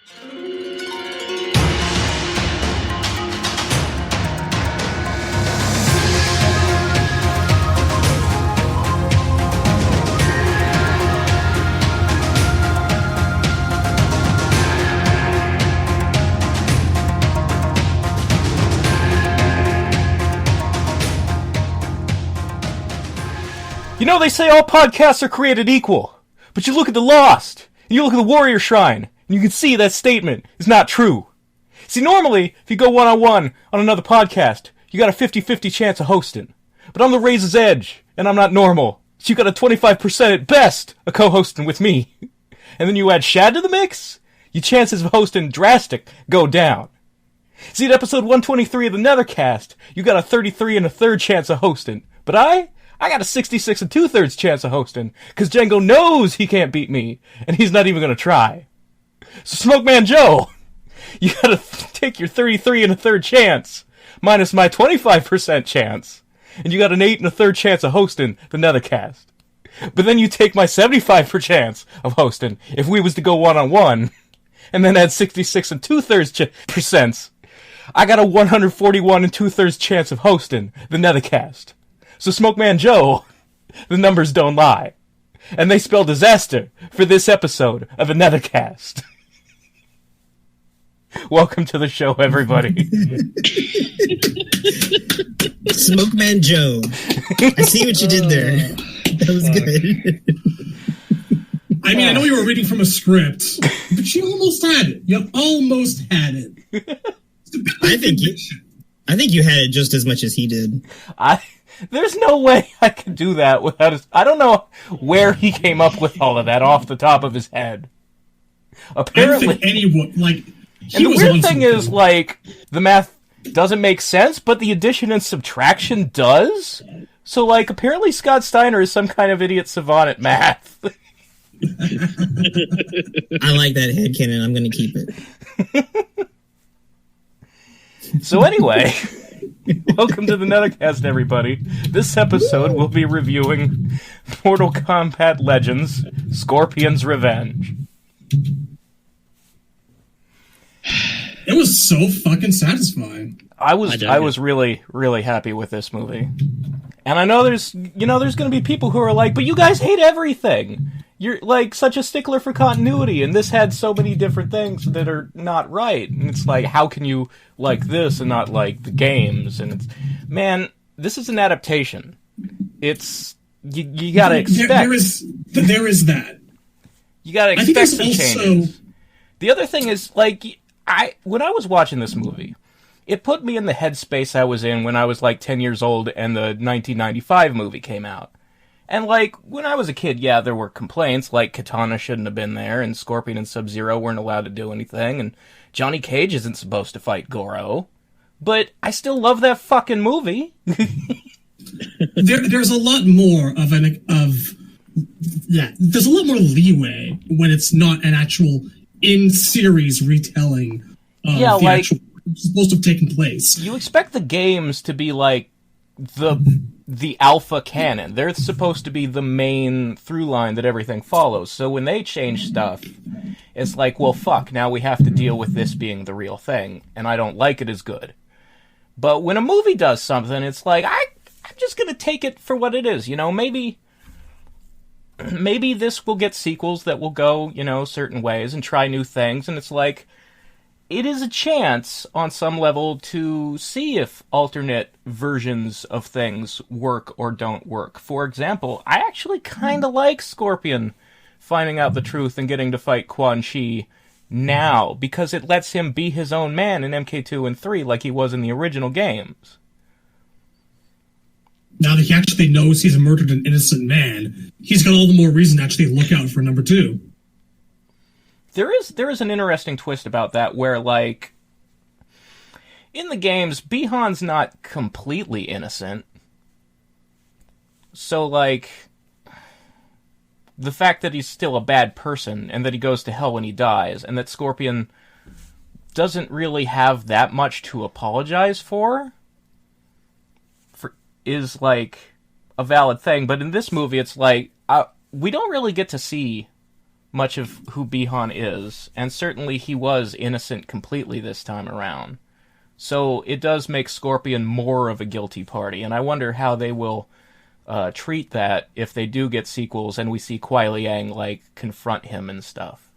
You know, they say all podcasts are created equal, but you look at The Lost, and you look at the Warrior Shrine, and you can see that statement is not true. See, normally, if you go one-on-one on another podcast, you got a 50-50 chance of hosting. But I'm the Razor's Edge, and I'm not normal, so you got a 25% at best of co-hosting with me. And then you add Shad to the mix, your chances of hosting drastic go down. See, at episode 123 of the Netherkast, you got a 33 1/3 chance of hosting, but I got a 66 2/3 chance of hosting, because Jango knows he can't beat me, and he's not even going to try. So Smokeman Joe, you gotta take your 33 1/3 chance, minus my 25% chance, and you got an 8 1/3 chance of hosting the Nethercast. But then you take my 75% chance of hosting, if we was to go one-on-one, and then add 66 2/3%, I got a 141 2/3 chance of hosting the Nethercast. So Smokeman Joe, the numbers don't lie. And they spell disaster for this episode of the Nethercast. Welcome to the show, everybody. Smokeman Joe. I see what you did there. That was good. I mean, I know you were reading from a script, but you almost had it. You almost had it. I think you had it just as much as he did. There's no way I could do that without his... I don't know where he came up with all of that off the top of his head. Apparently... I don't think anyone, like... And the weird thing is, like, the math doesn't make sense, but the addition and subtraction does? So, like, apparently Scott Steiner is some kind of idiot savant at math. I like that headcanon. I'm going to keep it. So anyway... Welcome to the Nethercast, everybody. This episode we'll be reviewing Mortal Kombat Legends: Scorpion's Revenge. It was so fucking satisfying. I was really, really happy with this movie. And I know there's going to be people who are like, but you guys hate everything. You're, like, such a stickler for continuity, and this had so many different things that are not right. And it's like, how can you like this and not like the games? And it's, man, this is an adaptation. It's, you gotta expect. There is that. You gotta expect some changes. The other thing is, like, when I was watching this movie, it put me in the headspace I was in when I was, like, 10 years old and the 1995 movie came out. And, like, when I was a kid, yeah, there were complaints, like Katana shouldn't have been there, and Scorpion and Sub-Zero weren't allowed to do anything, and Johnny Cage isn't supposed to fight Goro. But I still love that fucking movie. There's a lot more there's a lot more leeway when it's not an actual in-series retelling of the actual supposed to have taken place. You expect the games to be, like, the alpha canon. They're supposed to be the main through line that everything follows. So when they change stuff, it's like, well, fuck, now we have to deal with this being the real thing, and I don't like it as good. But when a movie does something, it's like, I'm just gonna take it for what it is, you know? Maybe this will get sequels that will go, you know, certain ways and try new things, and it's like, it is a chance, on some level, to see if alternate versions of things work or don't work. For example, I actually kind of like Scorpion finding out the truth and getting to fight Quan Chi now, because it lets him be his own man in MK2 and 3 like he was in the original games. Now that he actually knows he's murdered an innocent man, he's got all the more reason to actually look out for number 2. There is an interesting twist about that where, like, in the games, Bihan's not completely innocent. So, like, the fact that he's still a bad person and that he goes to hell when he dies and that Scorpion doesn't really have that much to apologize for is, like, a valid thing. But in this movie, it's like, we don't really get to see much of who Bihan is, and certainly he was innocent completely this time around. So it does make Scorpion more of a guilty party, and I wonder how they will treat that if they do get sequels and we see Kuai Liang, like, confront him and stuff.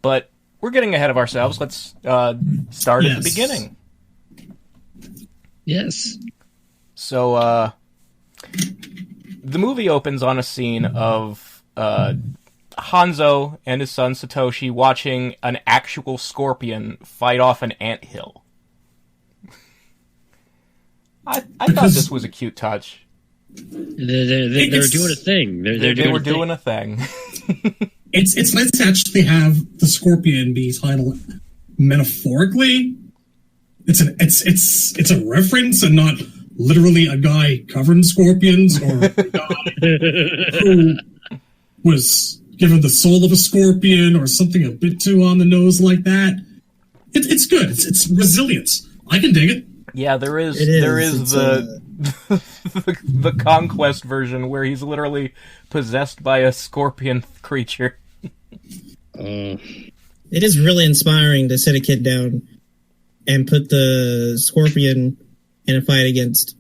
But we're getting ahead of ourselves. Let's start at the beginning. Yes. So, the movie opens on a scene of Hanzo and his son Satoshi watching an actual scorpion fight off an anthill. I thought this was a cute touch. They were doing a thing. They were doing a thing. It's nice to actually have the scorpion be titled metaphorically. It's a reference and not literally a guy covered in scorpions or a guy who was given the soul of a scorpion or something a bit too on the nose like that. It's good. It's resilience. I can dig it. Yeah, there is the the Conquest version where he's literally possessed by a scorpion creature. It is really inspiring to sit a kid down and put the scorpion in a fight against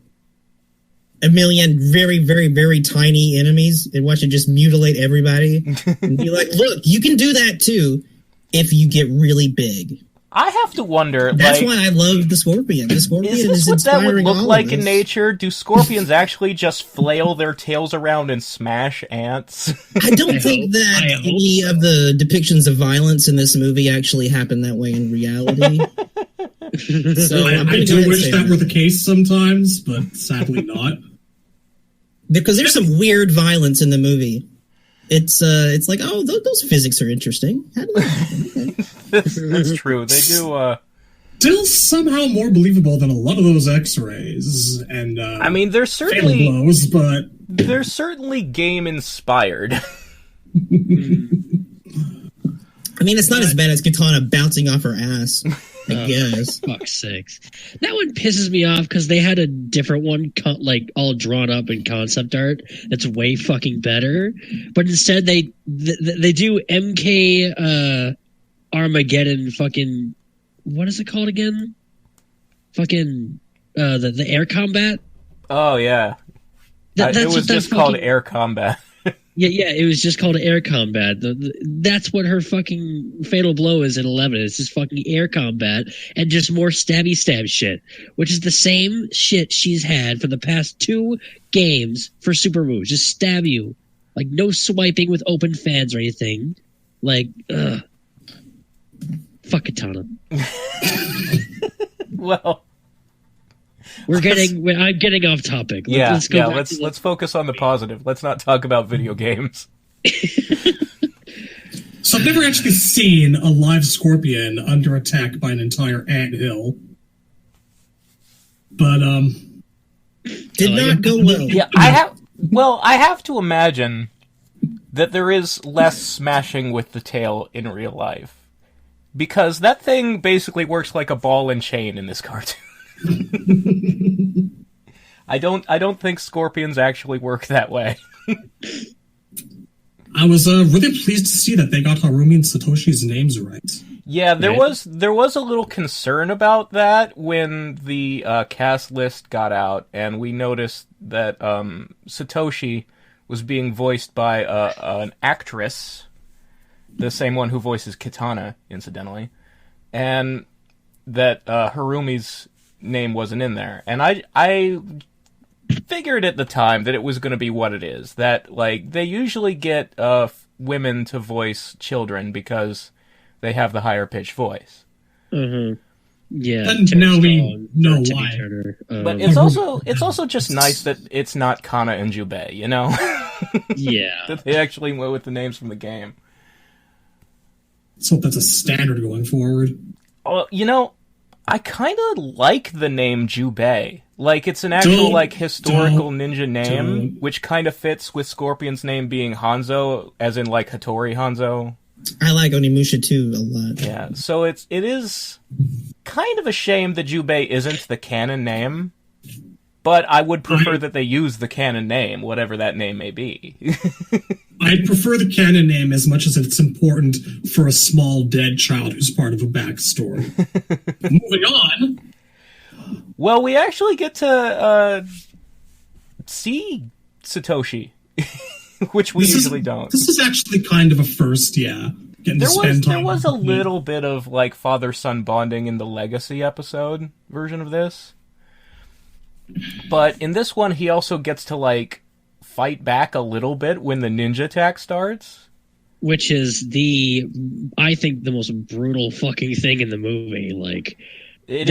a million very, very, very tiny enemies and watch it just mutilate everybody. And be like, look, you can do that too if you get really big. I have to wonder. That's why I love the scorpion. The scorpion is this what that would look like in nature? Do scorpions actually just flail their tails around and smash ants? I don't think that any of the depictions of violence in this movie actually happen that way in reality. So I do wish that were the case sometimes, but sadly not. Because there's some weird violence in the movie. It's like, oh, those physics are interesting. How do that happen? Okay. That's true. They do. Still somehow more believable than a lot of those X-rays and. I mean, they're certainly blows, but they're certainly game inspired. I mean, it's not as bad as Katana bouncing off her ass. I guess. Fuck's sakes. That one pisses me off because they had a different one, like all drawn up in concept art. That's way fucking better. But instead, they do MK Armageddon. Fucking what is it called again? Fucking the air combat. Oh yeah, it was just called air combat. Yeah, it was just called air combat. That's what her fucking fatal blow is in 11. It's just fucking air combat and just more stabby stab shit, which is the same shit she's had for the past 2 games for super moves. Just stab you. Like, no swiping with open fans or anything. Like, ugh. Fuck Katana. Well... I'm getting off topic. Let's focus on the positive. Let's not talk about video games. So I've never actually seen a live scorpion under attack by an entire anthill. But did not go well. Yeah, I have to imagine that there is less smashing with the tail in real life. Because that thing basically works like a ball and chain in this cartoon. I don't think scorpions actually work that way. I was really pleased to see that they got Harumi and Satoshi's names right. Yeah, there was a little concern about that when the cast list got out, and we noticed that Satoshi was being voiced by an actress, the same one who voices Katana, incidentally, and that Harumi's name wasn't in there. And I figured at the time that it was going to be what it is, that like they usually get women to voice children because they have the higher pitched voice. Mm-hmm. Yeah, and now we know why. But it's also just nice that it's not Kana and Jubei, you know? Yeah. That they actually went with the names from the game. Let's hope that's a standard going forward. Well, you know, I kind of like the name Jubei. Like, it's an actual, historical ninja name, which kind of fits with Scorpion's name being Hanzo, as in, like, Hattori Hanzo. I like Onimusha, too, a lot. Yeah, so it is kind of a shame that Jubei isn't the canon name, But I would prefer that they use the canon name, whatever that name may be. I prefer the canon name as much as it's important for a small dead child who's part of a backstory. Moving on. Well, we actually get to see Satoshi, which we usually don't. This is actually kind of a first, yeah. There was a little bit of like father-son bonding in the Legacy episode version of this. But in this one, he also gets to like fight back a little bit when the ninja attack starts. Which is I think the most brutal fucking thing in the movie. Like, it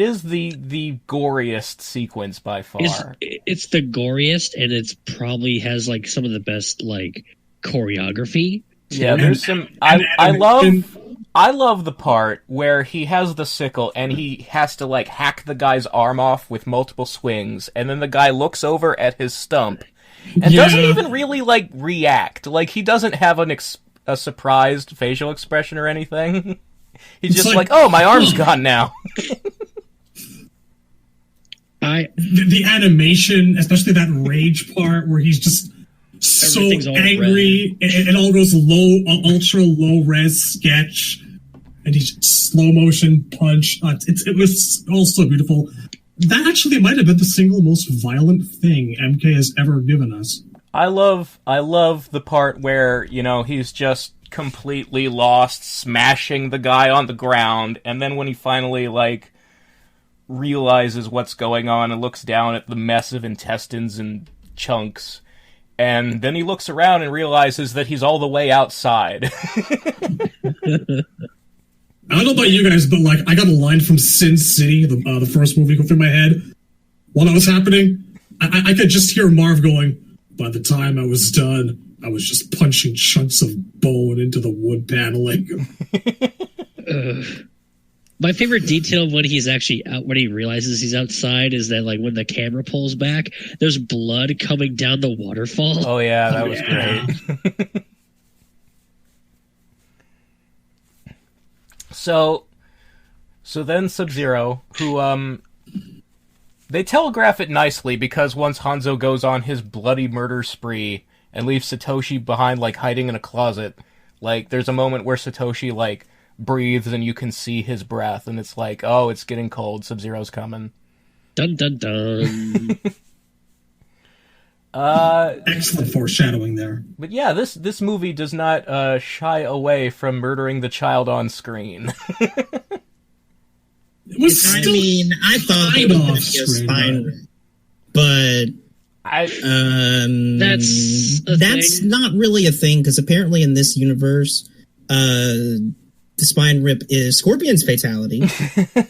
is the goriest sequence by far. It's the goriest, and it's probably has like some of the best like choreography. Yeah, there's some. I love the part where he has the sickle and he has to like hack the guy's arm off with multiple swings, and then the guy looks over at his stump and doesn't even really like react. Like he doesn't have a surprised facial expression or anything. He's just like, "Oh, my arm's gone now." The animation, especially that rage part where he's just so angry, it all goes ultra low res sketch, and he's slow motion punch. It was all so beautiful. That actually might have been the single most violent thing MK has ever given us. I love the part where, he's just completely lost, smashing the guy on the ground, and then when he finally like realizes what's going on and looks down at the mess of intestines and chunks, and then he looks around and realizes that he's all the way outside. I don't know about you guys, but like I got a line from Sin City, the first movie, go through my head while that was happening. I could just hear Marv going, "By the time I was done, I was just punching chunks of bone into the wood paneling." My favorite detail of when he's actually out, when he realizes he's outside, is that like when the camera pulls back, there's blood coming down the waterfall. Oh yeah, that was great. So then Sub-Zero, who they telegraph it nicely, because once Hanzo goes on his bloody murder spree and leaves Satoshi behind, like hiding in a closet, like there's a moment where Satoshi like breathes and you can see his breath, and it's like, oh, it's getting cold, Sub-Zero's coming. Dun dun dun. Excellent foreshadowing there. But yeah, this movie does not shy away from murdering the child on screen. It was I thought it was going to be a spine rip, but that's not really a thing, because apparently in this universe, the spine rip is Scorpion's fatality,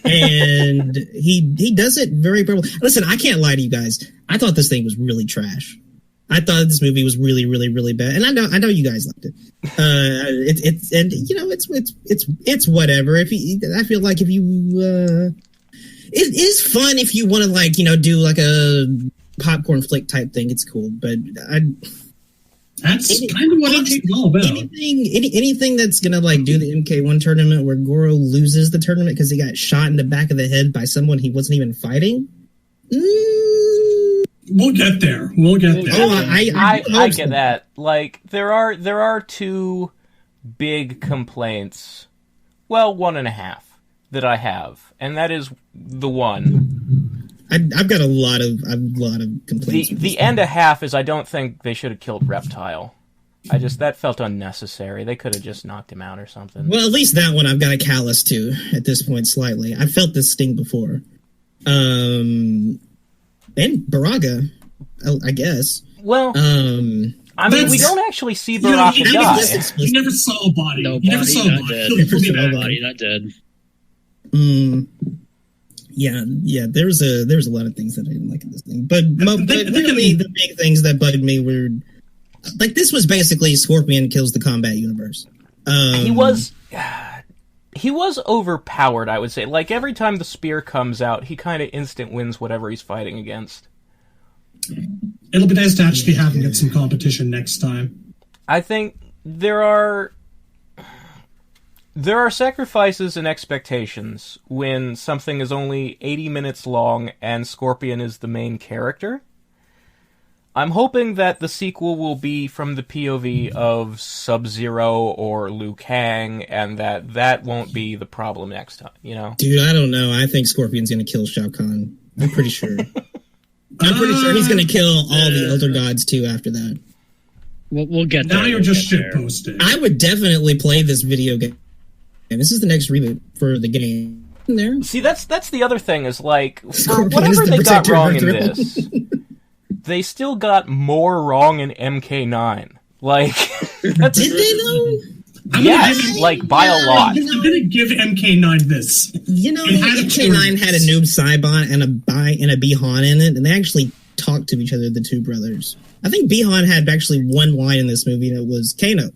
and he does it very well. Listen, I can't lie to you guys. I thought this thing was really trash. I thought this movie was really, really, really bad, and I know you guys liked it. It's whatever. I feel like if you, it is fun if you want to like do like a popcorn flick type thing. It's cool, but that's kind of what it's all about. Anything that's gonna like do the MK1 tournament where Goro loses the tournament because he got shot in the back of the head by someone he wasn't even fighting. We'll get there. Oh, I get that. Like there are two big complaints. Well, 1.5 that I have, and that is the one. I've got a lot of complaints. The end a half is I don't think they should have killed Reptile. That felt unnecessary. They could have just knocked him out or something. Well, at least that one I've got a callus to at this point slightly. I felt this sting before. And Baraga, I guess. Well, I mean, we don't actually see Baraka die. You never saw a body. No you body, never saw a body. No body, not dead. Yeah. There was a lot of things that I didn't like in this thing, but really the big things that bugged me were like this was basically Scorpion kills the combat universe. He was overpowered, I would say. Like, every time the spear comes out, he kind of instant wins whatever he's fighting against. It'll be nice to actually have him get some competition next time. I think there are... There are sacrifices and expectations when something is only 80 minutes long and Scorpion is the main character. I'm hoping that the sequel will be from the POV of Sub-Zero or Liu Kang, and that won't be the problem next time, you know? Dude, I don't know. I think Scorpion's gonna kill Shao Kahn. I'm pretty sure. I'm pretty sure he's gonna kill all the Elder Gods, too, after that. We'll get there. Now you're just shitposting. I would definitely play this video game. And this is the next reboot for the game. There. See, that's the other thing, is like, Scorpion whatever is the they got protector wrong of in Earth. this, they still got more wrong in MK9. Like, Did they, though? yes, like, by a lot. I'm gonna give MK9 this. You know, It had MK9 had a turns. noob Saibot and a Bihan in it, and they actually talked to each other, the two brothers. I think Bihan had actually one line in this movie, and it was, Kano,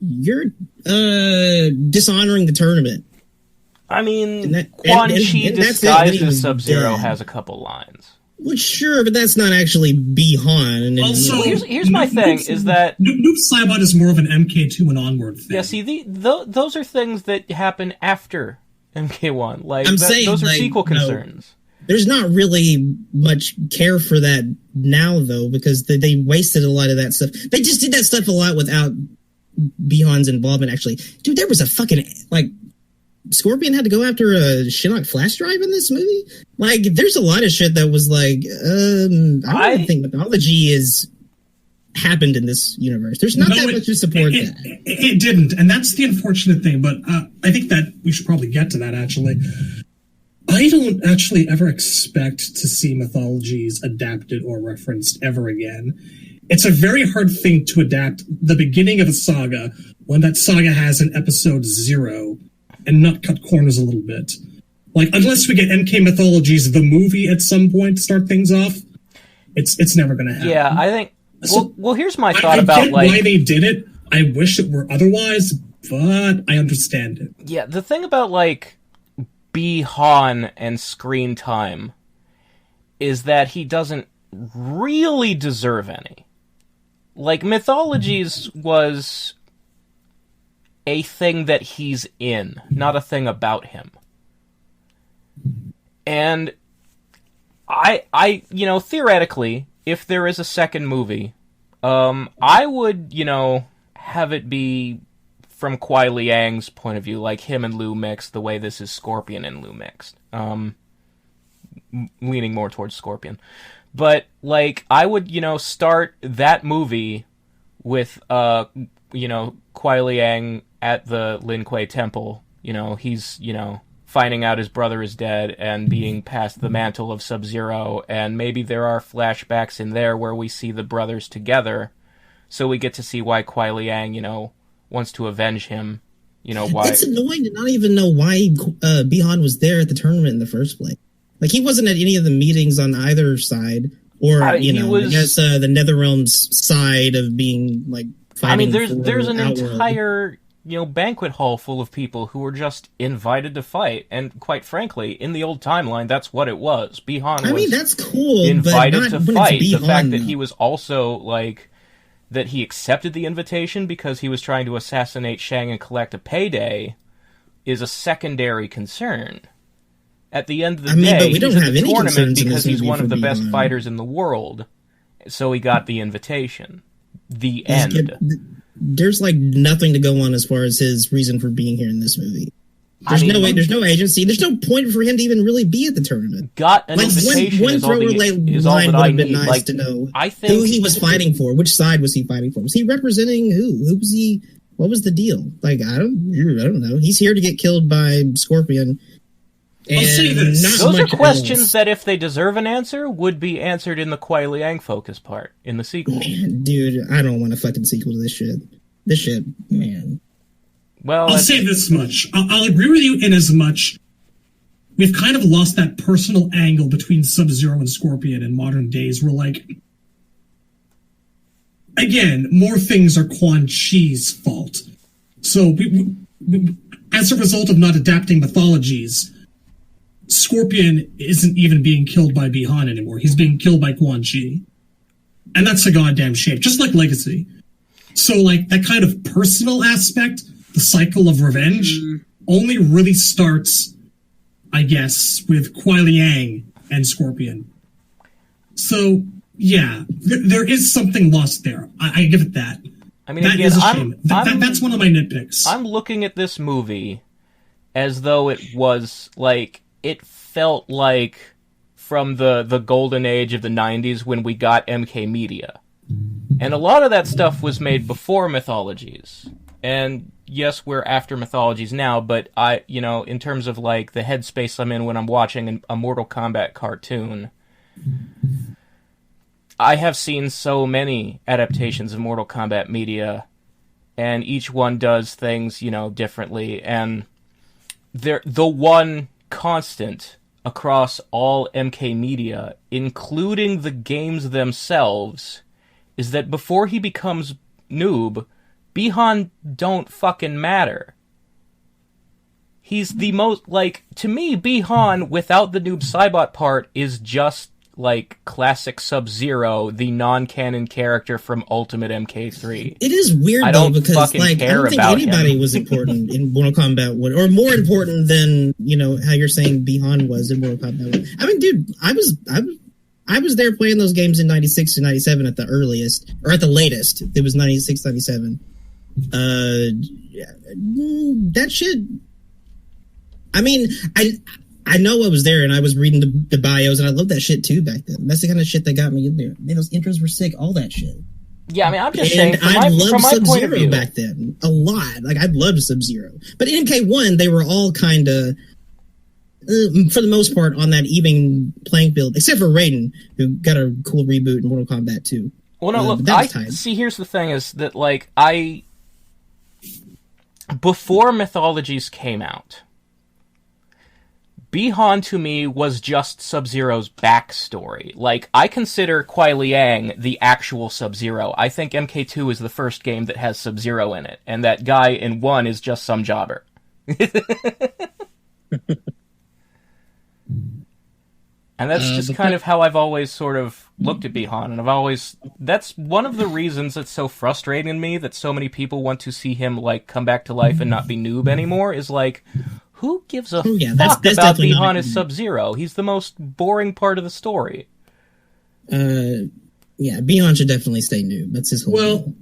you're dishonoring the tournament. I mean, And that- Quan and Chi that's it, then he disguised was as Sub-Zero dead. has a couple lines. Well, sure, but that's not actually Bihan. And Also, Here's my thing, is that... Noob Saibot is more of an MK2 and onward thing. Yeah, see, those are things that happen after MK1. Like, I'm saying, those are like, sequel no. concerns. There's not really much care for that now, though, because they wasted a lot of that stuff. They just did that stuff a lot without Bihan's involvement, actually. Dude, there was a fucking, like, Scorpion had to go after a Shinnok flash drive in this movie? Like, there's a lot of shit that was like, I don't think mythology is happened in this universe. There's not that much to support that. It didn't, and that's the unfortunate thing, but I think that we should probably get to that, actually. I don't actually ever expect to see mythologies adapted or referenced ever again. It's a very hard thing to adapt the beginning of a saga when that saga has an episode 0 and not cut corners a little bit. Like, unless we get MK Mythologies, the movie, at some point to start things off, it's never going to happen. Yeah, I think... Well, here's my I thought about, get like... why they did it. I wish it were otherwise, but I understand it. Yeah, the thing about, like, Bihan and screen time is that he doesn't really deserve any. Like, Mythologies was a thing that he's in, not a thing about him. And I theoretically, if there is a second movie, I would, have it be from Kuai Liang's point of view, like him and Liu mixed, the way this is Scorpion and Liu mixed. Leaning more towards Scorpion. But, like, I would, start that movie with, Kuai Liang at the Lin Kuei Temple. He's, finding out his brother is dead and being passed the mantle of Sub-Zero, and maybe there are flashbacks in there where we see the brothers together, so we get to see why Kuai Liang, wants to avenge him. Why... It's annoying to not even know why Bihan was there at the tournament in the first place. Like, he wasn't at any of the meetings on either side, or, I guess the Netherrealm's side of being, like, fighting. I mean, there's an Outworld. entire, banquet hall full of people who were just invited to fight, and quite frankly, in the old timeline, that's what it was. Bihan was that's cool, invited but not to when fight. It's Bihan, the fact that though. he was also, like, that he accepted the invitation because he was trying to assassinate Shang and collect a payday is a secondary concern. At the end of the day, but we don't he's at have the any tournament concerns in because this he's movie one of for the best Bihan. fighters in the world, so he got the invitation. The end. There's, like, nothing to go on as far as his reason for being here in this movie. There's no agency. There's no point for him to even really be at the tournament. Got an Like, invitation one is all thrower is all line that would I have been need. nice Like, to know I think who he was fighting for. Which side was he fighting for? Was he representing who? Who was he? What was the deal? Like, I don't know. He's here to get killed by Scorpion. I'll say this. Those are questions that, if they deserve an answer, would be answered in the Kuai Liang focus part in the sequel. Man, dude, I don't want a fucking sequel to this shit. This shit, man. Well, I'll say this much. I'll agree with you in as much we've kind of lost that personal angle between Sub-Zero and Scorpion in modern days. We're like, again, more things are Quan Chi's fault. So, as a result of not adapting mythologies, Scorpion isn't even being killed by Bihan anymore. He's being killed by Quan Chi. And that's a goddamn shame. Just like Legacy. So, like, that kind of personal aspect the cycle of revenge only really starts, I guess, with Kuai Liang and Scorpion. So, yeah, there is something lost there. I give it that. I mean, that again, is a shame. That's one of my nitpicks. I'm looking at this movie as though it was, like, it felt like from the golden age of the 90s when we got MK Media. And a lot of that stuff was made before Mythologies. And yes, we're after Mythologies now, but in terms of, like, the headspace I'm in when I'm watching a Mortal Kombat cartoon, I have seen so many adaptations of Mortal Kombat media, and each one does things, differently, and the one constant across all MK media, including the games themselves, is that before he becomes Noob, Bi-Han don't fucking matter. He's the most, like, to me, Bi-Han, without the Noob Saibot part, is just, like, classic Sub-Zero, the non-canon character from Ultimate MK3. It is weird, though, because, like, I don't think anybody was important in Mortal Kombat 1, or more important than, how you're saying Bi-Han was in Mortal Kombat 1. I mean, dude, I was there playing those games in 96 and 97 at the earliest, or at the latest. It was 96, 97. That shit... I mean, I know I was there, and I was reading the bios, and I loved that shit, too, back then. That's the kind of shit that got me in there. Man, those intros were sick, all that shit. Yeah, I mean, I'm just saying, from I my loved point of Sub-Zero view, back then. A lot. Like, I loved Sub-Zero. But in MK1, they were all kind of... for the most part, on that even playing field, except for Raiden, who got a cool reboot in Mortal Kombat 2. Well, no, look, see, here's the thing, is that, like, before Mythologies came out, Bi-Han, to me, was just Sub-Zero's backstory. Like, I consider Kuai Liang the actual Sub-Zero. I think MK2 is the first game that has Sub-Zero in it, and that guy in 1 is just some jobber. And that's just kind of how I've always sort of looked at Bi-Han, and that's one of the reasons it's so frustrating to me that so many people want to see him, like, come back to life and not be Noob anymore, is like, who gives a fuck that's about Bi-Han as Sub-Zero? He's the most boring part of the story. Yeah, Bi-Han should definitely stay Noob. That's his whole deal.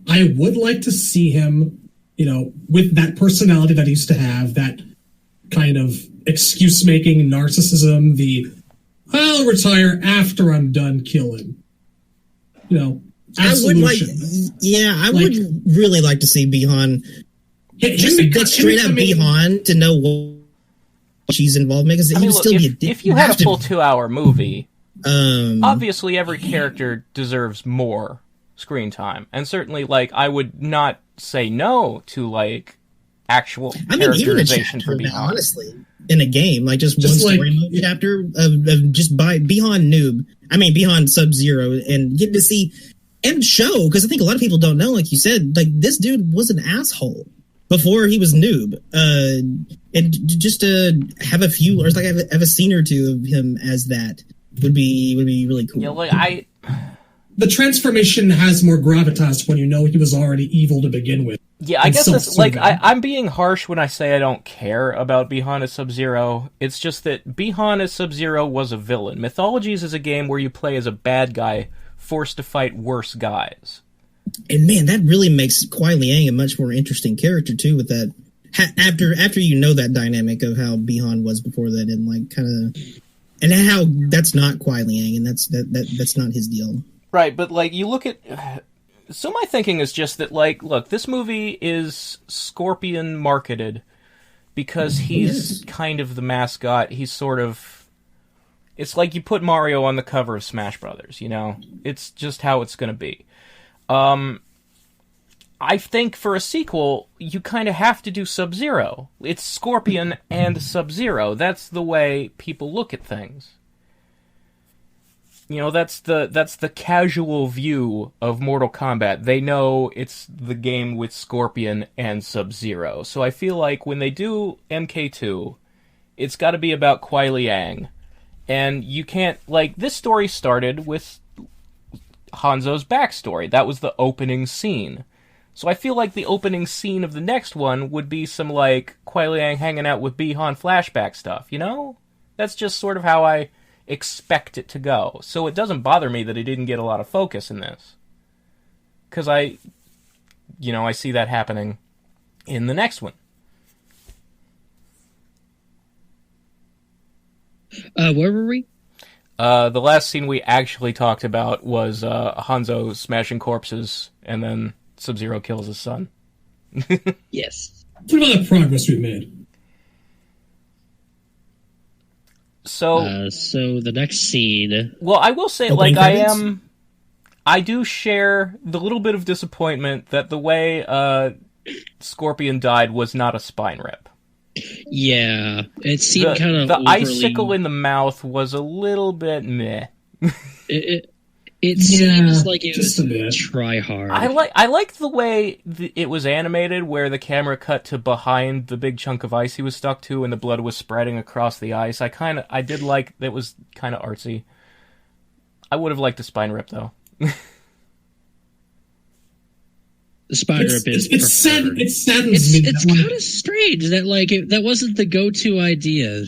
I would like to see him, with that personality that he used to have, that kind of excuse-making narcissism, I'll retire after I'm done killing. Absolution. I would really like to see Bi-Han just get straight up Bi-Han to know what she's involved in, because he would still be a dick. If you had a full 2-hour movie, obviously every character deserves more screen time, and certainly, like, I would not say no to, like, actual characterization for Bi-Han. Honestly, in a game, like just one story mode chapter of just Bi-Han Noob. I mean, Bi-Han Sub-Zero, and get to see and show, because I think a lot of people don't know, like you said, like, this dude was an asshole before he was Noob. And just to have a few, or like have a scene or two of him as that would be really cool. Yeah, like the transformation has more gravitas when you know he was already evil to begin with. Yeah, I guess that's, like, I'm being harsh when I say I don't care about Bi-Han as Sub-Zero. It's just that Bi-Han as Sub-Zero was a villain. Mythologies is a game where you play as a bad guy forced to fight worse guys. And man, that really makes Kuai Liang a much more interesting character too, with that after you know that dynamic of how Bi-Han was before that, and like kind of, and how that's not Kuai Liang, and that's not his deal. Right, but like you look at... So my thinking is just that, like, look, this movie is Scorpion marketed because he's kind of the mascot. He's sort of... It's like you put Mario on the cover of Smash Brothers, It's just how it's going to be. I think for a sequel, you kind of have to do Sub-Zero. It's Scorpion and Sub-Zero. That's the way people look at things. That's the casual view of Mortal Kombat. They know it's the game with Scorpion and Sub-Zero. So I feel like when they do MK2, it's got to be about Kuai Liang. And you can't, like, this story started with Hanzo's backstory. That was the opening scene. So I feel like the opening scene of the next one would be some, like, Kuai Liang hanging out with Bi-Han flashback stuff, you know? That's just sort of how I expect it to go. So it doesn't bother me that he didn't get a lot of focus in this. Because I see that happening in the next one. Where were we? The last scene we actually talked about was Hanzo smashing corpses, and then Sub-Zero kills his son. Yes. What about the progress we've made? So the next scene. Well, I will say, Opening like, credits? I do share the little bit of disappointment that the way Scorpion died was not a spine rip. Yeah, it seemed kind of the overly... icicle in the mouth was a little bit meh. It seems like it just was a bit. try hard. I like the way it was animated, where the camera cut to behind the big chunk of ice he was stuck to, and the blood was spreading across the ice. I did like that. Was kind of artsy. I would have liked a spine rip though. The spine rip is it saddens me. It's kind of strange that that wasn't the go-to idea.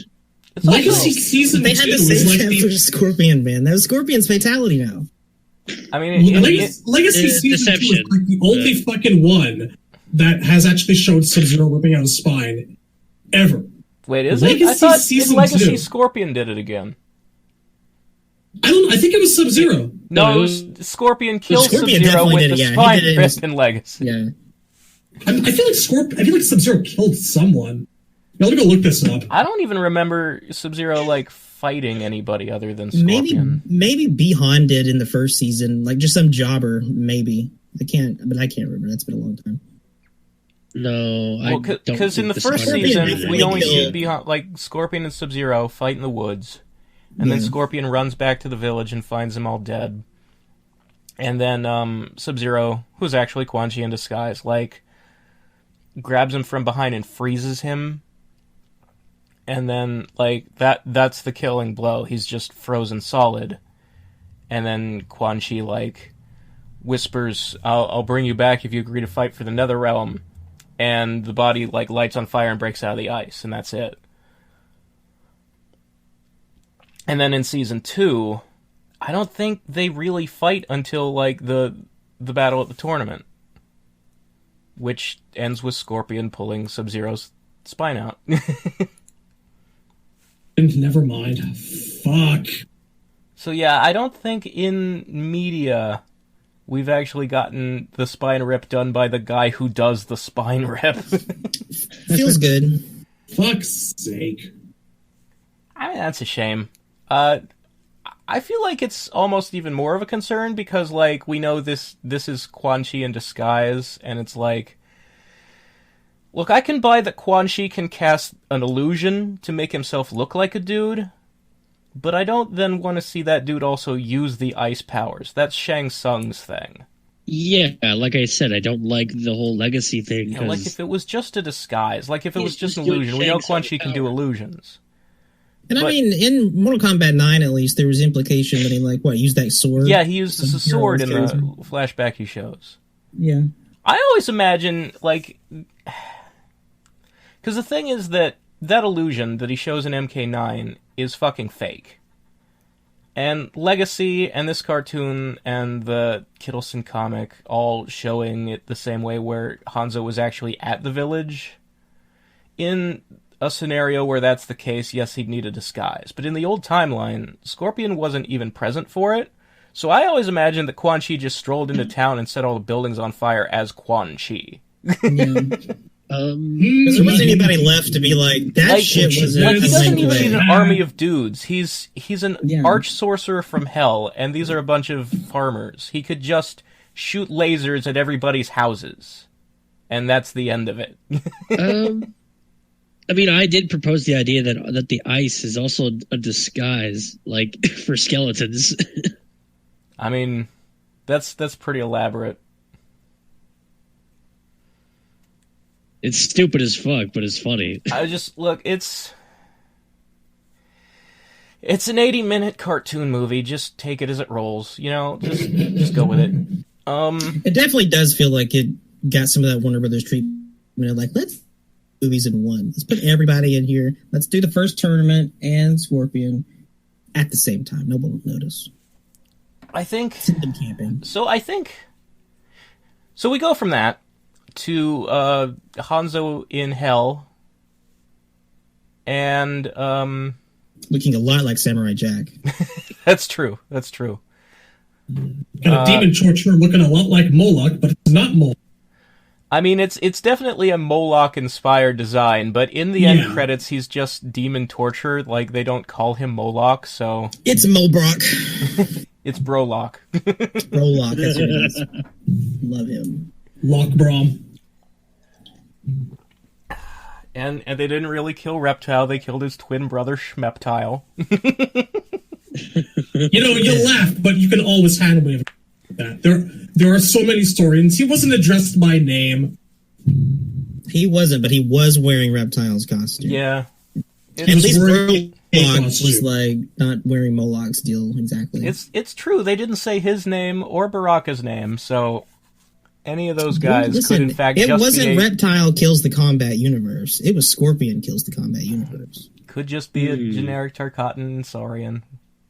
It's Legacy also, Season They had 2 to is save like him for Scorpion, man. That was Scorpion's fatality now. I mean, Legacy Season 2 is Deception. like the only fucking one that has actually showed Sub-Zero ripping out a spine ever. wait, is Legacy it? I thought in Season Legacy 2. Scorpion did it again. I think it was Sub-Zero. No, it was Scorpion killed Scorpion Sub-Zero definitely with did the it, yeah. He spine did it in rip in Legacy. Yeah. I feel like Sub-Zero killed someone. Now, let me go look this up. I don't even remember Sub-Zero, like, fighting anybody other than Scorpion. Maybe Bi-Han did in the first season, like just some jobber, maybe. I can't remember. That's been a long time. No, Well, I don't. because in the first Scorpion season, definitely we only see killed- Bi-Han, like, Scorpion and Sub-Zero fight in the woods, and then Yeah. Scorpion runs back to the village and finds them all dead. And then Sub-Zero, who's actually Quan Chi in disguise, like, grabs him from behind and freezes him. And then, like, that's the killing blow. He's just frozen solid. And then Quan Chi, like, whispers, I'll bring you back if you agree to fight for the Nether Realm. And the body, like, lights on fire and breaks out of the ice, and that's it. And then in Season 2, I don't think they really fight until, like, the battle at the tournament. Which ends with Scorpion pulling Sub-Zero's spine out. Never mind. Fuck. So yeah, I don't think in media we've actually gotten the spine rip done by the guy who does the spine rip. Feels good. Fuck's sake. I mean, that's a shame. I feel like it's almost even more of a concern because, like, we know this is Quan Chi in disguise, and it's like, look, I can buy that Quan Chi can cast an illusion to make himself look like a dude, but I don't then want to see that dude also use the ice powers. That's Shang Tsung's thing. Yeah, like I said, I don't like the whole legacy thing. You know, like, if it was just a disguise, like, if it He's was just an just doing illusion, we know Shang Quan Tsung's Chi can do power. illusions. And But- I mean, in Mortal Kombat 9, at least, there was implication that he, like, used that sword? Yeah, he uses a Some sword in heroes the chosen. flashback he shows. Yeah. I always imagine, like... Because the thing is that illusion that he shows in MK9 is fucking fake. And Legacy and this cartoon and the Kittleson comic all showing it the same way where Hanzo was actually at the village. In a scenario where that's the case, yes, he'd need a disguise. But in the old timeline, Scorpion wasn't even present for it. So I always imagined that Quan Chi just strolled into town and set all the buildings on fire as Quan Chi. Yeah. Because there wasn't anybody left to be like, that shit was Like, he doesn't even need way. an army of dudes. He's an Yeah. arch sorcerer from hell, and these are a bunch of farmers. He could just shoot lasers at everybody's houses. And that's the end of it. I mean, I did propose the idea that the ice is also a disguise, like, for skeletons. I mean, that's pretty elaborate. It's stupid as fuck, but it's funny. I just, look, it's an 80-minute cartoon movie. Just take it as it rolls, you know? Just go with it. It definitely does feel like it got some of that Warner Brothers treatment. Like, let's movies in one. Let's put everybody in here. Let's do the first tournament and Scorpion at the same time. No one will notice. I think... Send them camping. So we go from that to Hanzo in Hell, and... looking a lot like Samurai Jack. That's true. Got a demon torture looking a lot like Moloch, but it's not Moloch. I mean, it's definitely a Moloch-inspired design, but in the end credits, he's just demon torture. Like, they don't call him Moloch, so... It's Mobrock. It's Brolock. Brolock, that's what it is. Love him. Lockbrom. And they didn't really kill Reptile, they killed his twin brother, Schmeptile. You laugh, but you can always hand wave that. There are so many historians. He wasn't addressed by name. He wasn't, but he was wearing Reptile's costume. Yeah. At least Moloch was like not wearing Moloch's deal exactly. It's true. They didn't say his name or Baraka's name, so any of those guys could in fact it just wasn't Reptile kills the combat universe. It was Scorpion kills the combat universe. Could just be a generic Tarkatan Saurian.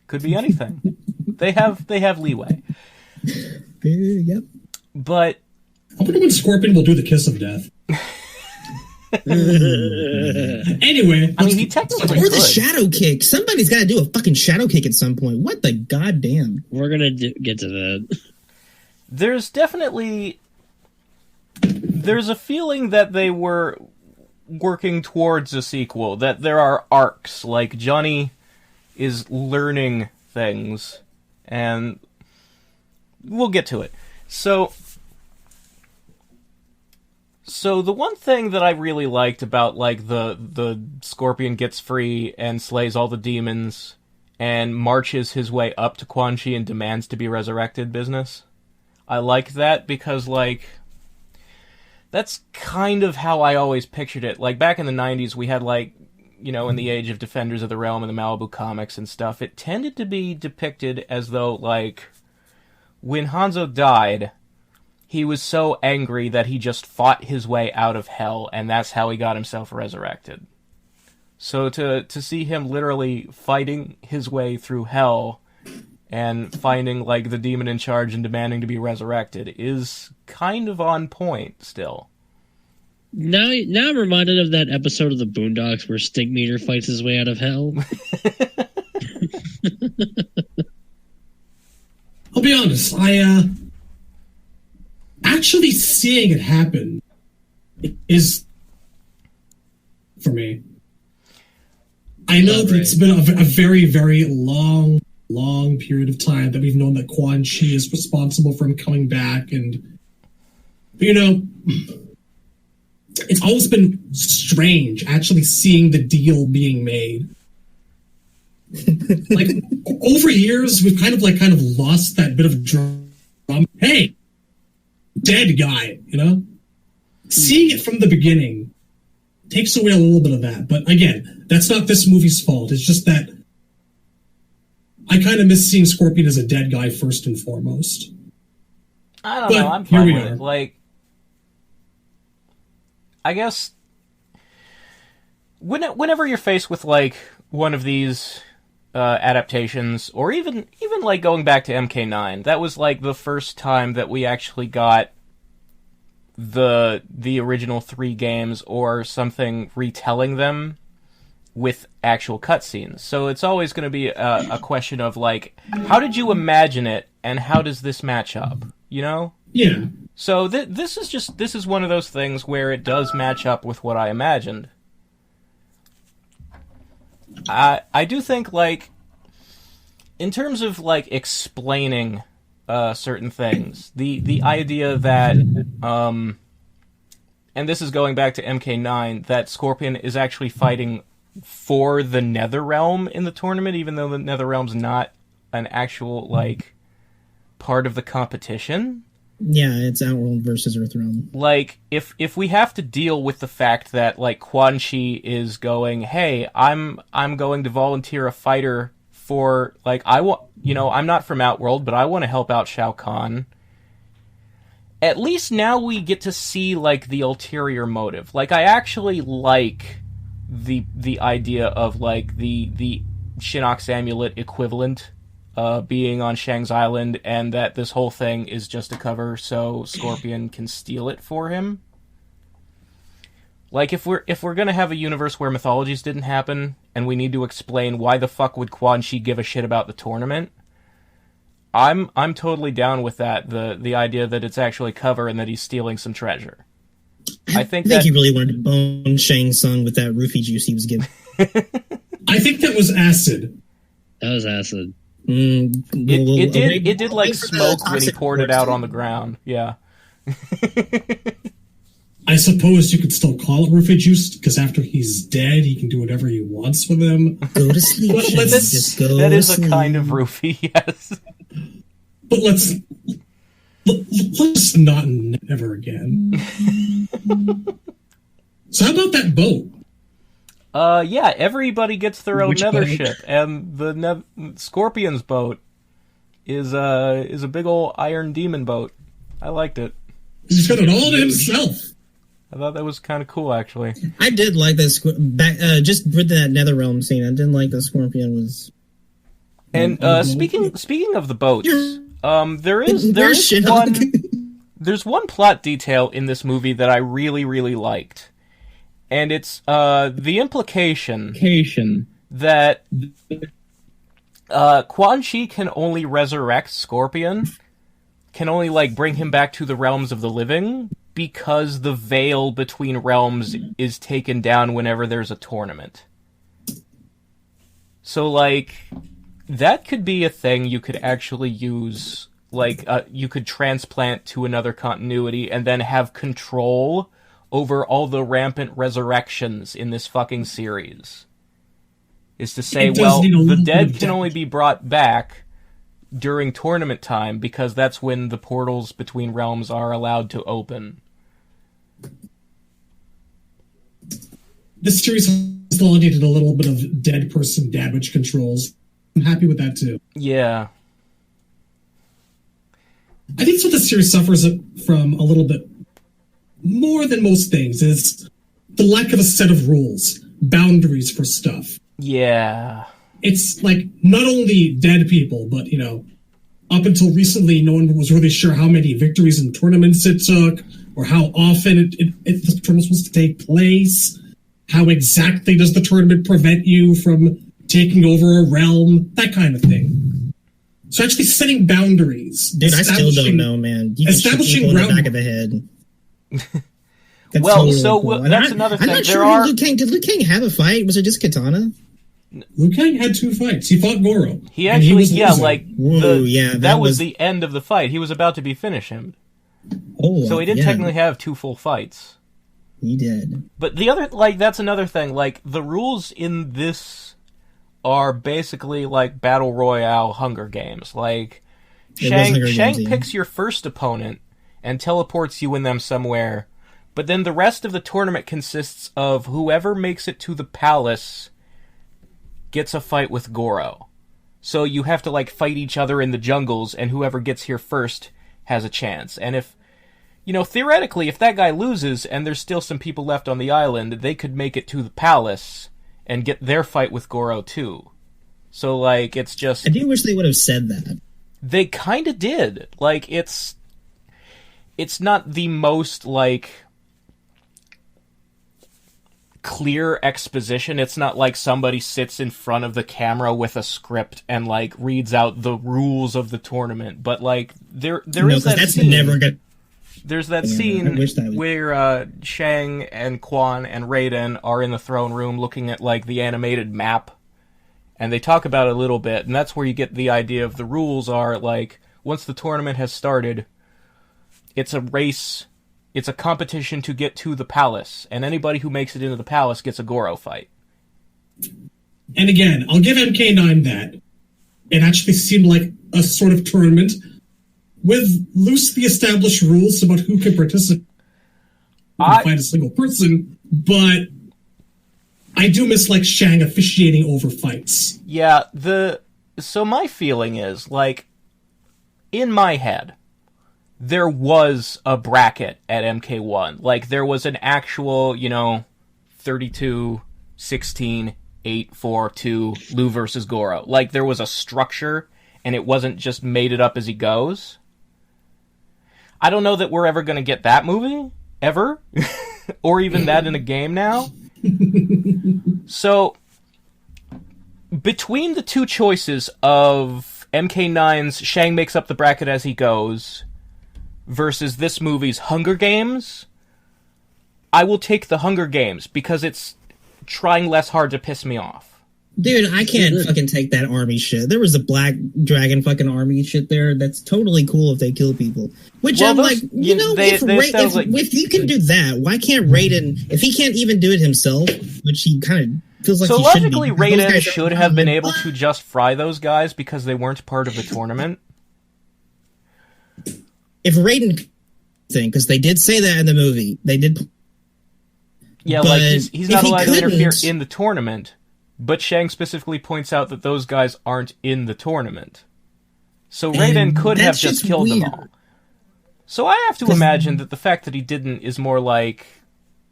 Could be anything. They have leeway. Yep. But I wonder when Scorpion will do the kiss of death. Anyway, I mean, he technically or the shadow kick. Somebody's got to do a fucking shadow kick at some point. What the goddamn? We're gonna get to that. There's a feeling that they were working towards a sequel. That there are arcs, like Johnny is learning things, and we'll get to it. So the one thing that I really liked about, like, the Scorpion gets free and slays all the demons and marches his way up to Quan Chi and demands to be resurrected business, I like that because, like, that's kind of how I always pictured it. Like, back in the 90s, we had, like, in the age of Defenders of the Realm and the Malibu comics and stuff, it tended to be depicted as though, like, when Hanzo died, he was so angry that he just fought his way out of hell, and that's how he got himself resurrected. So to see him literally fighting his way through hell and finding, like, the demon in charge and demanding to be resurrected is kind of on point still. Now I'm reminded of that episode of the Boondocks where Stinkmeaner fights his way out of hell. I'll be honest, actually seeing it happen is, for me. I know that it's been a very, very long period of time that we've known that Quan Chi is responsible for him coming back, and it's always been strange actually seeing the deal being made. Like, over years, we've kind of lost that bit of drum. Hey, dead guy, Seeing it from the beginning takes away a little bit of that. But again, that's not this movie's fault. It's just that I kind of miss seeing Scorpion as a dead guy first and foremost. I don't know. I'm fine with it. Like, I guess whenever you're faced with, like, one of these adaptations, or even like going back to MK9, that was like the first time that we actually got the original 3 games or something retelling them with actual cutscenes. So it's always going to be a question of, like, how did you imagine it and how does this match up? Yeah. So this is one of those things where it does match up with what I imagined. I do think, like, in terms of, like, explaining certain things, the idea that, and this is going back to MK9, that Scorpion is actually fighting for the Netherrealm in the tournament, even though the Netherrealm's not an actual, like, part of the competition. Yeah, it's Outworld versus Earthrealm. Like, if we have to deal with the fact that, like, Quan Chi is going, hey, I'm going to volunteer a fighter for, like, I'm not from Outworld, but I want to help out Shao Kahn. at least now we get to see, like, the ulterior motive. Like, I actually like the idea of, like, the Shinnok's amulet equivalent being on Shang's island, and that this whole thing is just a cover so Scorpion can steal it for him. Like, if we're gonna have a universe where mythologies didn't happen, and we need to explain why the fuck would Quan Chi give a shit about the tournament, I'm totally down with that. The idea that it's actually cover and that he's stealing some treasure. I think he really wanted to bone Shang Tsung with that roofie juice he was given. I think that was acid. That was acid. It did like smoke when he poured it out on the ground. Yeah. I suppose you could still call it roofie juice, because after he's dead, he can do whatever he wants with them. Go to sleep. That is a kind of roofie, yes. But let's not never again. So how about that boat? Yeah, everybody gets their own Which nether boat? ship, and the Scorpion's boat is a big old iron demon boat. I liked it. He's got it all to himself. I thought that was kind of cool, actually. I did like that. Just with that Netherrealm scene, I didn't like the Scorpion was. And speaking of the boats, there's one plot detail in this movie that I really, really liked. And it's the implication that Quan Chi can only resurrect Scorpion, can only, like, bring him back to the realms of the living, because the veil between realms is taken down whenever there's a tournament. So, like, that could be a thing you could actually use, like, you could transplant to another continuity and then have control over all the rampant resurrections in this fucking series. Is to say, well, the dead can only be brought back during tournament time, because that's when the portals between realms are allowed to open. This series has needed a little bit of dead person damage controls. I'm happy with that too. Yeah. I think it's what the series suffers from a little bit more than most things is the lack of a set of rules, boundaries for stuff. Yeah. It's like not only dead people, but, you know, up until recently, no one was really sure how many victories in tournaments it took, or how often the tournament was supposed to take place. How exactly does the tournament prevent you from taking over a realm? That kind of thing. So actually setting boundaries. Dude, I still don't know, man. You establishing in the back of the head. Well, totally so cool. That's another thing. I'm not sure. Did Liu Kang have a fight? Was it just Katana? Liu Kang had two fights. He fought Goro. He actually, that was the end of the fight. He was about to be finished him. Oh, so he didn't technically have two full fights. He did. But the other, that's another thing. Like, the rules in this are basically like Battle Royale Hunger Games. Like, Shang picks your first opponent and teleports you in them somewhere, but then the rest of the tournament consists of whoever makes it to the palace gets a fight with Goro. So you have to, like, fight each other in the jungles, and whoever gets here first has a chance. And if, theoretically, if that guy loses and there's still some people left on the island, they could make it to the palace and get their fight with Goro too. So, like, it's just... I do wish they would have said that. They kind of did. Like, it's not the most, like, clear exposition. It's not like somebody sits in front of the camera with a script and, like, reads out the rules of the tournament. But, like, there is that that's scene. Never good. There's that scene where Shang and Quan and Raiden are in the throne room looking at, like, the animated map, and they talk about it a little bit, and that's where you get the idea of the rules are, like, once the tournament has started, it's a race, it's a competition to get to the palace, and anybody who makes it into the palace gets a Goro fight. And again, I'll give MK9 that. It actually seemed like a sort of tournament with loosely established rules about who can participate and find a single person, but I do miss, like, Shang officiating over fights. Yeah, so my feeling is, like, in my head, there was a bracket at MK1. Like, there was an actual, 32, 16, 8, 4, 2, Liu versus Goro. Like, there was a structure, and it wasn't just made it up as he goes. I don't know that we're ever going to get that movie, ever, or even that in a game now. So, between the two choices of MK9's Shang makes up the bracket as he goes versus this movie's Hunger Games, I will take the Hunger Games because it's trying less hard to piss me off. Dude, I can't fucking take that army shit. There was a black dragon fucking army shit there. That's totally cool if they kill people. Which I'm like, if you can do that, why can't Raiden, if he can't even do it himself, which he kind of feels like he should be. So logically, Raiden should have been able to just fry those guys because they weren't part of the tournament. If Raiden thing, because they did say that in the movie, they did. Yeah, like he's not allowed to interfere in the tournament. But Shang specifically points out that those guys aren't in the tournament. So Raiden could have just killed them all. So I have to imagine that the fact that he didn't is more like,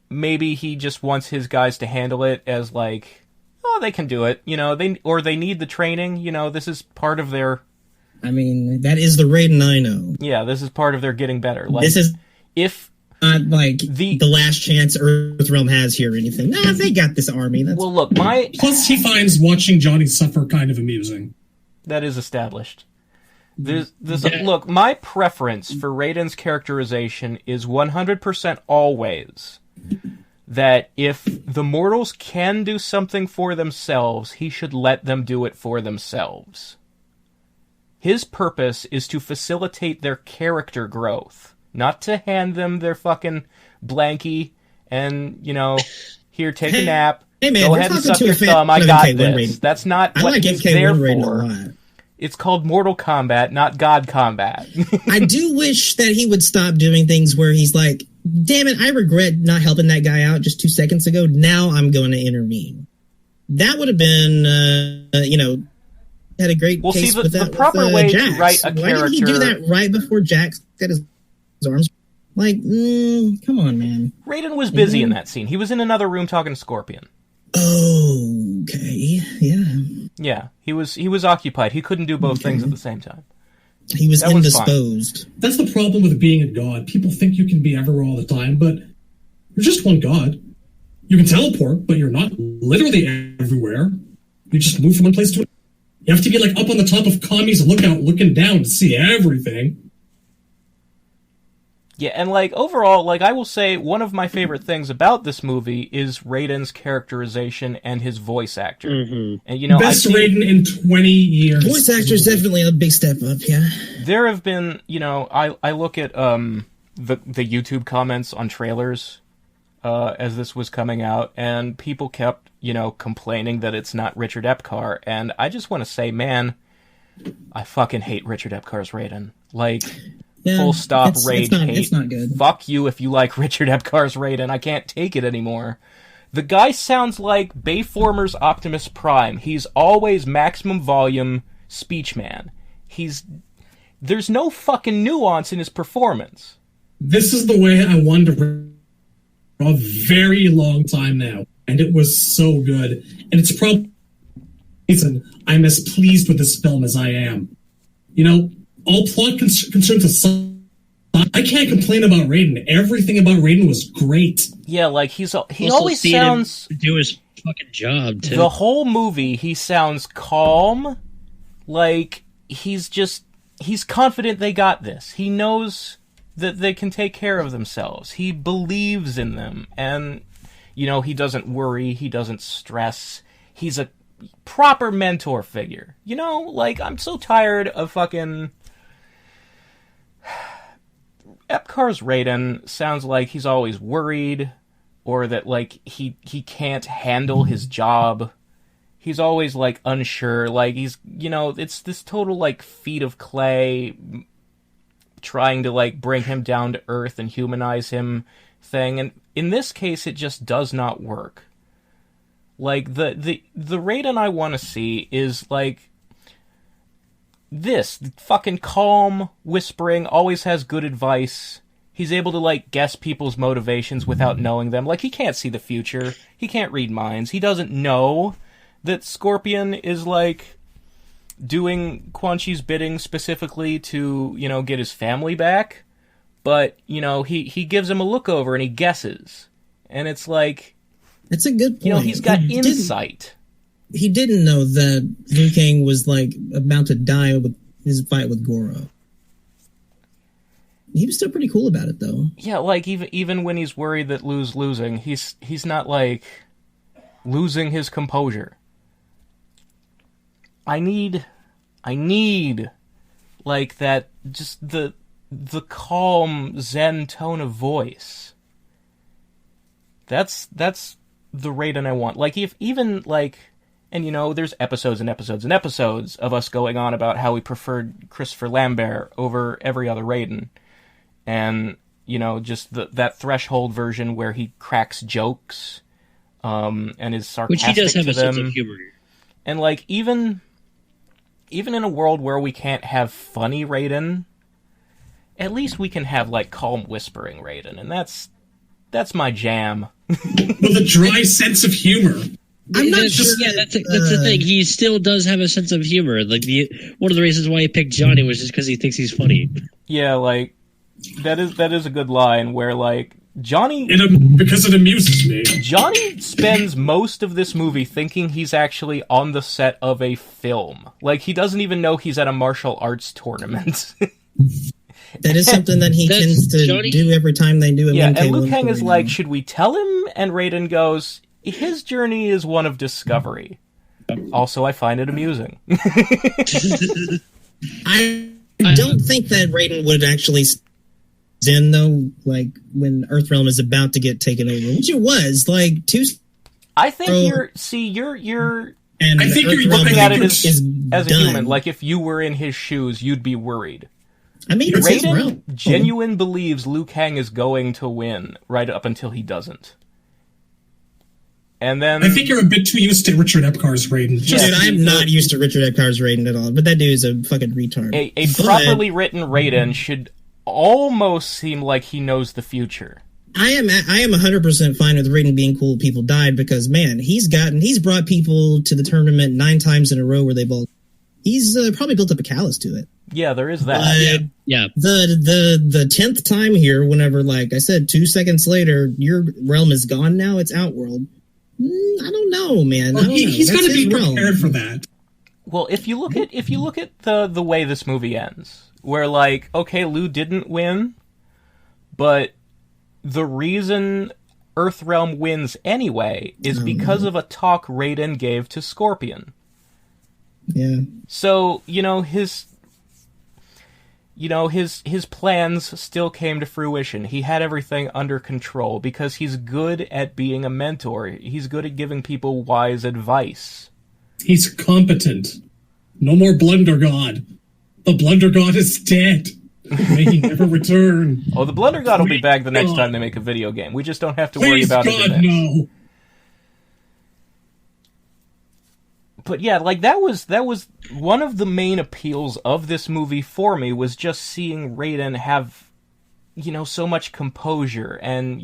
maybe he just wants his guys to handle it as like, oh, they can do it, they need the training, this is part of their... I mean, that is the Raiden I know. Yeah, this is part of their getting better. Like, this is... If... Not like the last chance Earthrealm has here or anything. Nah, they got this army. Well, look, Plus, he finds watching Johnny suffer kind of amusing. That is established. Look, my preference for Raiden's characterization is 100% always that if the mortals can do something for themselves, he should let them do it for themselves. His purpose is to facilitate their character growth. Not to hand them their fucking blankie and, here, take a nap. Hey man, go ahead and suck your thumb. I got this. That's not what he's there for. It's called Mortal Kombat, not God Combat. I do wish that he would stop doing things where he's like, damn it, I regret not helping that guy out just 2 seconds ago. Now I'm going to intervene. That would have been, had a great case with that. The proper way Jax. to write a character... Why didn't he do that right before Jax got his arms? Like, come on, man. Raiden was busy in that scene. He was in another room talking to Scorpion. Okay, yeah. Yeah, he was occupied. He couldn't do both things at the same time. He was indisposed. That's the problem with being a god. People think you can be everywhere all the time, but you're just one god. You can teleport, but you're not literally everywhere. You just move from one place to another. You have to be like up on the top of Kami's lookout looking down to see everything. Yeah, and like overall, like I will say one of my favorite things about this movie is Raiden's characterization and his voice actor. Mm-hmm. And best Raiden in 20 years. Voice actor is definitely a big step up, yeah. There have been, I look at the YouTube comments on trailers as this was coming out, and people kept, complaining that it's not Richard Epcar, and I just want to say, man, I fucking hate Richard Epcar's Raiden. Like... Yeah, full stop, rage, hate. It's not good. Fuck you if you like Richard Epcar's Raiden. I can't take it anymore. The guy sounds like Bayformer's Optimus Prime. He's always maximum volume speech man. There's no fucking nuance in his performance. This is the way I wanted to for a very long time now, and it was so good. And it's probably the reason I'm as pleased with this film as I am. All plot concerns aside, I can't complain about Raiden. Everything about Raiden was great. Yeah, like he always sounds him do his fucking job too. The whole movie, he sounds calm, like he's confident they got this. He knows that they can take care of themselves. He believes in them, and he doesn't worry. He doesn't stress. He's a proper mentor figure. I'm so tired of fucking. Epcar's Raiden sounds like he's always worried, or that, like, he can't handle his job. He's always, like, unsure. Like, he's, it's this total, like, feat of clay trying to, like, bring him down to earth and humanize him thing. And in this case, it just does not work. Like, the Raiden I want to see is, like, this fucking calm, whispering, always has good advice. He's able to, like, guess people's motivations without knowing them. Like, he can't see the future. He can't read minds. He doesn't know that Scorpion is, like, doing Quan Chi's bidding specifically to, you know, get his family back. But, you know, he gives him a look over and he guesses. And it's like... That's a good point. You know, he's got insight. He didn't know that Liu Kang was, like, about to die with his fight with Goro. He was still pretty cool about it, though. Yeah, like, even when he's worried that Liu's losing, he's not, like, losing his composure. I need, like, that, just the calm, zen tone of voice. That's the Raiden I want. Like, if even, like... And, you know, there's episodes and episodes and episodes of us going on about how we preferred Christopher Lambert over every other Raiden. And, you know, just that threshold version where he cracks jokes and is sarcastic to them. Which he does have a sense of humor. And, like, even in a world where we can't have funny Raiden, at least we can have, like, calm whispering Raiden. And that's my jam. With a dry sense of humor. I'm not sure. Yeah, that's the thing. He still does have a sense of humor. Like one of the reasons why he picked Johnny was just because he thinks he's funny. Yeah, like that is a good line where like Johnny because it amuses me. Johnny spends most of this movie thinking he's actually on the set of a film. Like he doesn't even know he's at a martial arts tournament. That is something that he tends to do every time they do a Yeah, and Liu Kang is like, should we tell him? And Raiden goes, his journey is one of discovery. Also, I find it amusing. I don't think that Raiden would actually zen, though, like, when Earthrealm is about to get taken over, which it was, like, two... I think you're and I think you're looking at it as a done. human. Like, if you were in his shoes, you'd be worried. I mean, it's his Raiden realm. genuine believes Liu Kang is going to win right up until he doesn't. And then I think you're a bit too used to Richard Epcar's Raiden. Dude, I'm not used to Richard Epcar's Raiden at all, but that dude is a fucking retard. A properly written Raiden should almost seem like he knows the future. I am 100% fine with Raiden being cool. People died because, man, he's brought people to the tournament 9 times in a row where they've all. He's probably built up a callus to it. Yeah, there is that. Yeah. The 10th time here, whenever, like I said, 2 seconds later, your realm is gone now. It's Outworld. I don't know, man. Well, he's got to be prepared for that. Well, if you look at the way this movie ends, where like, okay, Liu didn't win, but the reason Earthrealm wins anyway is because of a talk Raiden gave to Scorpion. Yeah. So, his plans still came to fruition. He had everything under control because he's good at being a mentor. He's good at giving people wise advice. He's competent. No more Blunder God. The Blunder God is dead. May he never return. Oh, the Blunder God will be back the next time they make a video game. We just don't have to worry about it. God, no. But yeah, like that was one of the main appeals of this movie for me, was just seeing Raiden have, so much composure and,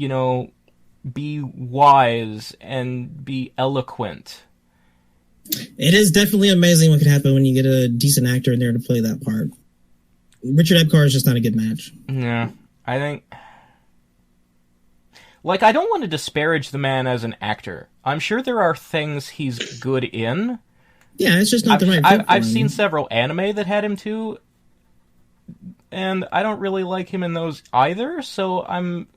be wise and be eloquent. It is definitely amazing what could happen when you get a decent actor in there to play that part. Richard Epcar is just not a good match. Yeah, I think... Like, I don't want to disparage the man as an actor. I'm sure there are things he's good in. Yeah, it's just not the right fit I've seen several anime that had him too, and I don't really like him in those either, so I'm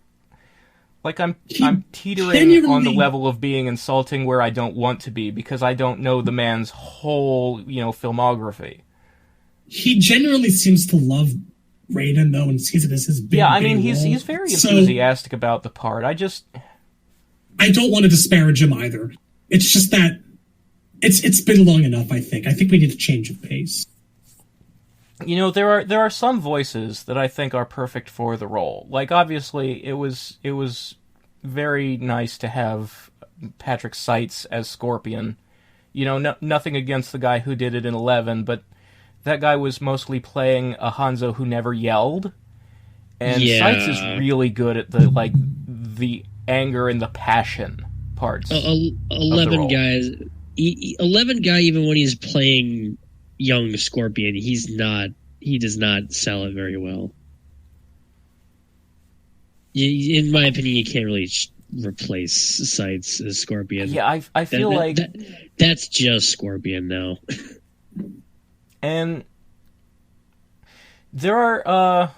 teetering on the level of being insulting where I don't want to be, because I don't know the man's whole, filmography. He genuinely seems to love Raiden, though, and sees it as his big, he's very enthusiastic about the part. I don't want to disparage him either. It's just that it's been long enough, I think. I think we need a change of pace. There are some voices that I think are perfect for the role. Like, obviously, it was very nice to have Patrick Seitz as Scorpion. Nothing against the guy who did it in 11, but that guy was mostly playing a Hanzo who never yelled. And Yeah. Seitz is really good at the anger and the passion parts. 11 guys. 11 guy, even when he's playing young Scorpion, he does not sell it very well. In my opinion, you can't really replace Seitz as Scorpion. Yeah, I feel like that's just Scorpion now. And there are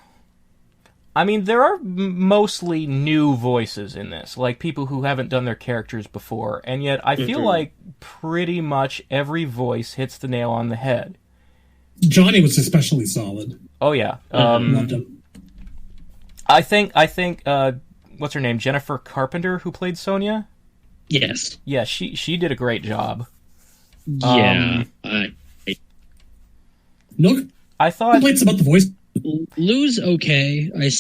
mostly new voices in this, like people who haven't done their characters before, and yet I feel like pretty much every voice hits the nail on the head. Johnny was especially solid. Oh yeah, Loved him. I think what's her name, Jennifer Carpenter, who played Sonya? Yes. Yeah, she did a great job. Yeah. No I thought complaints about the voice. Lou's okay. I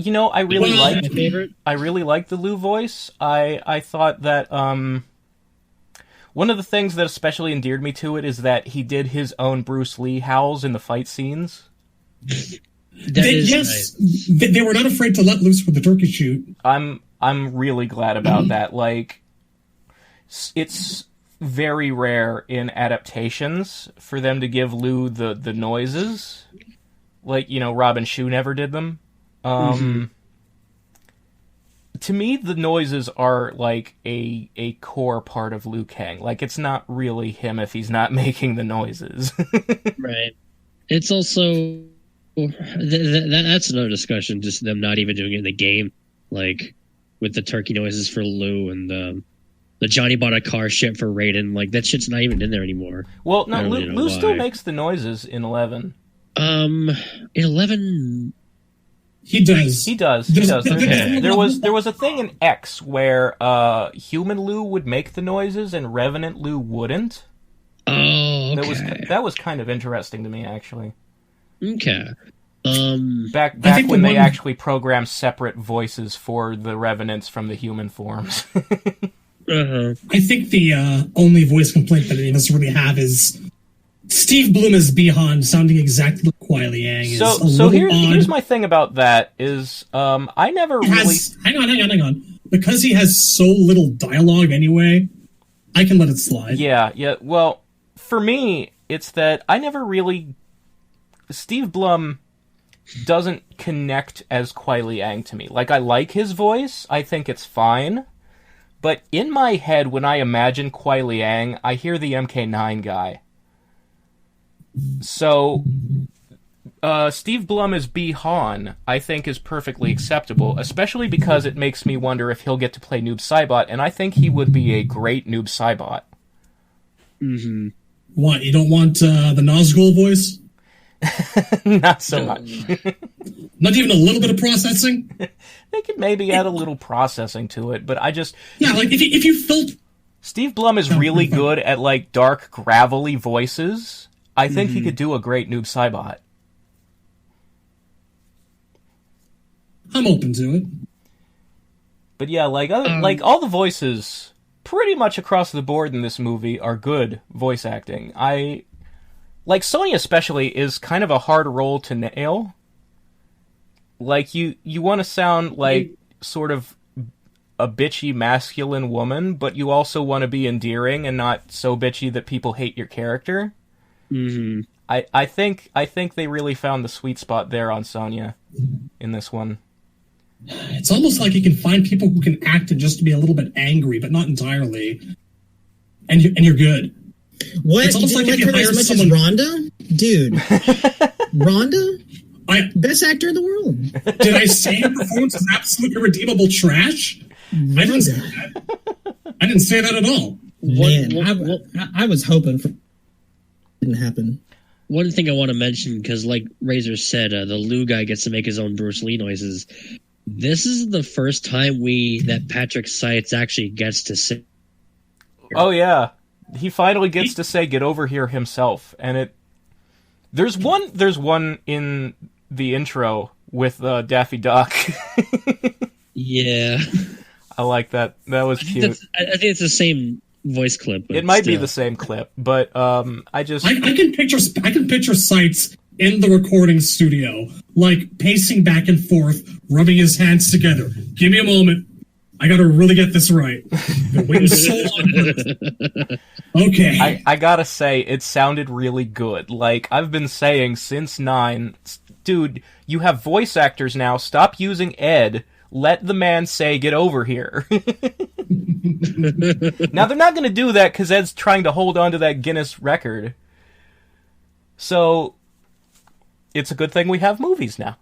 really liked the Liu voice. I thought that one of the things that especially endeared me to it is that he did his own Bruce Lee howls in the fight scenes. Nice. They were not afraid to let loose with the turkey shoot. I'm really glad about that. Like, it's very rare in adaptations for them to give Liu the noises. Like, Robin Shou never did them. To me, the noises are like a core part of Liu Kang. Like, it's not really him if he's not making the noises. Right. It's also that's another discussion. Just them not even doing it in the game, like with the turkey noises for Liu and the Johnny bought a car shit for Raiden. Like, that shit's not even in there anymore. Well, no, Liu still makes the noises in 11. In 11. He does. He does. Okay. There was a thing in X where human Liu would make the noises and Revenant Liu wouldn't. Oh, okay. That was kind of interesting to me, actually. Okay. Back when they actually programmed separate voices for the Revenants from the human forms. I think the only voice complaint that any of us really have is Steve Bloom as Bihan sounding exactly like Kuai Liang. So here's my thing about that is I never really... Hang on. Because he has so little dialogue anyway, I can let it slide. Yeah. Well, for me, it's that I never really... Steve Blum doesn't connect as Kuai Liang to me. Like, I like his voice. I think it's fine. But in my head, when I imagine Kuai Liang, I hear the MK9 guy. So, Steve Blum as Bi-Han, I think is perfectly acceptable, especially because it makes me wonder if he'll get to play Noob Saibot, and I think he would be a great Noob Saibot. Mm-hmm. What, you don't want the Nazgul voice? Not so much. Not even a little bit of processing? They could maybe add a little processing to it, but I just... Yeah, like, if you filter... Steve Blum is really good at, like, dark, gravelly voices. I think he could do a great Noob Saibot. I'm open to it. But yeah, like all the voices, pretty much across the board in this movie, are good voice acting. Like, Sonya especially is kind of a hard role to nail. Like, you want to sound like sort of a bitchy masculine woman, but you also want to be endearing and not so bitchy that people hate your character. Mm-hmm. I think they really found the sweet spot there on Sonya in this one. It's almost like you can find people who can act and just be a little bit angry, but not entirely. And you're good. What? It's almost you like didn't like her as much as Rhonda? Dude. Rhonda? Best actor in the world. Did I say the performance is absolutely irredeemable trash? I didn't say that. I didn't say that at all. Man, I was hoping for... Didn't happen. One thing I want to mention, because like Razor said, the Liu guy gets to make his own Bruce Lee noises. This is the first time that Patrick Seitz actually gets to say. Oh yeah, he finally gets to say "get over here" himself, and there's one in the intro with Daffy Duck. Yeah, I like that. That was cute. I think it's the same voice clip. But it might be still. the same clip, but I can picture Sights in the recording studio, like pacing back and forth, rubbing his hands together. Give me a moment. I gotta really get this right. Been waiting so long for this. Okay. I gotta say, it sounded really good. Like, I've been saying since 9, dude, you have voice actors now, stop using Ed, let the man say, get over here. Now, they're not gonna do that because Ed's trying to hold on to that Guinness record. So, it's a good thing we have movies now.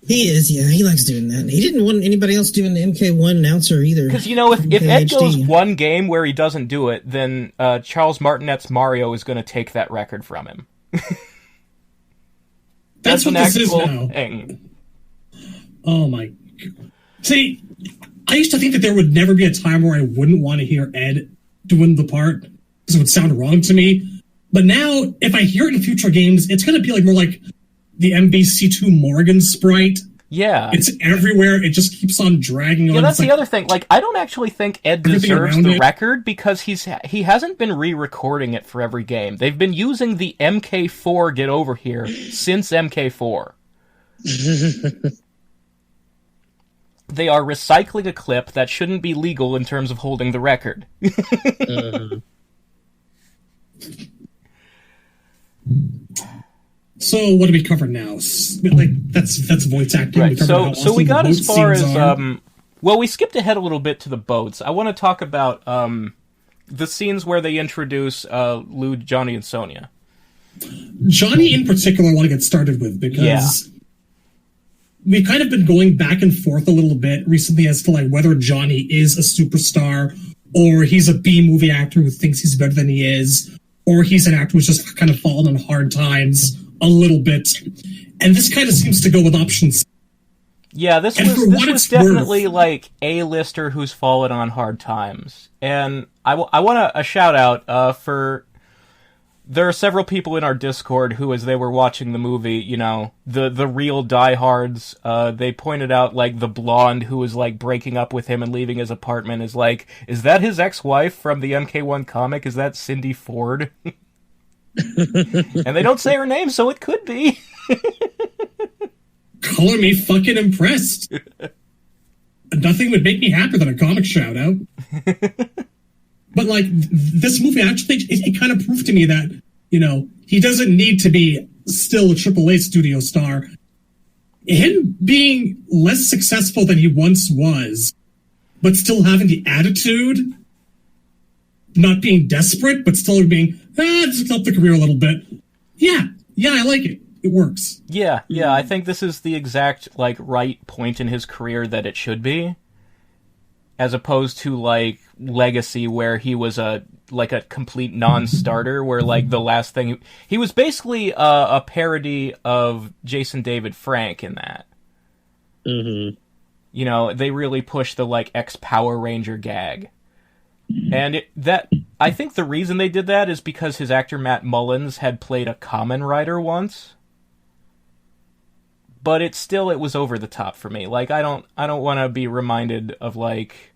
He is, yeah. He likes doing that. He didn't want anybody else doing the MK1 announcer either. Because, if Ed goes HD. one game where he doesn't do it, then Charles Martinet's Mario is going to take that record from him. That's what an this is actual now. thing. Oh my God. See, I used to think that there would never be a time where I wouldn't want to hear Ed doing the part, because it would sound wrong to me. But now, if I hear it in future games, it's going to be like more like the MBC2 Morgan sprite. Yeah. It's everywhere. It just keeps on dragging on. Yeah, that's It's the other thing. Like, I don't actually think Ed Everything deserves around the it. record because he hasn't been re-recording it for every game. They've been using the MK4 Get Over Here since MK4. They are recycling a clip that shouldn't be legal in terms of holding the record. So what do we cover now? Like that's voice acting. Right. So we got as far as are. we skipped ahead a little bit to the boats. I want to talk about the scenes where they introduce Liu, Johnny, and Sonya. Johnny in particular I want to get started with because we've kind of been going back and forth a little bit recently as to like whether Johnny is a superstar or he's a B-movie actor who thinks he's better than he is, or he's an actor who's just kind of fallen on hard times a little bit. And this kind of seems to go with options. Yeah, this was definitely like A-lister who's fallen on hard times. And I want a shout out for... There are several people in our Discord who, as they were watching the movie, the real diehards, they pointed out, like, the blonde who was, like, breaking up with him and leaving his apartment is like, is that his ex-wife from the MK1 comic? Is that Cindy Ford? And they don't say her name, so it could be. Color me fucking impressed. Nothing would make me happier than a comic shout-out. But, like, this movie actually, it kind of proved to me that, he doesn't need to be still a AAA studio star. Him being less successful than he once was, but still having the attitude, not being desperate, but still being, just up the career a little bit. Yeah, I like it. It works. Yeah, I think this is the exact, like, right point in his career that it should be. As opposed to, like, Legacy, where he was a complete non-starter, where, like, the last thing... He was basically a parody of Jason David Frank in that. Mm-hmm. They really pushed the, like, ex-Power Ranger gag. And I think the reason they did that is because his actor Matt Mullins had played a Kamen Rider once. But it was over the top for me. Like, I don't want to be reminded of, like,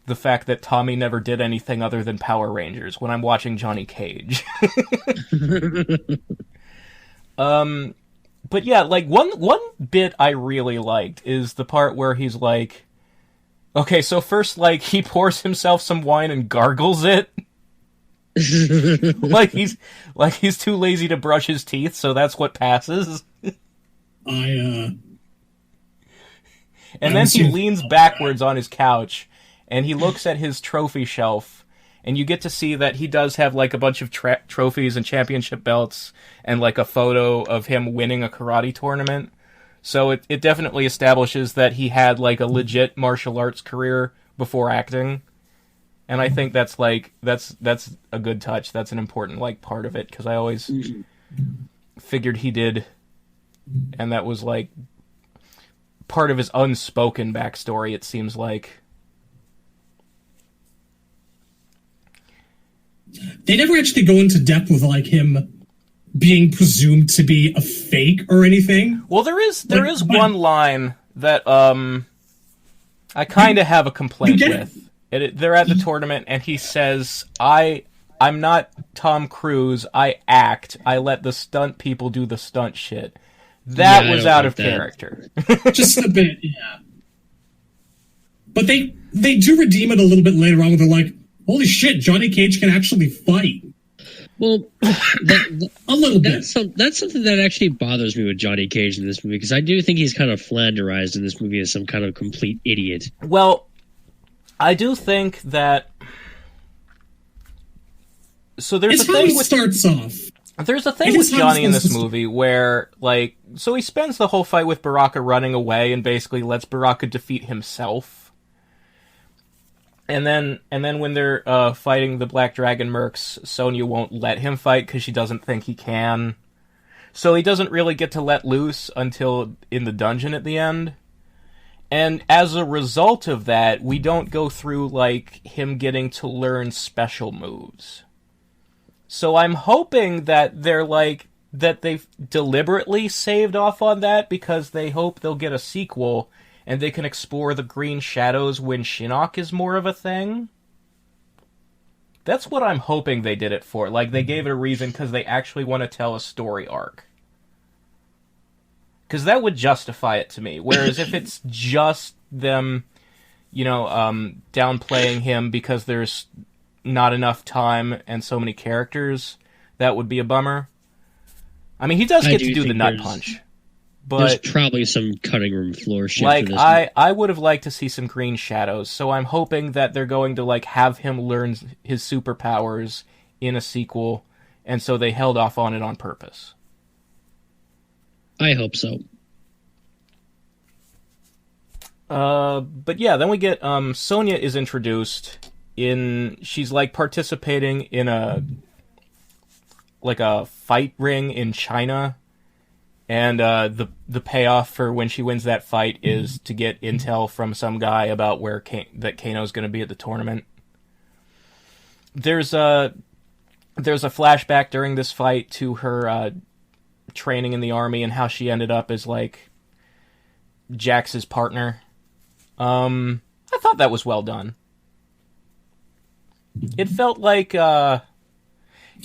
the fact that Tommy never did anything other than Power Rangers when I'm watching Johnny Cage. But yeah, like, one bit I really liked is the part where he's like, okay, so first, like, he pours himself some wine and gargles it. like he's too lazy to brush his teeth, so that's what passes. And then he leans backwards on his couch, and he looks at his trophy shelf, and you get to see that he does have, like, a bunch of trophies and championship belts, and, like, a photo of him winning a karate tournament. So it definitely establishes that he had, like, a legit martial arts career before acting. And I think that's, like, that's a good touch. That's an important, like, part of it, because I always figured he did. And that was, like, part of his unspoken backstory, it seems like. They never actually go into depth with, like, him being presumed to be a fake or anything. Well, there is one line that I kind of have a complaint with. They're at the tournament, and he says, I'm not Tom Cruise, I act. I let the stunt people do the stunt shit. That was out of character. Just a bit, yeah. But they do redeem it a little bit later on where they're like, holy shit, Johnny Cage can actually fight. Well, a little bit. That's something that actually bothers me with Johnny Cage in this movie, because I do think he's kind of flanderized in this movie as some kind of complete idiot. Well, I do think that... So there's it's a thing with... starts off. There's a thing with Johnny in this movie where, like... So he spends the whole fight with Baraka running away and basically lets Baraka defeat himself. And then when they're fighting the Black Dragon mercs, Sonya won't let him fight because she doesn't think he can. So he doesn't really get to let loose until in the dungeon at the end. And as a result of that, we don't go through, like, him getting to learn special moves. So I'm hoping that they're, like, that they've deliberately saved off on that because they hope they'll get a sequel and they can explore the green shadows when Shinnok is more of a thing. That's what I'm hoping they did it for. Like, they gave it a reason because they actually want to tell a story arc. Because that would justify it to me. Whereas if it's just them, downplaying him because there's not enough time and so many characters, that would be a bummer. I mean, he does get to do the nut punch. But there's probably some cutting room floor shit like, for this I would have liked to see some green shadows, so I'm hoping that they're going to, like, have him learn his superpowers in a sequel, and so they held off on it on purpose. I hope so. But yeah, then we get, Sonya is introduced she's, like, participating in a fight ring in China. And the payoff for when she wins that fight is to get intel from some guy about where that Kano's going to be at the tournament. There's a flashback during this fight to her training in the army and how she ended up as, like, Jax's partner. I thought that was well done. It felt like...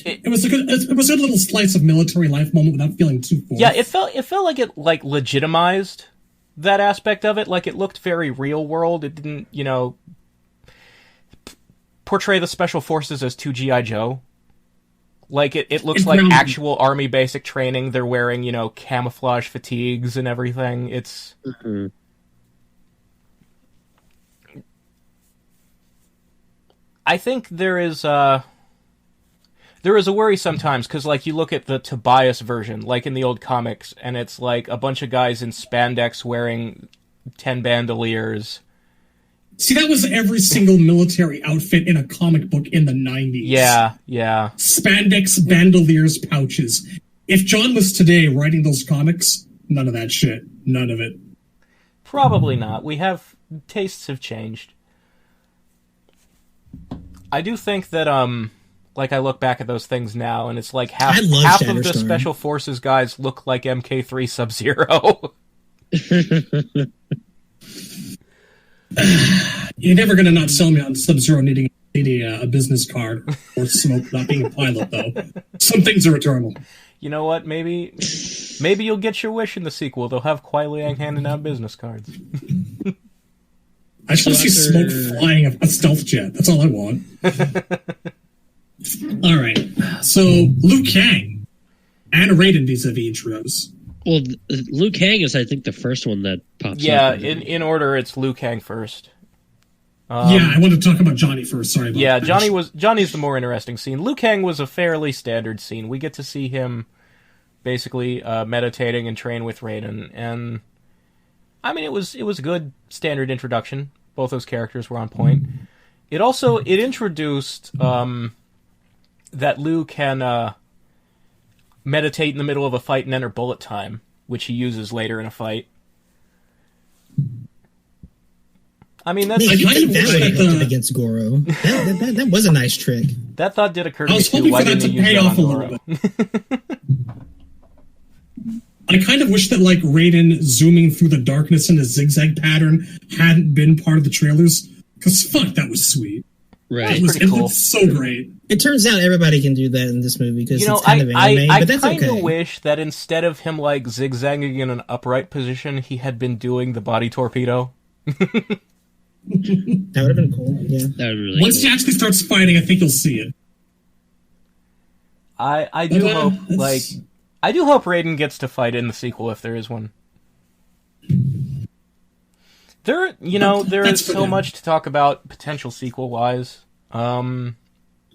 It was a good little slice of military life moment without feeling too forced. Yeah, it felt like it, like, legitimized that aspect of it. Like, it looked very real world. It didn't, portray the special forces as 2 G.I. Joe. Like, it looks like actual army basic training. They're wearing, camouflage fatigues and everything. It's... Mm-hmm. I think there is a worry sometimes, because, like, you look at the Tobias version, like in the old comics, and it's, like, a bunch of guys in spandex wearing 10 bandoliers. See, that was every single military outfit in a comic book in the 90s. Yeah. Spandex, bandoliers, pouches. If John was today writing those comics, none of that shit. None of it. Probably not. Tastes have changed. I do think that, like, I look back at those things now, and it's like half of the Special Forces guys look like MK3 Sub-Zero. You're never going to not sell me on Sub-Zero needing a business card or Smoke not being a pilot, though. Some things are eternal. You know what? Maybe you'll get your wish in the sequel. They'll have Kuai Liang handing out business cards. I just want to see Smoke flying a stealth jet. That's all I want. All right. So, Liu Kang and Raiden vis-a-vis intros. Well, Liu Kang is, I think, the first one that pops up. Yeah, in order, it's Liu Kang first. I wanted to talk about Johnny first. Sorry about that. Yeah, Johnny's the more interesting scene. Liu Kang was a fairly standard scene. We get to see him basically meditating and train with Raiden, and I mean, it was a good standard introduction. Both those characters were on point. It introduced that Liu can meditate in the middle of a fight and enter bullet time, which he uses later in a fight. I mean, that's against Goro. That was a nice trick. That thought did occur to me. I was hoping for that to pay off a little bit. I kind of wish that, Raiden zooming through the darkness in a zigzag pattern hadn't been part of the trailers, Because fuck, that was sweet. Right. It looked so great. It turns out everybody can do that in this movie because You know, it's kind of anime, I but that's kind of okay. wish that instead of him like zigzagging in an upright position, he had been doing the body torpedo. That would have been cool. Yeah. That would really Once cool. he actually starts fighting, I think you'll see it. I do hope Raiden gets to fight in the sequel if there is one. There is so much to talk about potential sequel wise.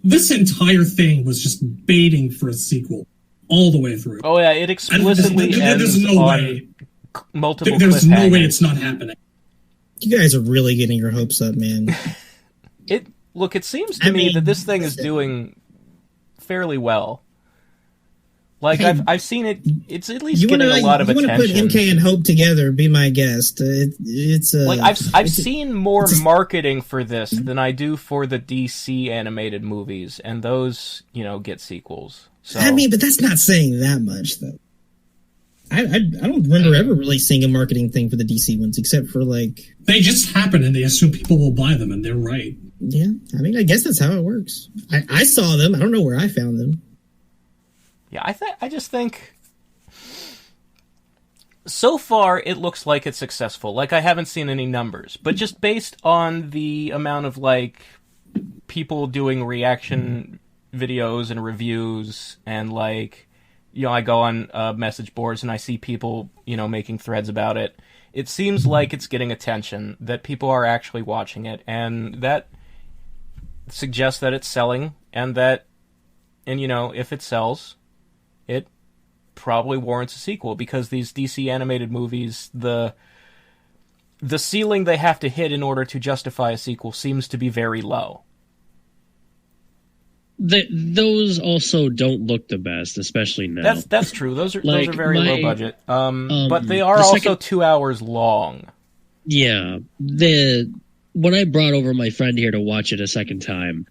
This entire thing was just baiting for a sequel all the way through. Oh yeah, it explicitly ends there's no on way. multiple There's no way cliffhangers. it's not happening. You guys are really getting your hopes up, man. It seems to me that this thing is doing fairly well. Like Hey, I've seen it. It's at least getting a lot of attention. You want to put MK and Hope together? Be my guest. It's like I've seen more marketing for this than I do for the DC animated movies, and those get sequels. So I mean, but that's not saying that much, though. I don't remember ever really seeing a marketing thing for the DC ones, except for like They just happen and they assume people will buy them, and they're right. yeah. I mean, I guess that's how it works. I saw them. I don't know where I found them. yeah, I just think so far it looks like it's successful. Like I haven't seen any numbers, but just based on the amount of like people doing reaction videos and reviews and like I go on message boards and I see people making threads about it. It seems like it's getting attention, that people are actually watching it, and that suggests that it's selling, and if it sells, it probably warrants a sequel, because these DC animated movies, the ceiling they have to hit in order to justify a sequel seems to be very low. Those also don't look the best, especially now. That's true. Those are Like, very low budget. But they are also 2 hours long. Yeah. When I brought over my friend here to watch it a second time,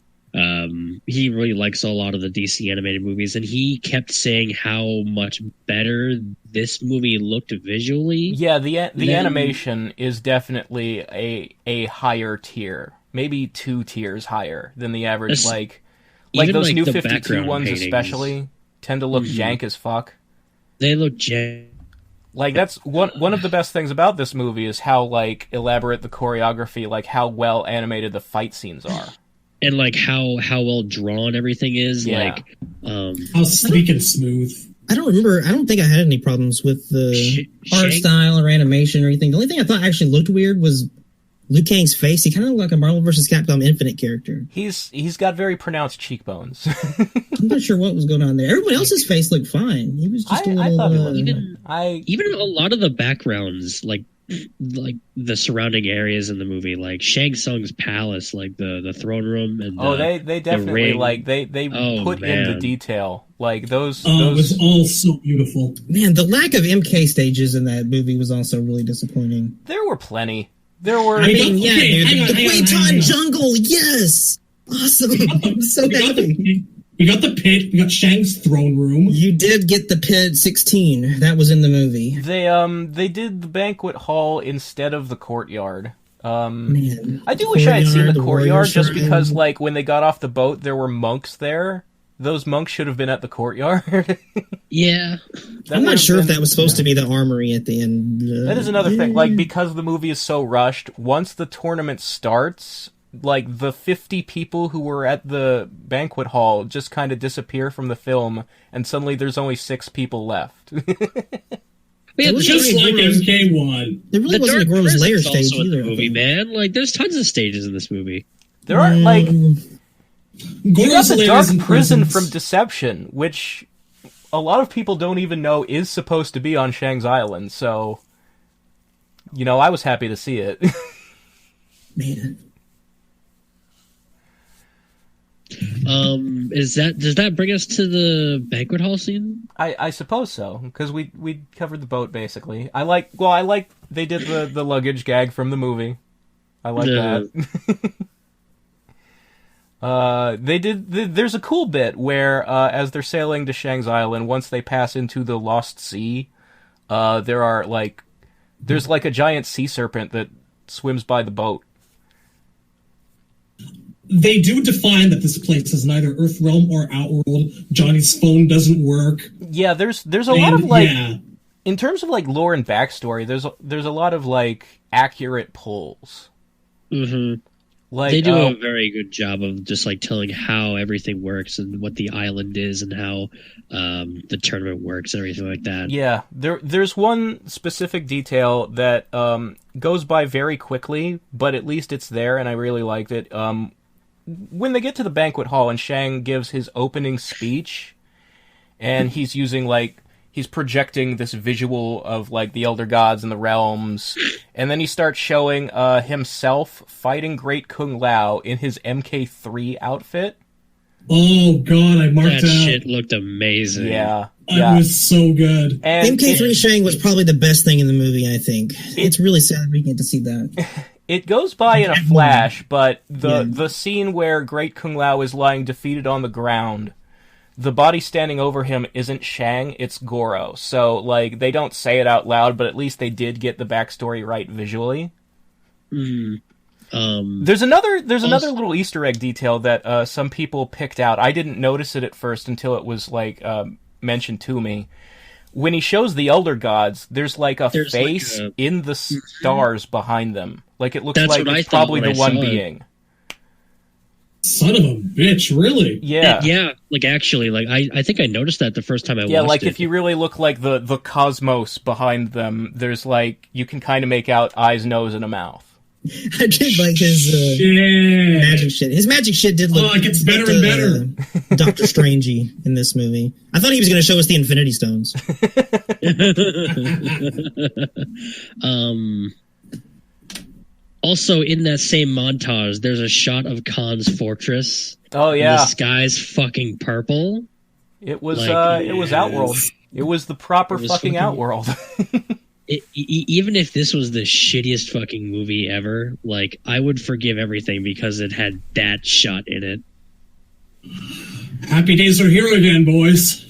he really likes a lot of the DC animated movies, and he kept saying how much better this movie looked visually. Yeah, the animation is definitely a higher tier, maybe 2 tiers higher than the average. Like even, those like, new the 52 background ones paintings. especially tend to look jank as fuck. They look jank. Like that's one of the best things about this movie is how like elaborate the choreography, like how well animated the fight scenes are. And like how well drawn everything is. Yeah. Like How sleek and smooth. I don't remember. I don't think I had any problems with the art style or animation or anything. The only thing I thought actually looked weird was Liu Kang's face. He kind of looked like a Marvel vs. Capcom Infinite character. He's got very pronounced cheekbones. I'm not sure what was going on there. Everyone else's face looked fine. He was just a little. I thought he looked even a lot of the backgrounds, like the surrounding areas in the movie, like Shang Tsung's palace, like the throne room, and they definitely like they put in the detail, like those. It was all so beautiful. Man, the lack of MK stages in that movie was also really disappointing. There were plenty. There were. I mean, yeah, okay, dude. The hang on. playtime jungle, yes, awesome. I'm so happy. We got the pit. We got Shang's throne room. You did get the pit 16. That was in the movie. They did the banquet hall instead of the courtyard. Man, I do wish I had seen the courtyard, just shrine. because like when they got off the boat, there were monks there. Those monks should have been at the courtyard. Yeah. I'm not sure if that was supposed to be the armory at the end. That is another thing. Like, because the movie is so rushed, once the tournament starts, like, the 50 people who were at the banquet hall just kind of disappear from the film, and suddenly there's only 6 people left. Yeah, Just like MK1. There really the wasn't a Dark Grove's Prison's Lair also stage in either. the movie, man. Like, there's tons of stages in this movie. There are, like... You got Goro's the Lair Dark is in Prison prisons. from Deception, which a lot of people don't even know is supposed to be on Shang's Island, so... I was happy to see it. Man. Does that bring us to the banquet hall scene? I suppose so, because we covered the boat, basically. I like they did the luggage gag from the movie. I like that. There's a cool bit where, as they're sailing to Shang's Island, once they pass into the Lost Sea, there's a giant sea serpent that swims by the boat. they do define that this place is neither Earthrealm or Outworld. Johnny's phone doesn't work. Yeah, there's a lot of in terms of like lore and backstory, there's a lot of like accurate pulls. Mm-hmm. Like they do a very good job of just like telling how everything works and what the island is and how the tournament works and everything like that. Yeah, there's one specific detail that goes by very quickly, but at least it's there, and I really liked it. When they get to the banquet hall and Shang gives his opening speech, and he's using he's projecting this visual of like the Elder Gods and the realms, and then he starts showing himself fighting Great Kung Lao in his MK3 outfit. Oh god, I marked that shit looked amazing. Yeah. It was so good. And MK3 Shang was probably the best thing in the movie, I think. It's really sad we get to see that. It goes by in a flash, but the scene where Great Kung Lao is lying defeated on the ground, the body standing over him isn't Shang, it's Goro. So, like, they don't say it out loud, but at least they did get the backstory right visually. There's another little Easter egg detail that some people picked out. I didn't notice it at first until it was, mentioned to me. When he shows the Elder Gods, there's a face in the stars behind them. Like, it looks like it's probably the one being. Son of a bitch, really? Yeah. Yeah, actually, I think I noticed that the first time I watched it. Yeah, if you really look like the cosmos behind them, there's you can kind of make out eyes, nose, and a mouth. I did like his magic shit. His magic shit did look... Oh, it gets better and better. Doctor Strangey in this movie. I thought he was going to show us the Infinity Stones. Also, in that same montage, there's a shot of Khan's fortress. Oh, yeah. The sky's fucking purple. It was Outworld. It was the proper fucking Outworld. Even if this was the shittiest fucking movie ever, I would forgive everything because it had that shot in it. Happy days are here again, boys.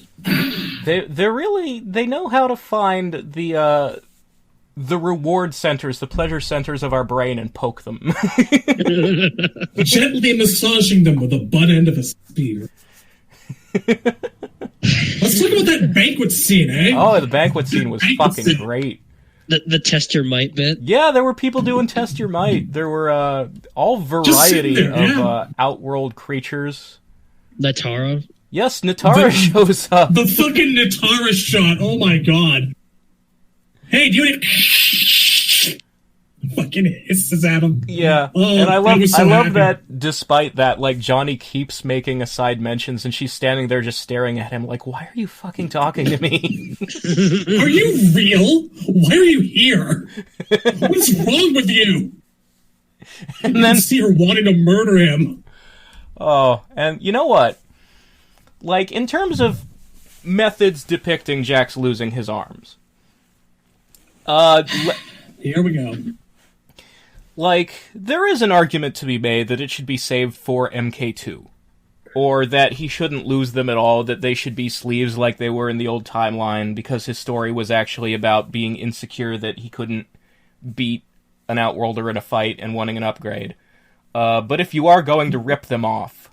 They know how to find the reward centers, the pleasure centers of our brain, and poke them. Gently massaging them with the butt end of a spear. Let's talk about that banquet scene, eh? Oh, the banquet scene was fucking great. The test your might bit? Yeah, there were people doing test your might. There were all variety of Outworld creatures. Natara? Yes, Natara shows up. The fucking Natara shot, oh my god. Hey, do you fucking hisses at him. Yeah, and I love that despite that, Johnny keeps making aside mentions and she's standing there just staring at him why are you fucking talking to me? Are you real? Why are you here? What's wrong with you? And then see her wanting to murder him. Oh, and you know what? In terms of methods depicting Jax losing his arms. Here we go. There is an argument to be made that it should be saved for MK2. Or that he shouldn't lose them at all, that they should be sleeves like they were in the old timeline, because his story was actually about being insecure that he couldn't beat an Outworlder in a fight and wanting an upgrade. But if you are going to rip them off,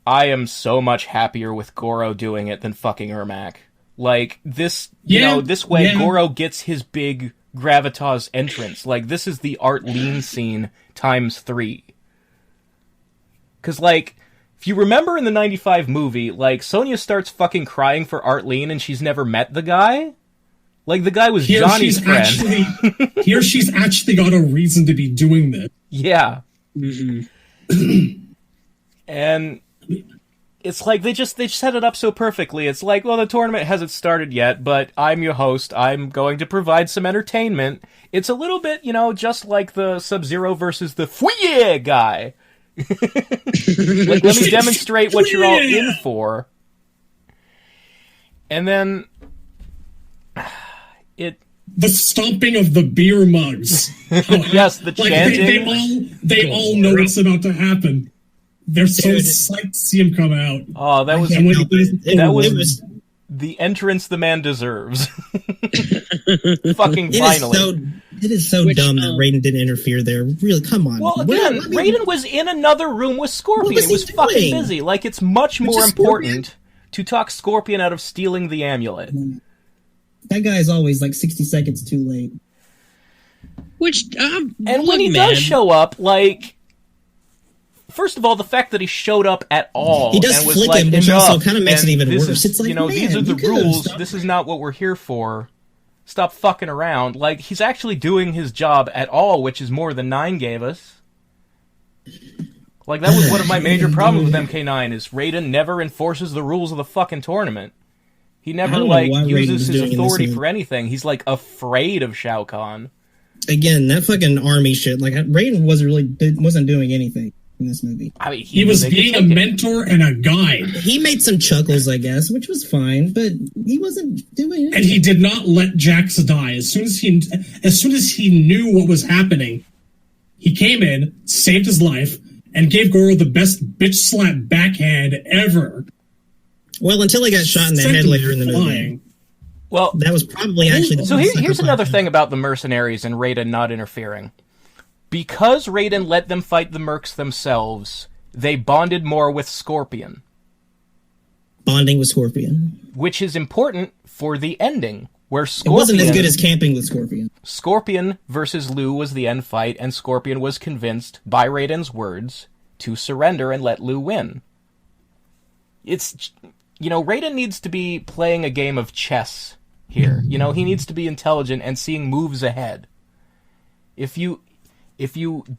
I am so much happier with Goro doing it than fucking Ermac. This way Goro gets his big gravitas entrance. This is the Art Lean scene times 3. Because, if you remember in the 95 movie, Sonya starts fucking crying for Art Lean and she's never met the guy. The guy was Johnny's friend. Here she's actually got a reason to be doing this. Yeah. Mm-hmm. And it's they set it up so perfectly. It's well, the tournament hasn't started yet, but I'm your host. I'm going to provide some entertainment. It's a little bit, just like the Sub-Zero versus the Fouye guy. Let me demonstrate what you're all in for. And then the stomping of the beer mugs. Yes, the chanting. They all know what's about to happen. They're so psyched to see him come out. Oh, that was the entrance the man deserves. Fucking finally. It is so dumb that Raiden didn't interfere there. Really, come on. Well, again, Raiden was in another room with Scorpion. He was fucking busy. Like, it's much more important to talk Scorpion out of stealing the amulet. That guy's always like 60 seconds too late. And when he does show up, like, first of all, the fact that he showed up at all he does and was flick like, him, which also kind of makes it even worse. It's like, you know, man, these are the rules. This is not what we're here for. Stop fucking around. Like, he's actually doing his job at all, which is more than 9 gave us. Like, that was one of my major problems with MK9, is Raiden never enforces the rules of the fucking tournament. He never, like, uses his authority for anything. He's, like, afraid of Shao Kahn. Again, that fucking army shit. Like, Raiden wasn't doing anything in this movie. I mean, he was being a mentor and a guide. He made some chuckles, I guess, which was fine, but he wasn't doing anything. And he did not let Jax die. As soon as he knew what was happening, he came in, saved his life, and gave Goro the best bitch slap backhand ever. Well, until he got shot in the head later in the movie. Well, that was probably actually... So here's another thing about the mercenaries and Raiden not interfering. Because Raiden let them fight the mercs themselves, they bonded more with Scorpion. Bonding with Scorpion. Which is important for the ending, where Scorpion... It wasn't as good as camping with Scorpion. Scorpion versus Liu was the end fight, and Scorpion was convinced, by Raiden's words, to surrender and let Liu win. It's... You know, Raiden needs to be playing a game of chess here. You know, he needs to be intelligent and seeing moves ahead. If you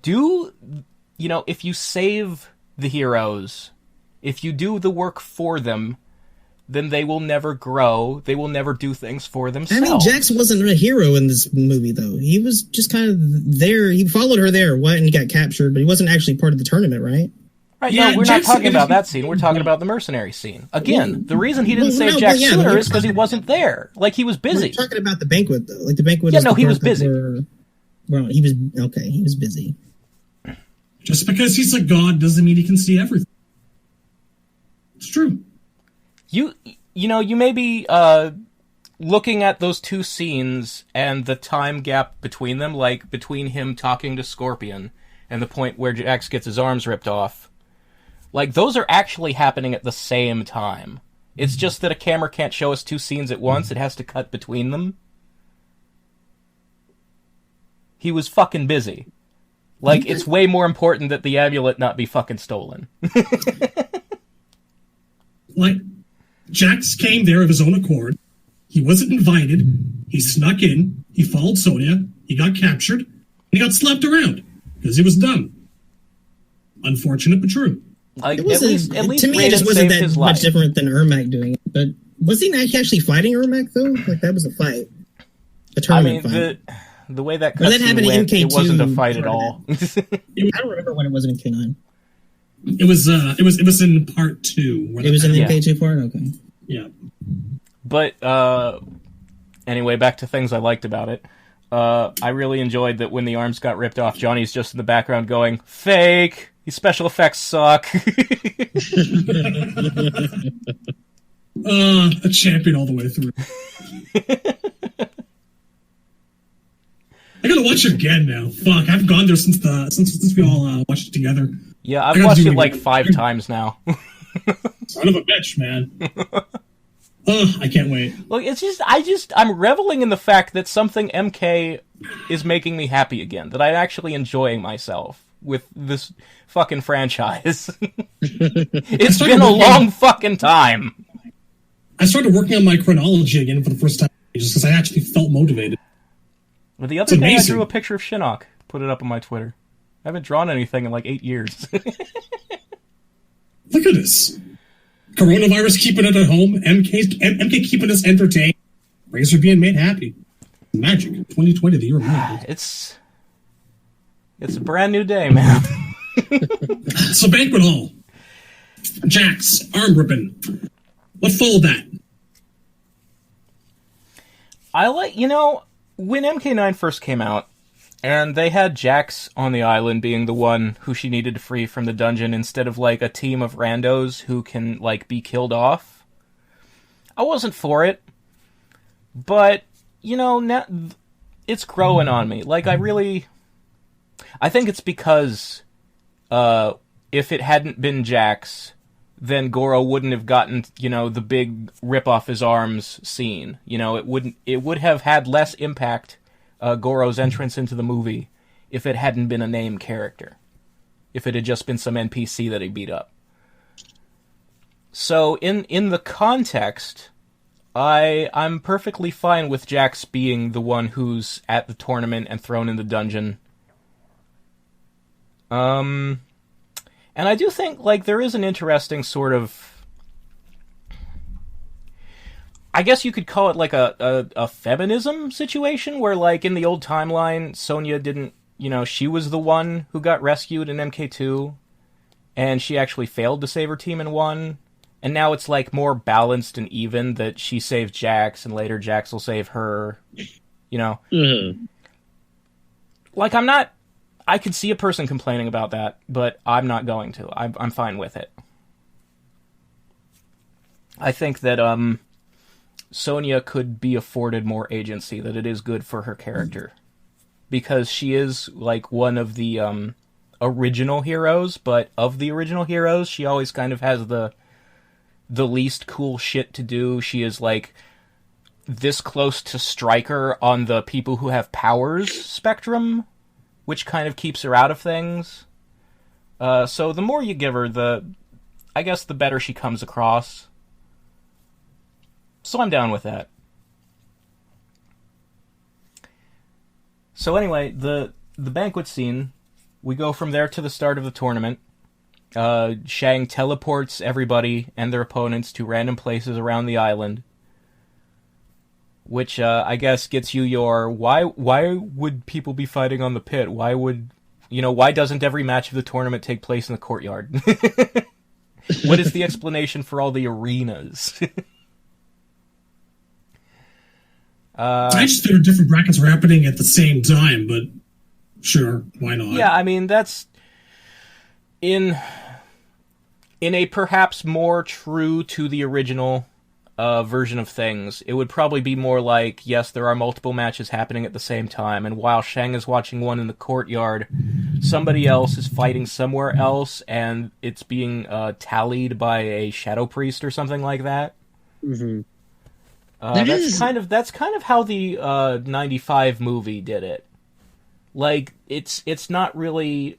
do, you know, if you save the heroes, if you do the work for them, then they will never grow. They will never do things for themselves. I mean, Jax wasn't a hero in this movie, though. He was just kind of there. He followed her there, and he got captured, but he wasn't actually part of the tournament, right? Right, yeah, no, we're not talking about that scene. We're talking about the mercenary scene. Again, the reason he didn't save Jax sooner is because he wasn't there. Like, he was busy. We're talking about the banquet, though. Like, the banquet he was busy. Well, he was busy. Just because he's a god doesn't mean he can see everything. It's true. You may be looking at those two scenes and the time gap between them, like between him talking to Scorpion and the point where Jax gets his arms ripped off. Like, those are actually happening at the same time. It's just that a camera can't show us two scenes at once. It has to cut between them. He was fucking busy. Like, it's way more important that the amulet not be fucking stolen. Like, Jax came there of his own accord. He wasn't invited. He snuck in. He followed Sonya. He got captured. And he got slapped around. Because he was dumb. Unfortunate, but true. Like, at least to me, it just wasn't that much different than Ermac doing it. But was he actually fighting Ermac, though? Like, that was a fight. A tournament fight. The way that cutscene went, it wasn't a fight at all. I don't remember when it was in K9. It was in part 2. It was in the K2 part? Okay. Yeah. But, anyway, back to things I liked about it. I really enjoyed that when the arms got ripped off, Johnny's just in the background going, "Fake! These special effects suck." A champion all the way through. I gotta watch it again now. Fuck, I've gone there since we all watched it together. Yeah, I've watched it like 5 times now. Son of a bitch, man. I can't wait. Look, it's just, I'm reveling in the fact that something MK is making me happy again. That I'm actually enjoying myself with this fucking franchise. It's been a long fucking time. I started working on my chronology again for the first time, just because I actually felt motivated. But the other day I drew a picture of Shinnok, put it up on my Twitter. I haven't drawn anything in like 8 years. Look at this. Coronavirus keeping it at home, MK keeping us entertained, Razor being made happy. Magic, 2020, the year of magic. It's a brand new day, man. So Banquet Hall. Jax, arm ripping. What followed that? I like, when MK9 first came out, and they had Jax on the island being the one who she needed to free from the dungeon instead of, like, a team of randos who can, like, be killed off. I wasn't for it, but, you know, now it's growing on me. Like, I think it's because, if it hadn't been Jax, then Goro wouldn't have gotten, you know, the big rip off his arms scene. You know, it would have had less impact, Goro's entrance into the movie, if it hadn't been a named character. If it had just been some NPC that he beat up. So, in the context, I'm perfectly fine with Jax being the one who's at the tournament and thrown in the dungeon. And I do think, like, there is an interesting sort of... I guess you could call it, like, a feminism situation, where, like, in the old timeline, Sonya didn't, you know, she was the one who got rescued in MK2, and she actually failed to save her team in 1. And now it's, like, more balanced and even that she saved Jax, and later Jax will save her, you know? Mm-hmm. Like, I could see a person complaining about that, but I'm not going to. I'm fine with it. I think that, Sonya could be afforded more agency, that it is good for her character. Because she is, like, one of the, original heroes, but of the original heroes, she always kind of has the least cool shit to do. She is, like, this close to Stryker on the people who have powers spectrum, which kind of keeps her out of things. So the more you give her, I guess the better she comes across. So I'm down with that. So anyway, the banquet scene, we go from there to the start of the tournament. Shang teleports everybody and their opponents to random places around the island, which I guess gets you your why would people be fighting on the pit? Why doesn't every match of the tournament take place in the courtyard? What is the explanation for all the arenas? I just think different brackets were happening at the same time, but sure, why not? Yeah, I mean, that's in a perhaps more true to the original version of things. It would probably be more like, yes, there are multiple matches happening at the same time, and while Shang is watching one in the courtyard, somebody else is fighting somewhere else, and it's being tallied by a shadow priest or something like that. Mm-hmm. That's kind of how the 95 movie did it. Like, it's not really...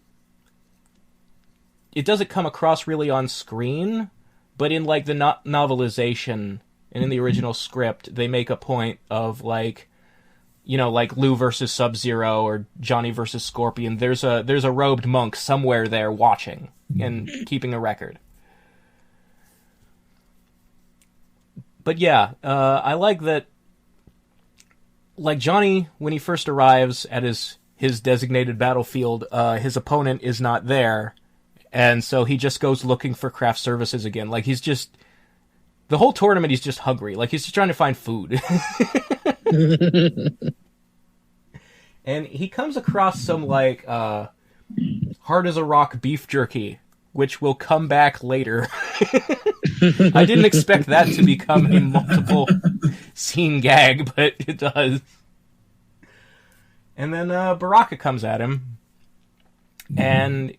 It doesn't come across really on screen, but in, like, the novelization and in the original script, they make a point of, like, you know, like Liu versus Sub-Zero or Johnny versus Scorpion. There's a robed monk somewhere there watching and keeping a record. But yeah, I like that, like, Johnny, when he first arrives at his designated battlefield, his opponent is not there, and so he just goes looking for craft services again. Like, the whole tournament, he's just hungry. Like, he's just trying to find food. And he comes across some, like, hard as a rock beef jerky, which will come back later. I didn't expect that to become a multiple scene gag, but it does. And then Baraka comes at him, and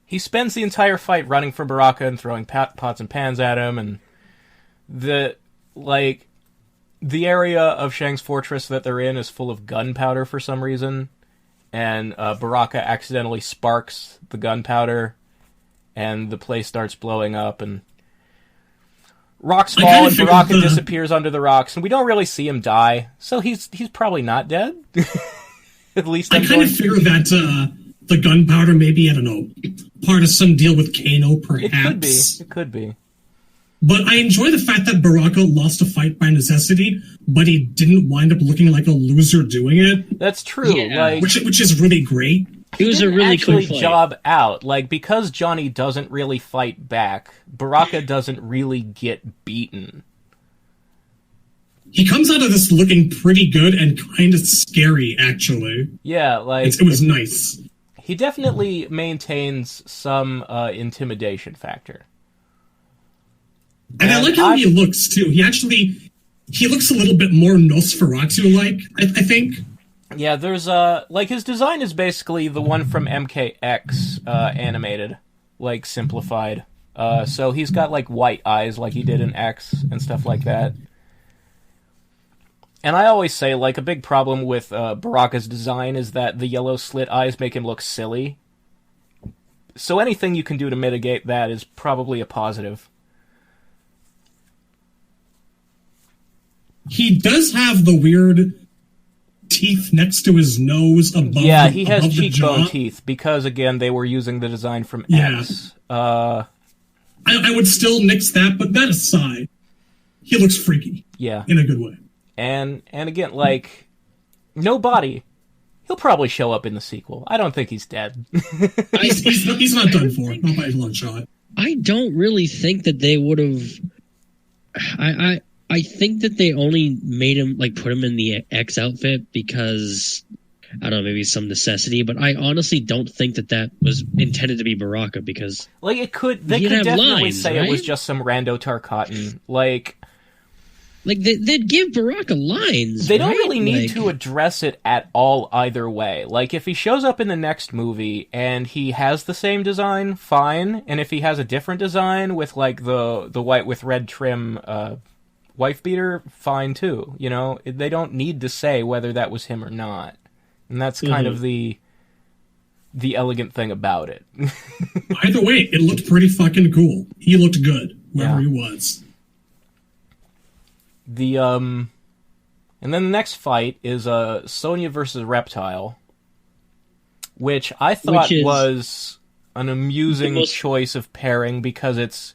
he spends the entire fight running from Baraka and throwing pots and pans at him, and the area of Shang's fortress that they're in is full of gunpowder for some reason, and Baraka accidentally sparks the gunpowder, and the place starts blowing up, and rocks fall, and Baraka disappears under the rocks, and we don't really see him die, so he's probably not dead. At least I kind of figured that the gunpowder maybe, I don't know, part of some deal with Kano, perhaps. It could be. But I enjoy the fact that Baraka lost a fight by necessity, but he didn't wind up looking like a loser doing it. That's true. Yeah. Like, which is really great. It was a really actually quick fight. Job out. Like, because Johnny doesn't really fight back, Baraka doesn't really get beaten. He comes out of this looking pretty good and kind of scary, actually. Yeah, like... It was nice. He definitely maintains some intimidation factor. And I like how he looks, too. He looks a little bit more Nosferatu-like, I think. Yeah, there's, his design is basically the one from MKX, animated, like, simplified. So he's got, like, white eyes like he did in X and stuff like that. And I always say, like, a big problem with Baraka's design is that the yellow slit eyes make him look silly. So anything you can do to mitigate that is probably a positive. He does have the weird teeth next to his nose above Yeah, he has above cheekbone teeth, because, again, they were using the design from X. I would still nix that, but that aside, he looks freaky. Yeah. In a good way. And again, like, no body. He'll probably show up in the sequel. I don't think he's dead. He's not done for. Not by a long shot. I don't really think that they would have... I think that they only made him, like, put him in the X outfit because, I don't know, maybe some necessity, but I honestly don't think that was intended to be Baraka because... Like, they could definitely lines, say right? it was just some rando Tarkatan. Like, they'd give Baraka lines, They don't right? really need to address it at all either way. Like, if he shows up in the next movie and he has the same design, fine. And if he has a different design with, like, the white with red trim wife beater, fine too. You know, they don't need to say whether that was him or not. And that's kind of the elegant thing about it. Either way, it looked pretty fucking cool. He looked good, wherever he was. And then the next fight is Sonya versus Reptile, which I thought was an amusing choice of pairing because it's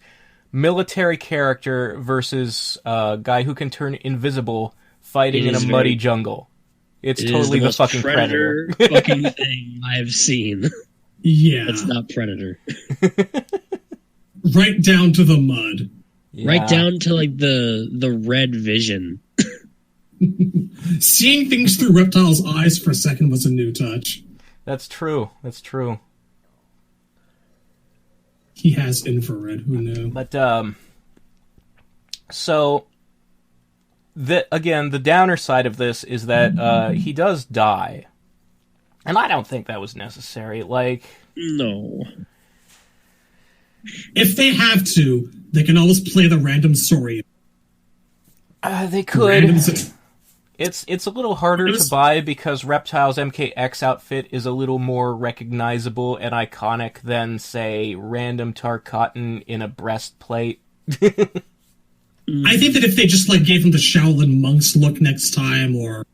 military character versus guy who can turn invisible fighting in a muddy jungle. It's totally the fucking Predator. Fucking thing I've seen. Yeah. It's not Predator. Right down to the mud. Yeah. Right down to, like, the red vision. Seeing things through Reptile's eyes for a second was a new touch. That's true. He has infrared, who knew? But, so, the downer side of this is that he does die. And I don't think that was necessary. Like... No. If they have to, they can always play the random story. They could. It's a little harder to buy because Reptile's MKX outfit is a little more recognizable and iconic than, say, random Tarkatan in a breastplate. I think that if they just, like, gave him the Shaolin monks look next time, or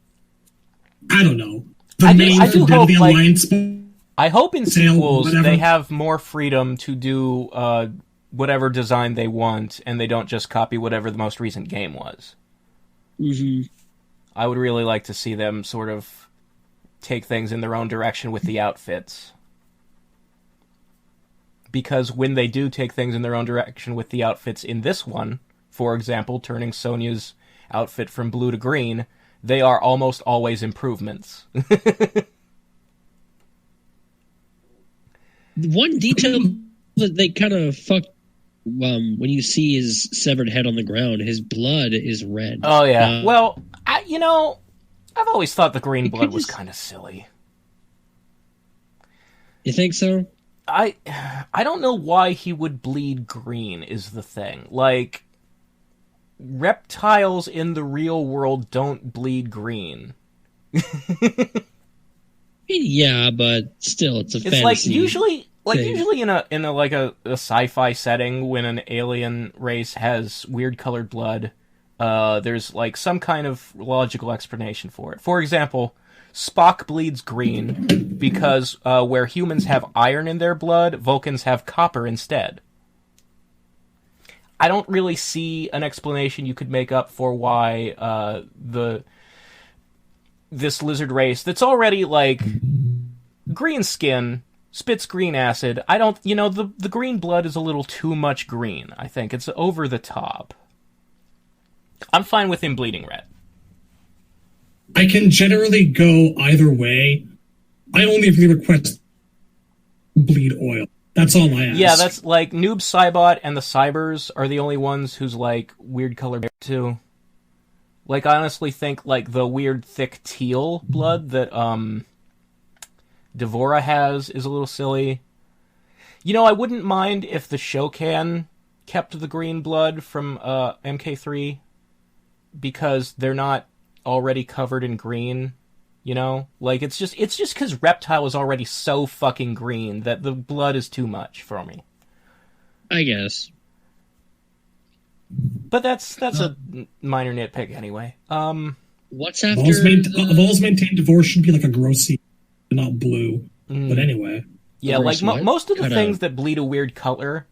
I don't know, the name for the Alliance. I hope in sequels they have more freedom to do whatever design they want, and they don't just copy whatever the most recent game was. Mm-hmm. I would really like to see them sort of take things in their own direction with the outfits. Because when they do take things in their own direction with the outfits in this one, for example, turning Sonya's outfit from blue to green, they are almost always improvements. One detail that they kind of fucked when you see his severed head on the ground, his blood is red. Oh, yeah. I've always thought the green blood was kind of silly. You think so? I don't know why he would bleed green is the thing. Like, reptiles in the real world don't bleed green. Yeah, but still, it's a fantasy. It's like usually in a sci-fi setting when an alien race has weird colored blood, there's like some kind of logical explanation for it. For example, Spock bleeds green because where humans have iron in their blood, Vulcans have copper instead. I don't really see an explanation you could make up for why this lizard race that's already, like, green skin, spits green acid, the green blood is a little too much green, I think. It's over the top. I'm fine with him bleeding red. I can generally go either way. I only really request bleed oil. That's all I ask. Yeah, that's like Noob Saibot and the Cybers are the only ones who's like weird color too. Like, I honestly think like the weird thick teal blood that Devora has is a little silly. You know, I wouldn't mind if the Shokan kept the green blood from MK3 because they're not already covered in green. You know, like it's just because Reptile is already so fucking green that the blood is too much for me. I guess. But that's a minor nitpick anyway. What's after? I've always maintained divorce should be like a grossy, not blue. But anyway, yeah, like most of the Cut things out. that bleed a weird color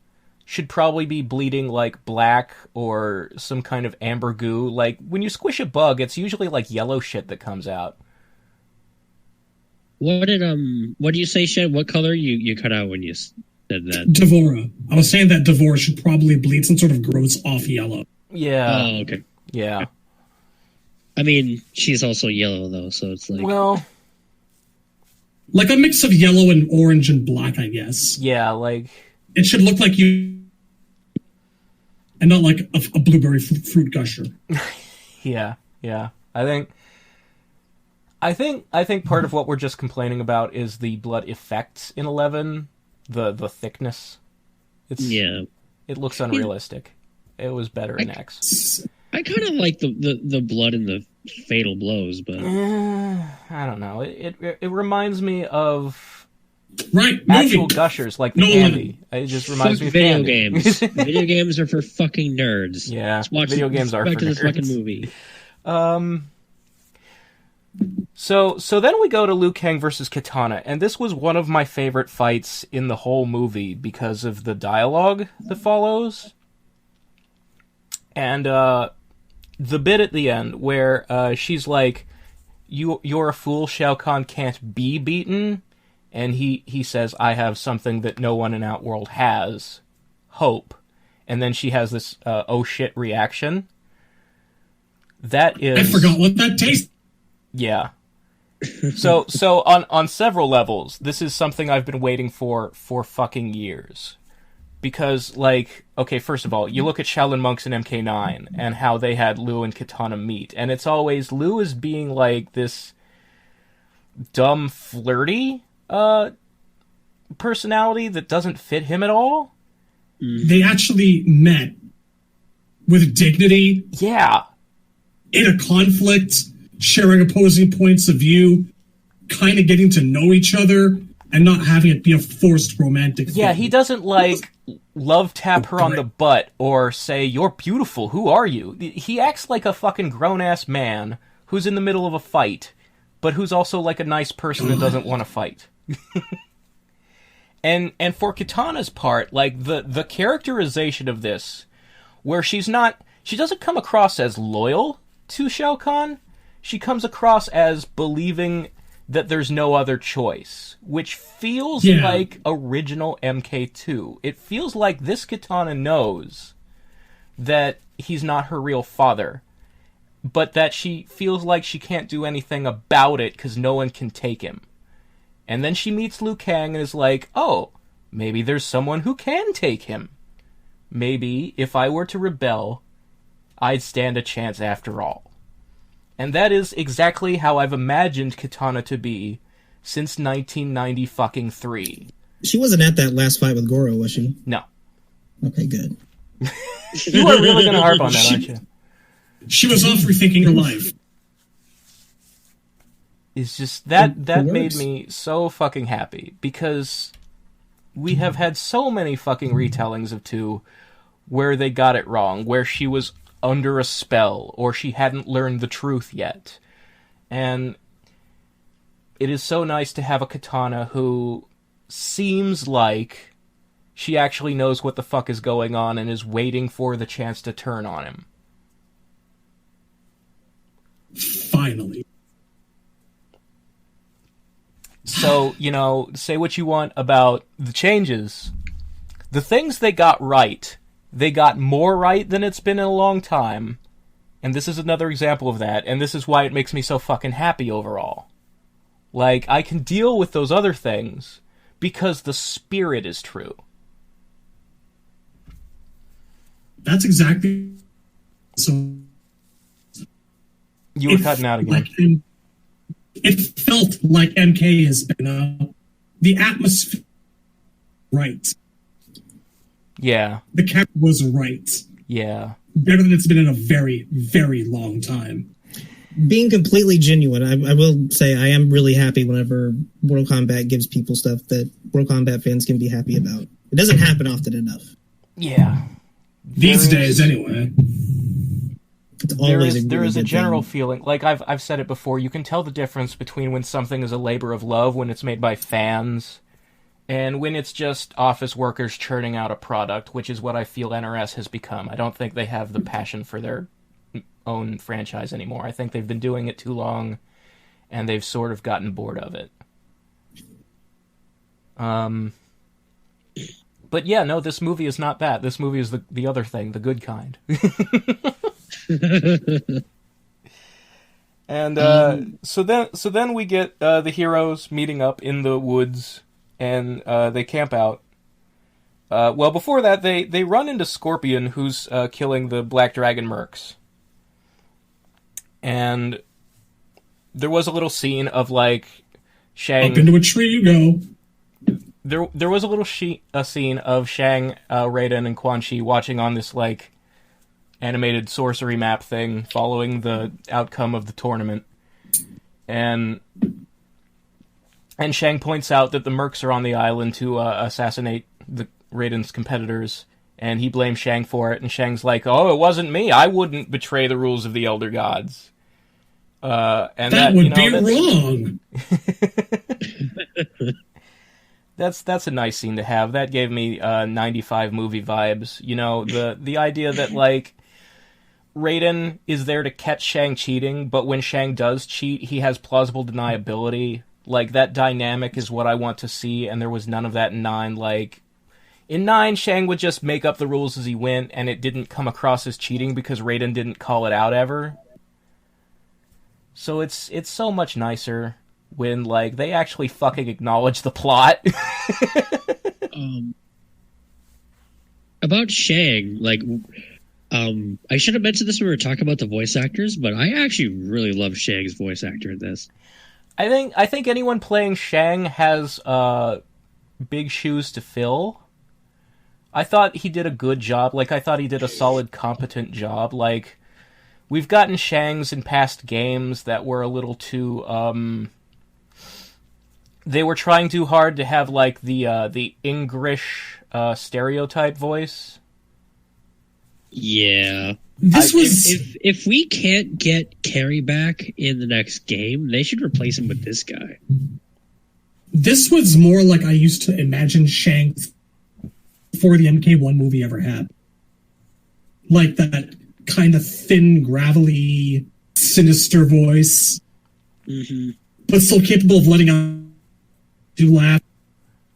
should probably be bleeding like black or some kind of amber goo. Like when you squish a bug, it's usually like yellow shit that comes out. What do you say, Shad? What color you cut out when you said that? Devora. I was saying that divorce should probably bleed some sort of gross off yellow. Yeah. Oh, okay. Yeah. I mean, she's also yellow though, so it's like Well, Like a mix of yellow and orange and black, I guess. yeah, like It should look like you, and not like a blueberry fruit gusher. yeah. I think part of what we're just complaining about is the blood effects in 11, the thickness. yeah. It looks unrealistic. It was better in X. I kind of like the blood in the fatal blows, but I don't know. It reminds me of Right, actual movie. gushers like the No, candy. It just reminds fuck me of video candy. games. Video games are for fucking nerds. Yeah, Let's watch video games are back for to this nerds. fucking movie. So then we go to Liu Kang versus Kitana, and this was one of my favorite fights in the whole movie because of the dialogue that follows. And the bit at the end where she's like, "You're a fool, Shao Kahn can't be beaten," and he says, "I have something that no one in Outworld has, hope," and then she has this oh shit reaction. That is, I forgot what that tastes. yeah. So on several levels, this is something I've been waiting for fucking years. Because, like, okay, first of all, you look at Shaolin Monks in MK9 and how they had Liu and Kitana meet, and it's always Liu is being like this dumb, flirty personality that doesn't fit him at all. They actually met with dignity Yeah. in a conflict, sharing opposing points of view, kind of getting to know each other, and not having it be a forced romantic thing. Yeah, he doesn't, like, love tap her on the butt or say, "You're beautiful, who are you?" He acts like a fucking grown-ass man who's in the middle of a fight, but who's also, like, a nice person that doesn't want to fight. And for Kitana's part, like, the characterization of this, where she doesn't come across as loyal to Shao Kahn, she comes across as believing that there's no other choice, which feels like original MK2. It feels like this Kitana knows that he's not her real father, but that she feels like she can't do anything about it because no one can take him. And then she meets Liu Kang and is like, oh, maybe there's someone who can take him. Maybe if I were to rebel, I'd stand a chance after all. And that is exactly how I've imagined Kitana to be since 1993. She wasn't at that last fight with Goro, was she? No. Okay, good. You are really going to harp on that, aren't you? She was off rethinking her life. It's just that It made works. me so fucking happy because we have had so many fucking retellings of 2 where they got it wrong, where she was under a spell or she hadn't learned the truth yet. And it is so nice to have a Kitana who seems like she actually knows what the fuck is going on and is waiting for the chance to turn on him. Finally. So, you know, say what you want about the changes. The things they got right, they got more right than it's been in a long time. And this is another example of that, and this is why it makes me so fucking happy overall. Like, I can deal with those other things, because the spirit is true. That's exactly... So You were cutting out again. It felt like MK has been... the atmosphere... right. Yeah. The character was right. Yeah. Better than it's been in a very, very long time. Being completely genuine, I will say I am really happy whenever Mortal Kombat gives people stuff that Mortal Kombat fans can be happy about. It doesn't happen often enough. Yeah. These days, anyway. It's always there is a good general thing. feeling, like I've said it before, you can tell the difference between when something is a labor of love, when it's made by fans, and when it's just office workers churning out a product, which is what I feel NRS has become. I don't think they have the passion for their own franchise anymore. I think they've been doing it too long, and they've sort of gotten bored of it. But yeah, no, this movie is not that. This movie is the other thing, the good kind. And so then we get the heroes meeting up in the woods, and they camp out. Well, before that, they run into Scorpion, who's killing the Black Dragon mercs. And there was a little scene of, like, Shang... Up into a tree you go. There was a little scene of Shang, Raiden, and Quan Chi watching on this, like, animated sorcery map thing, following the outcome of the tournament. And Shang points out that the mercs are on the island to assassinate the Raiden's competitors, and he blames Shang for it, and Shang's like, oh, it wasn't me, I wouldn't betray the rules of the Elder Gods. And that would be wrong! That's a nice scene to have. That gave me 95 movie vibes. You know, the idea that, like, Raiden is there to catch Shang cheating, but when Shang does cheat, he has plausible deniability. Like, that dynamic is what I want to see, and there was none of that in 9. Like, in 9, Shang would just make up the rules as he went, and it didn't come across as cheating because Raiden didn't call it out ever. So it's so much nicer when, like, they actually fucking acknowledge the plot. About Shang, like, I should have mentioned this when we were talking about the voice actors, but I actually really love Shang's voice actor in this. I think anyone playing Shang has big shoes to fill. I thought he did a good job. Like, I thought he did a solid, competent job. Like, we've gotten Shangs in past games that were a little too, they were trying too hard to have, like, the English stereotype voice. Yeah. This was... If we can't get Carrie back in the next game, they should replace him with this guy. This was more like I used to imagine Shang before the MK1 movie ever had. Like that kind of thin, gravelly, sinister voice. Mm-hmm. But still capable of letting out to laugh.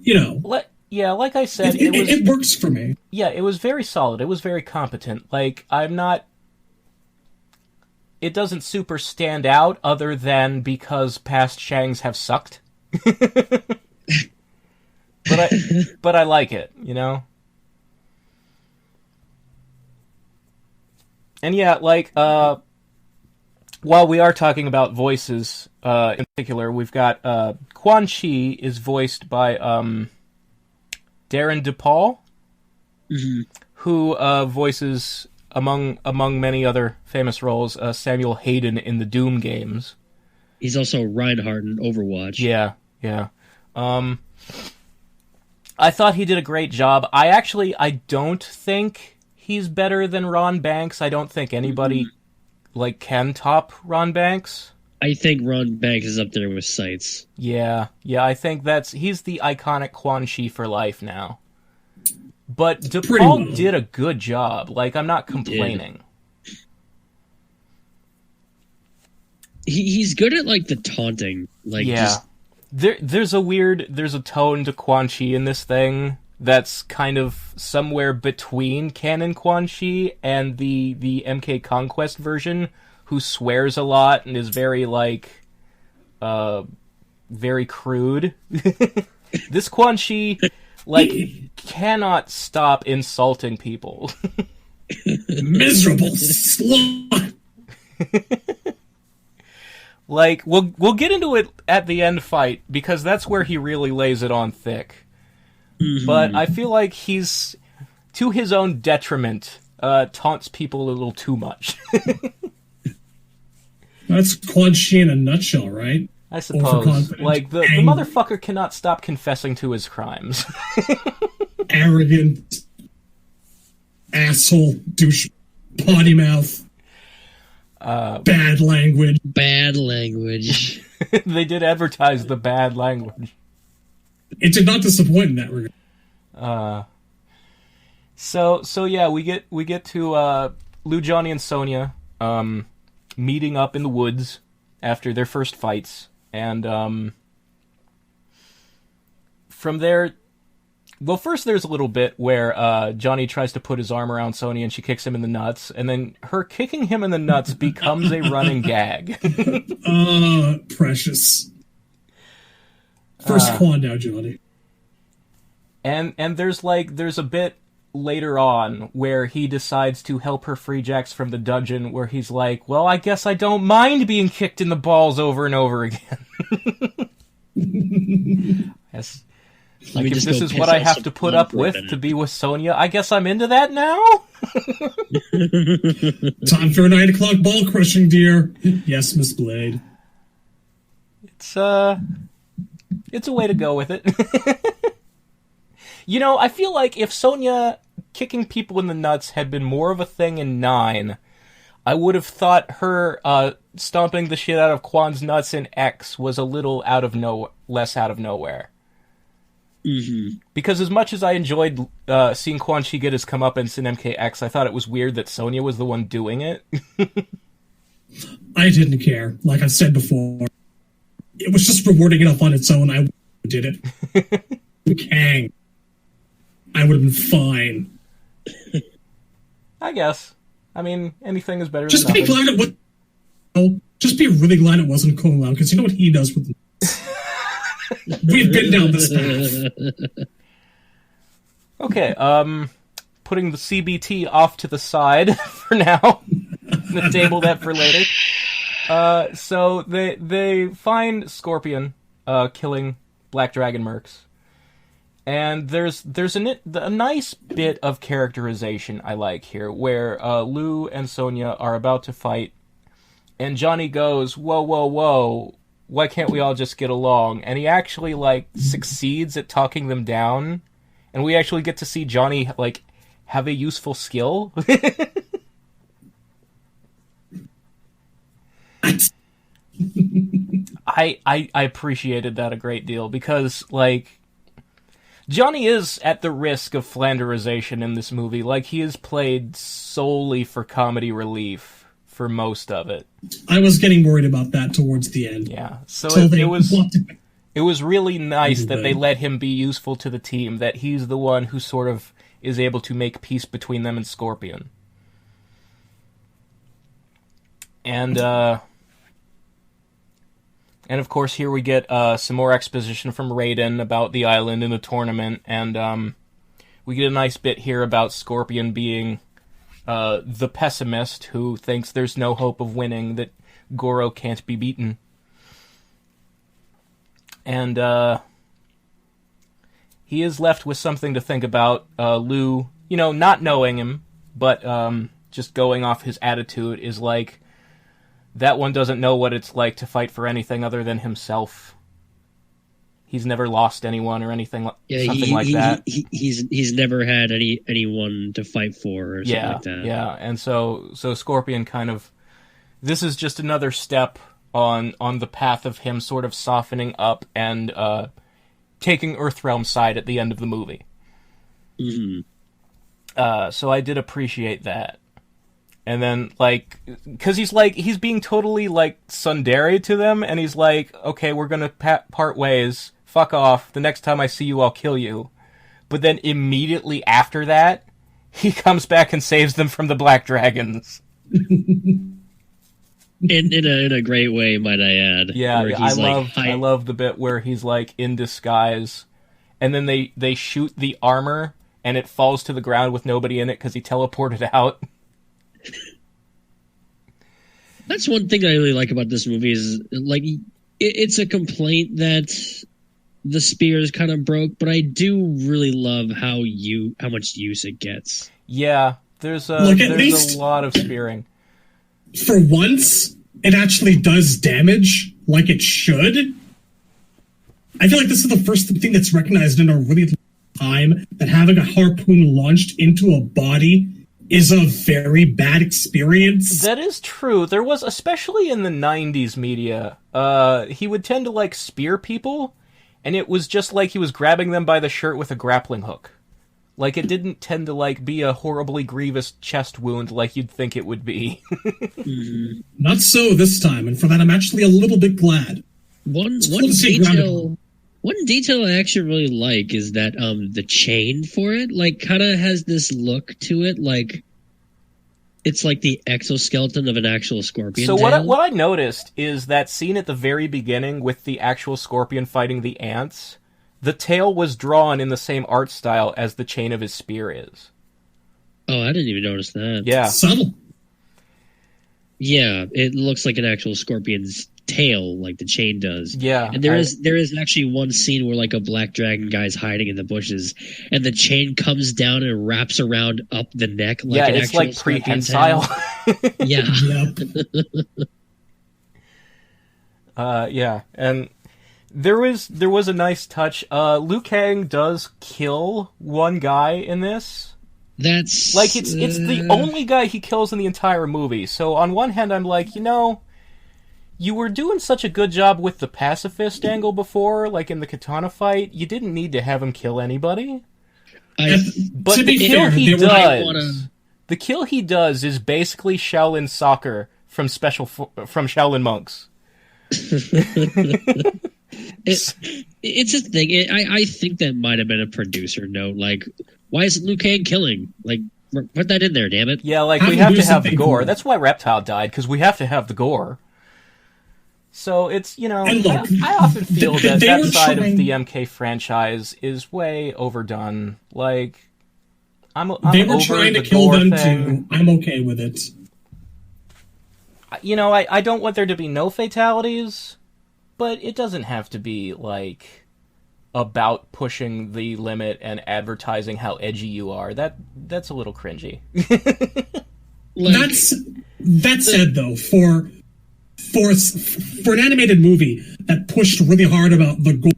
You know. Yeah, like I said, it works for me. Yeah, it was very solid. It was very competent. Like, it doesn't super stand out other than because past Shangs have sucked. But I like it, you know? And yeah, like, while we are talking about voices, in particular, we've got, Quan Chi is voiced by, Darren DePaul, Mm-hmm. who voices, among many other famous roles, Samuel Hayden in the Doom games. He's also Reinhardt in Overwatch. Yeah. I thought he did a great job. I don't think he's better than Ron Banks. I don't think anybody, like, can top Ron Banks. I think Ron Banks is up there with Sights. Yeah, I think he's the iconic Quan Chi for life now. But DePaul did a good job. Like, I'm not complaining. He's good at, like, the taunting. Like, yeah. There's a tone to Quan Chi in this thing that's kind of somewhere between canon Quan Chi and the MK Conquest version, who swears a lot and is very, like, very crude. This Quan Chi, like, cannot stop insulting people. Miserable slut! Like, we'll get into it at the end fight, because that's where he really lays it on thick. Mm-hmm. But I feel like he's, to his own detriment, taunts people a little too much. That's Quan Chi in a nutshell, right? I suppose. Like, the motherfucker cannot stop confessing to his crimes. Arrogant, asshole, douche, potty mouth. Bad language. Bad language. They did advertise the bad language. It did not disappoint in that regard. So yeah, we get to Liu, Johnny, and Sonya meeting up in the woods after their first fights, and from there, well, first there's a little bit where Johnny tries to put his arm around Sonya and she kicks him in the nuts, and then her kicking him in the nuts becomes a running gag. Precious. First Quan now, Johnny. And there's a bit later on where he decides to help her free Jax from the dungeon, where he's like, well, I guess I don't mind being kicked in the balls over and over again. Yes. Like, if this is what I have to put up with to be with Sonya, I guess I'm into that now? Time for a 9 o'clock ball crushing, dear. Yes, Miss Blade. It's a way to go with it. You know, I feel like if Sonya kicking people in the nuts had been more of a thing in 9, I would have thought her stomping the shit out of Quan's nuts in X was a little less out of nowhere. Mm-hmm. Because as much as I enjoyed seeing Quan Chi get his comeuppance in MKX, I thought it was weird that Sonya was the one doing it. I didn't care. Like I said before, it was just rewarding enough on its own. I did it. Liu Kang. I would have been fine. I guess. I mean, anything is better just than be nothing. glad it was. Just be really glad it wasn't Kung Lao, because you know what he does with. We've been down this path. Okay, putting the CBT off to the side for now. Gonna table that for later. So they find Scorpion killing Black Dragon mercs. And there's a nice bit of characterization I like here, where Liu and Sonya are about to fight, and Johnny goes, whoa, whoa, whoa, why can't we all just get along? And he actually, like, succeeds at talking them down, and we actually get to see Johnny, like, have a useful skill. I appreciated that a great deal, because, like, Johnny is at the risk of flanderization in this movie. Like, he is played solely for comedy relief for most of it. I was getting worried about that towards the end. Yeah, so it was really nice that they let him be useful to the team, that he's the one who sort of is able to make peace between them and Scorpion. And of course, here we get some more exposition from Raiden about the island and the tournament, and we get a nice bit here about Scorpion being the pessimist who thinks there's no hope of winning, that Goro can't be beaten. And he is left with something to think about. Liu, not knowing him, but just going off his attitude, is like, that one doesn't know what it's like to fight for anything other than himself. He's never lost anyone or anything, something like that. He's never had anyone to fight for or something like that. Yeah, and so Scorpion kind of, this is just another step on the path of him sort of softening up and taking Earthrealm's side at the end of the movie. Mm-hmm. So I did appreciate that. And then, like, because he's being totally, like, tsundere to them, and he's like, okay, we're gonna part ways, fuck off, the next time I see you, I'll kill you. But then immediately after that, he comes back and saves them from the Black Dragons. in a great way, might I add. Yeah, I love the bit where he's, like, in disguise, and then they shoot the armor, and it falls to the ground with nobody in it because he teleported out. That's one thing I really like about this movie is, like, it's a complaint that the spears kind of broke, but I do really love how much use it gets. Yeah, there's a lot of spearing. For once, it actually does damage like it should. I feel like this is the first thing that's recognized in a really long time that having a harpoon launched into a body is a very bad experience. That is true. There was, especially in the 90s media, he would tend to, like, spear people, and it was just like he was grabbing them by the shirt with a grappling hook. Like, it didn't tend to, like, be a horribly grievous chest wound like you'd think it would be. Not so this time, and for that I'm actually a little bit glad. One detail I actually really like is that the chain for it, like, kind of has this look to it, like it's like the exoskeleton of an actual scorpion. So tail. what I noticed is that scene at the very beginning with the actual scorpion fighting the ants, the tail was drawn in the same art style as the chain of his spear is. Oh, I didn't even notice that. Yeah. Subtle. Yeah, it looks like an actual scorpion's tail, like the chain does. Yeah. And there is actually one scene where, like, a black dragon guy's hiding in the bushes, and the chain comes down and wraps around up the neck like an it's actual like scorpion prehensile. tail. Yep. Yeah, and there was a nice touch. Liu Kang does kill one guy in this. That's like it's the only guy he kills in the entire movie. So on one hand, I'm like, you were doing such a good job with the pacifist angle before, like in the katana fight. You didn't need to have him kill anybody. But the kill he does is basically Shaolin soccer from Shaolin monks. It's a thing. I think that might have been a producer note. Like, why isn't Liu Kang killing? Like, put that in there, damn it. Yeah, like, we have to have the gore. That's why Reptile died, because we have to have the gore. So it's, And look, I often feel that side of the MK franchise is way overdone. Like, they were trying to kill them too. I'm okay with it. I don't want there to be no fatalities, but it doesn't have to be, like, about pushing the limit and advertising how edgy you are. That's a little cringy. That said, though, for an animated movie that pushed really hard about the gore,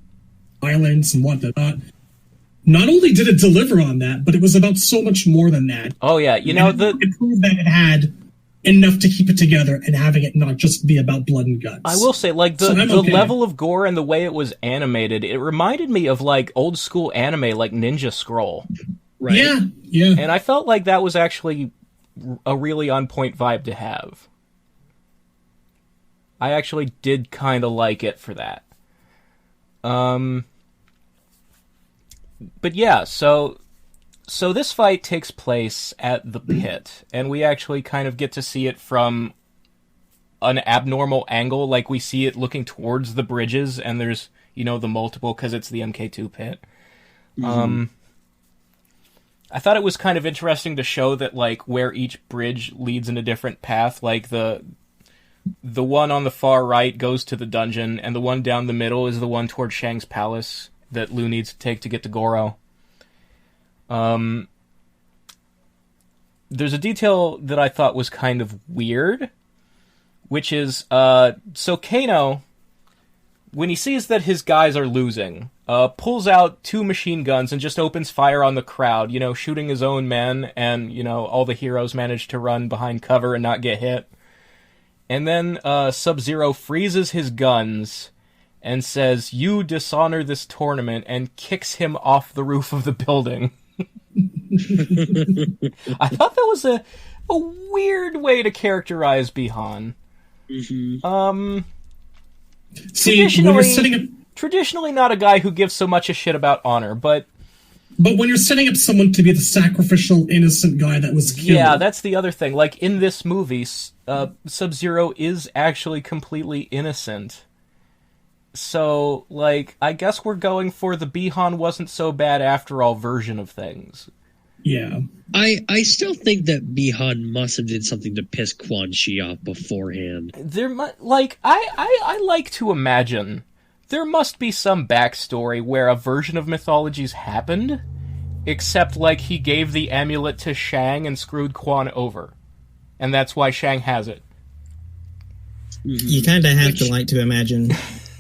violence, and whatnot, not only did it deliver on that, but it was about so much more than that. Oh yeah, it proved that it had enough to keep it together and having it not just be about blood and guts. I will say, like, the level of gore and the way it was animated, it reminded me of, like, old school anime like Ninja Scroll. Right? Yeah. And I felt like that was actually a really on point vibe to have. I actually did kind of like it for that. But yeah, so this fight takes place at the pit, and we actually kind of get to see it from an abnormal angle, like we see it looking towards the bridges, and there's, the multiple, because it's the MK2 pit. Mm-hmm. I thought it was kind of interesting to show that, like, where each bridge leads in a different path, like the one on the far right goes to the dungeon, and the one down the middle is the one towards Shang's palace that Liu needs to take to get to Goro. There's a detail that I thought was kind of weird, which is, so Kano, when he sees that his guys are losing, pulls out 2 machine guns and just opens fire on the crowd, shooting his own men, and, all the heroes manage to run behind cover and not get hit. And then Sub-Zero freezes his guns and says, "You dishonor this tournament," and kicks him off the roof of the building. I thought that was a weird way to characterize Bihan. Mm-hmm. Traditionally not a guy who gives so much a shit about honor, but when you're setting up someone to be the sacrificial, innocent guy that was killed... Yeah, that's the other thing. Like, in this movie, Sub-Zero is actually completely innocent. So, like, I guess we're going for the Bihan wasn't so bad after all version of things. Yeah. I still think that Bihan must have did something to piss Quan Chi off beforehand. I like to imagine there must be some backstory where a version of mythologies happened, except, like, he gave the amulet to Shang and screwed Quan over. And that's why Shang has it. You kind of have to like to imagine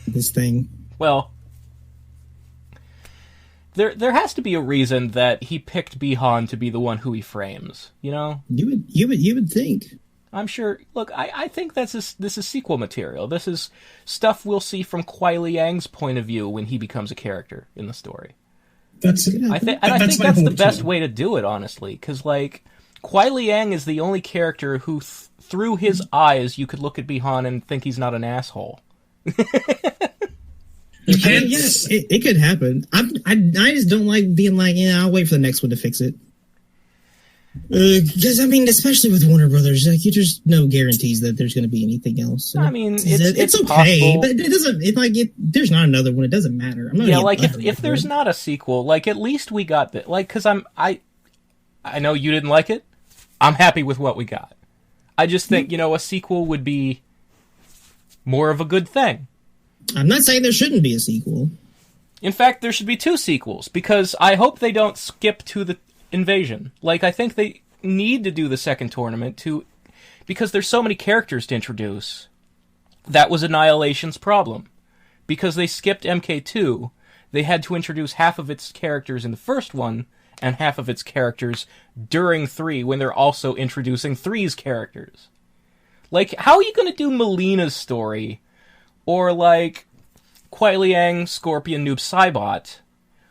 this thing. Well, there has to be a reason that he picked Bihan to be the one who he frames. You know, You would think. I'm sure. Look, I think this is sequel material. This is stuff we'll see from Kuai Liang's point of view when he becomes a character in the story. I think that's the best way to do it, honestly, because like Kuai Liang is the only character who, through his eyes, you could look at Bihan and think he's not an asshole. Yes, it could happen. I just don't like being like, yeah, I'll wait for the next one to fix it. Because, I mean, especially with Warner Brothers, like, there's no guarantees that there's going to be anything else. I mean, it's okay, possible. but it doesn't, there's not another one, it doesn't matter. I'm not if there's not a sequel, like, at least we got that. Like, because I know you didn't like it. I'm happy with what we got. I just think, a sequel would be more of a good thing. I'm not saying there shouldn't be a sequel. In fact, there should be 2 sequels, because I hope they don't skip to the invasion. Like, I think they need to do the second tournament because there's so many characters to introduce. That was Annihilation's problem. Because they skipped MK2, they had to introduce half of its characters in the first one, and half of its characters during 3, when they're also introducing 3's characters. Like, how are you going to do Melina's story, or, like, Kuai Liang, Scorpion, Noob Saibot,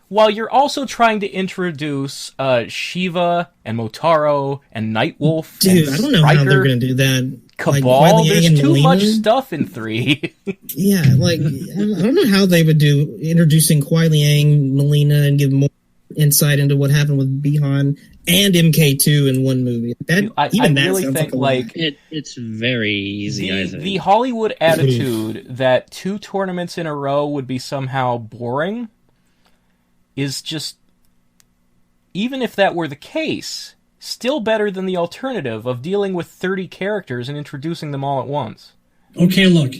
while you're also trying to introduce Shiva, and Motaro, and Nightwolf, Dude, and I don't know how they're going to do that. Cabal, like, there's too Melina? much stuff in 3. Yeah, like, I don't know how they would do introducing Kuai Liang, Melina, and give more insight into what happened with Bihan and MK2 in one movie. I really think, like, it's very easy, I think. The Hollywood attitude that 2 tournaments in a row would be somehow boring is just, even if that were the case, still better than the alternative of dealing with 30 characters and introducing them all at once. Okay, look.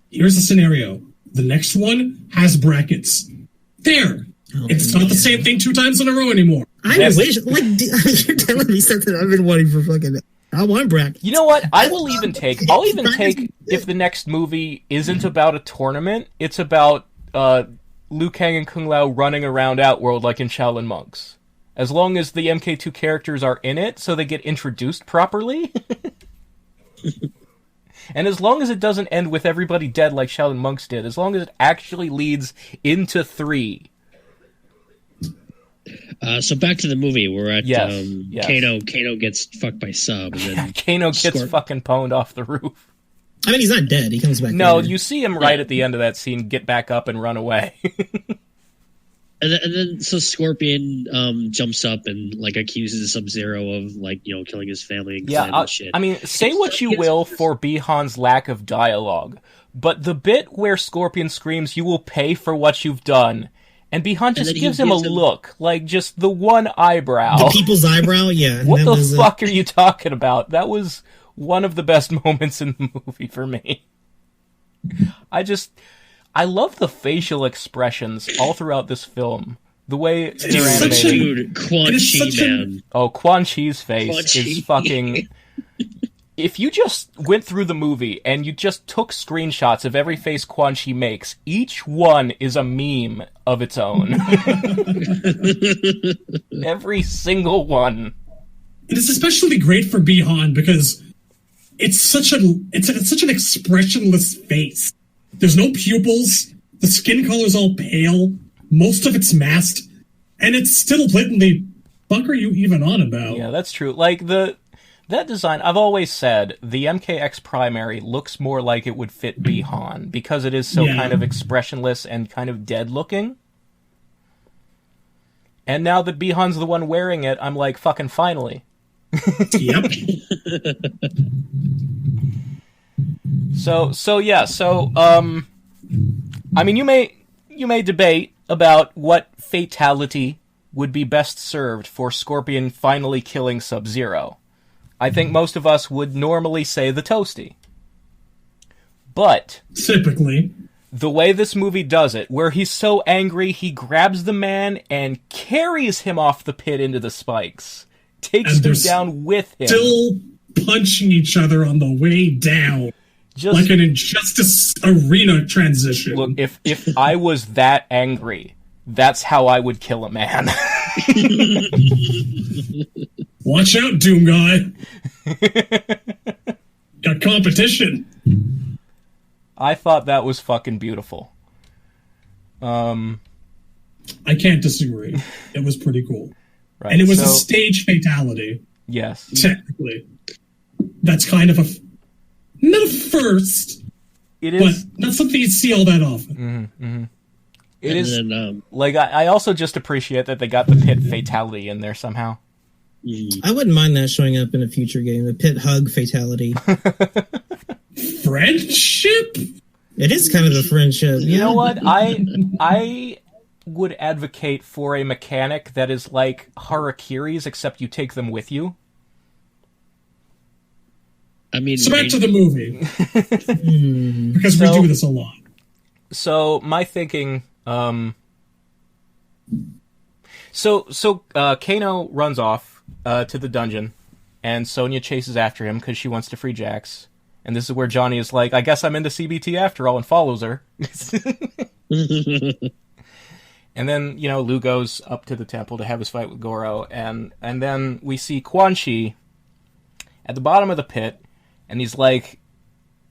Here's the scenario. The next one has brackets. There! It's not the same thing 2 times in a row anymore. I wish, like, you're telling me something I've been wanting for fucking... I want brackets. You know what? I'll even take if the next movie isn't about a tournament, it's about Liu Kang and Kung Lao running around Outworld like in Shaolin Monks. As long as the MK2 characters are in it, so they get introduced properly. And as long as it doesn't end with everybody dead like Shaolin Monks did, as long as it actually leads into 3. So back to the movie. We're at yes. Kano. Kano gets fucked by Sub. And then Kano gets fucking pwned off the roof. I mean, he's not dead. He comes back. No, later. you see him right at the end of that scene get back up and run away. And then so Scorpion jumps up and like accuses Sub-Zero of like killing his family and clan and shit. I mean, say what you will for Bihan's lack of dialogue, but the bit where Scorpion screams, "You will pay for what you've done," and Bihan just gives him a look, like just the one eyebrow, the people's eyebrow. Yeah, what the fuck are you talking about? That was one of the best moments in the movie for me. I love the facial expressions all throughout this film. The way they're animated. Quan Chi, man. Oh, Quan Chi's face is fucking... If you just went through the movie and you just took screenshots of every face Quan Chi makes, each one is a meme of its own. Every single one. It is especially great for Bihan because it's such an expressionless face. There's no pupils, the skin color's all pale, most of it's masked, and it's still blatantly, fuck are you even on about? Yeah, that's true. Like, that design, I've always said, the MKX primary looks more like it would fit Bihan, because it is so kind of expressionless and kind of dead-looking. And now that Bihan's the one wearing it, I'm like, fucking finally. Yep. I mean, you may debate about what fatality would be best served for Scorpion finally killing Sub-Zero. I think most of us would normally say the toasty. But typically, the way this movie does it, where he's so angry he grabs the man and carries him off the pit into the spikes, takes him down with him. Still punching each other on the way down. Just like an Injustice arena transition. Look, if I was that angry, that's how I would kill a man. Watch out, Doom Guy. Got competition. I thought that was fucking beautiful. I can't disagree. It was pretty cool. Right, and it was a stage fatality. Yes. Technically. That's kind of not a first. It is. But not something you see all that often. Mm-hmm, mm-hmm. It is. Then, I also just appreciate that they got the pit fatality in there somehow. I wouldn't mind that showing up in a future game. The pit hug fatality. Friendship? It is kind of a friendship. You know what? I would advocate for a mechanic that is like Harakiris, except you take them with you. I mean, so back to the movie. Because we do this a lot. So my thinking, Kano runs off to the dungeon, and Sonya chases after him because she wants to free Jax. And this is where Johnny is like, I guess I'm into CBT after all, and follows her. And then, Liu goes up to the temple to have his fight with Goro, and then we see Quan Chi at the bottom of the pit, and he's like,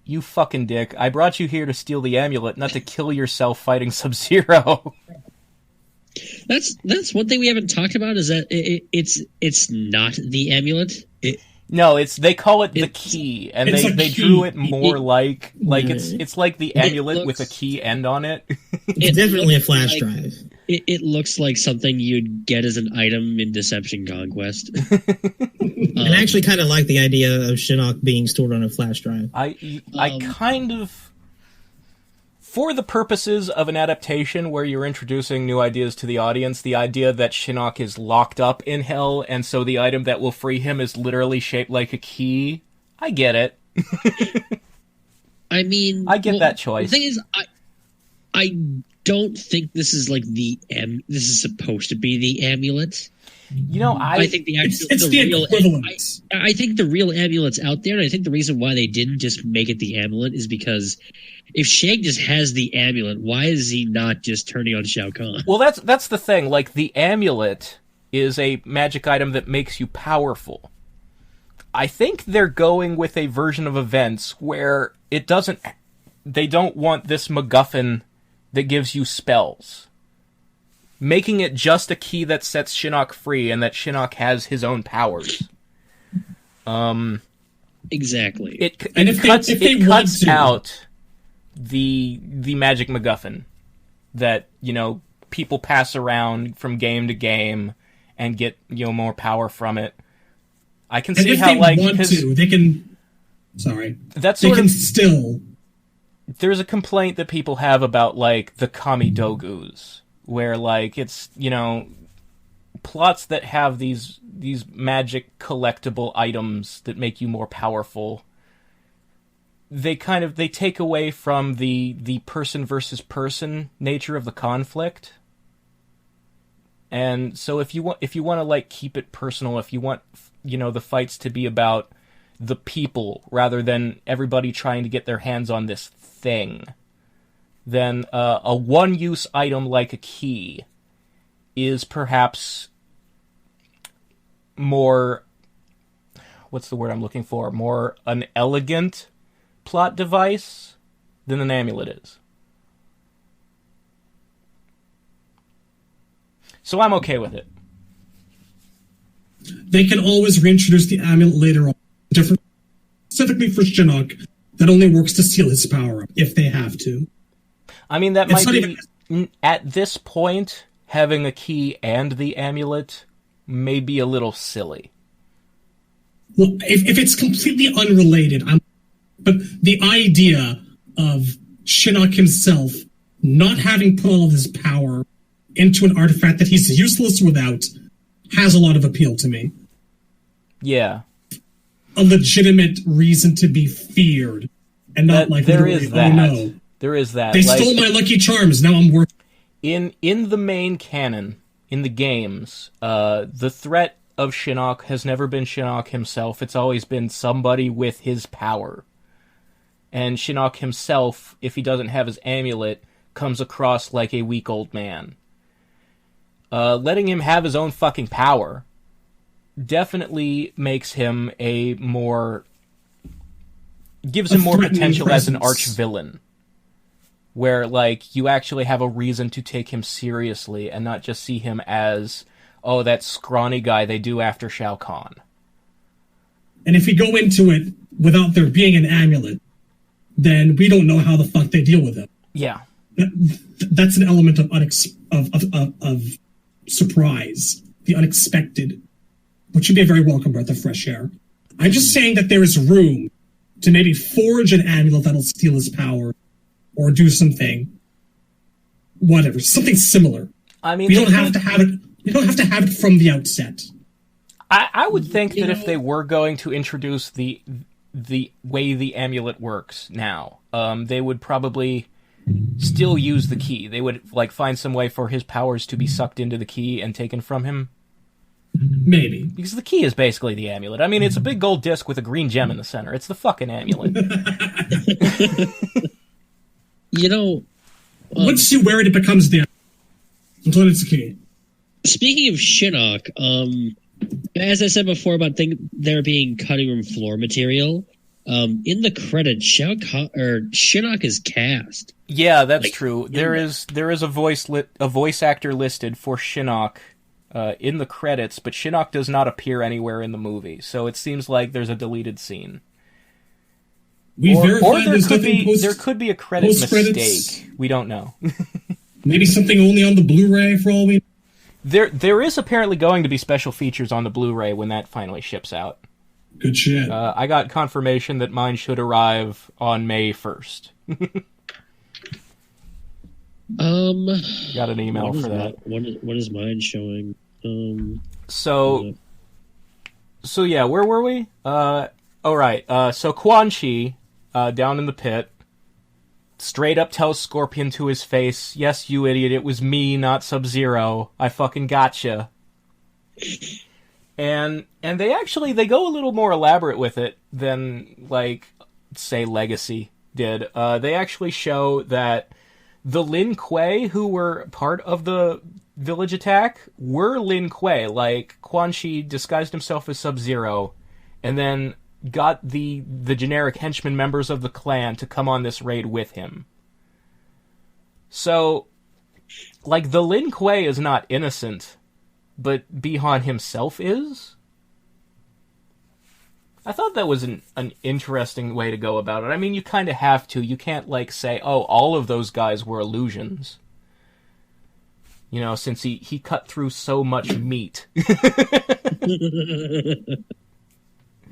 you fucking dick, I brought you here to steal the amulet, not to kill yourself fighting Sub-Zero. That's one thing we haven't talked about, is that it's not the amulet. No, they call it the key, and they drew it more like it's like the amulet with a key end on it. It's definitely a flash drive. It looks like something you'd get as an item in Deception Conquest. And I actually kind of like the idea of Shinnok being stored on a flash drive. I kind of, for the purposes of an adaptation where you're introducing new ideas to the audience, the idea that Shinnok is locked up in hell, and so the item that will free him is literally shaped like a key, I get it. I mean, I get that choice. The thing is, I don't think this is like this is supposed to be the amulet. I think I think the real amulet's out there, and I think the reason why they didn't just make it the amulet is because if Shang just has the amulet, why is he not just turning on Shao Kahn? Well, that's the thing. Like, the amulet is a magic item that makes you powerful. I think they're going with a version of events where they don't want this MacGuffin that gives you spells. Making it just a key that sets Shinnok free, and that Shinnok has his own powers. Exactly. It cuts out the magic MacGuffin that, people pass around from game to game and get, more power from it. I can see how, like, they can. Sorry, still. There's a complaint that people have about, like, the Kami Dogus, where, like, it's, plots that have these magic collectible items that make you more powerful. They take away from the person versus person nature of the conflict. And so if you want to, like, keep it personal, if you want, the fights to be about the people rather than everybody trying to get their hands on this thing, then a one-use item like a key is perhaps more, what's the word I'm looking for, more an elegant plot device than an amulet is. So I'm okay with it. They can always reintroduce the amulet later on, specifically for Shinnok, that only works to steal his power up, if they have to. I mean, that might be, at this point, having a key and the amulet may be a little silly. Well, if it's completely unrelated, but the idea of Shinnok himself not having put all of his power into an artifact that he's useless without has a lot of appeal to me. Yeah. A legitimate reason to be feared, and not like there literally, is that. oh no. There is that. They stole my Lucky Charms, now I'm worth. In the main canon, in the games, the threat of Shinnok has never been Shinnok himself. It's always been somebody with his power. And Shinnok himself, if he doesn't have his amulet, comes across like a weak old man. Letting him have his own fucking power definitely makes him gives him more potential as an arch-villain. Where, like, you actually have a reason to take him seriously and not just see him as, oh, that scrawny guy they do after Shao Kahn. And if we go into it without there being an amulet, then we don't know how the fuck they deal with him. Yeah. That's an element of surprise, the unexpected, which would be a very welcome breath of fresh air. I'm just saying that there is room to maybe forge an amulet that'll steal his power, or do something, whatever, something similar. I mean, we don't have to have it. We don't have to have it from the outset. I would think that if they were going to introduce the way the amulet works now, they would probably still use the key. They would like find some way for his powers to be sucked into the key and taken from him. Maybe. Because the key is basically the amulet. I mean, it's a big gold disc with a green gem in the center. It's the fucking amulet. You know, once you wear it, it becomes the until it's a key. Speaking of Shinnok, as I said before about there being cutting room floor material, in the credits, Shinnok is cast. Yeah, that's true. There is a voice actor listed for Shinnok in the credits, but Shinnok does not appear anywhere in the movie, so it seems like there's a deleted scene. There could be a credit mistake. We don't know. Maybe something only on the Blu-ray for all we know. There is apparently going to be special features on the Blu-ray when that finally ships out. Good shit. I got confirmation that mine should arrive on May 1st. Got an email for that. What is mine showing? So yeah, where were we? So Quan Chi, down in the pit, straight up tells Scorpion to his face, "Yes, you idiot, it was me, not Sub-Zero. I fucking gotcha." And they go a little more elaborate with it than, like, say, Legacy did. They actually show that the Lin Kuei, who were part of the village attack, were Lin Kuei. Like, Quan Chi disguised himself as Sub-Zero, and then got the generic henchmen members of the clan to come on this raid with him. So, like, the Lin Kuei is not innocent, but Bi-Han himself is? I thought that was an interesting way to go about it. I mean, you kind of have to. You can't, like, say, oh, all of those guys were illusions. You know, since he cut through so much meat.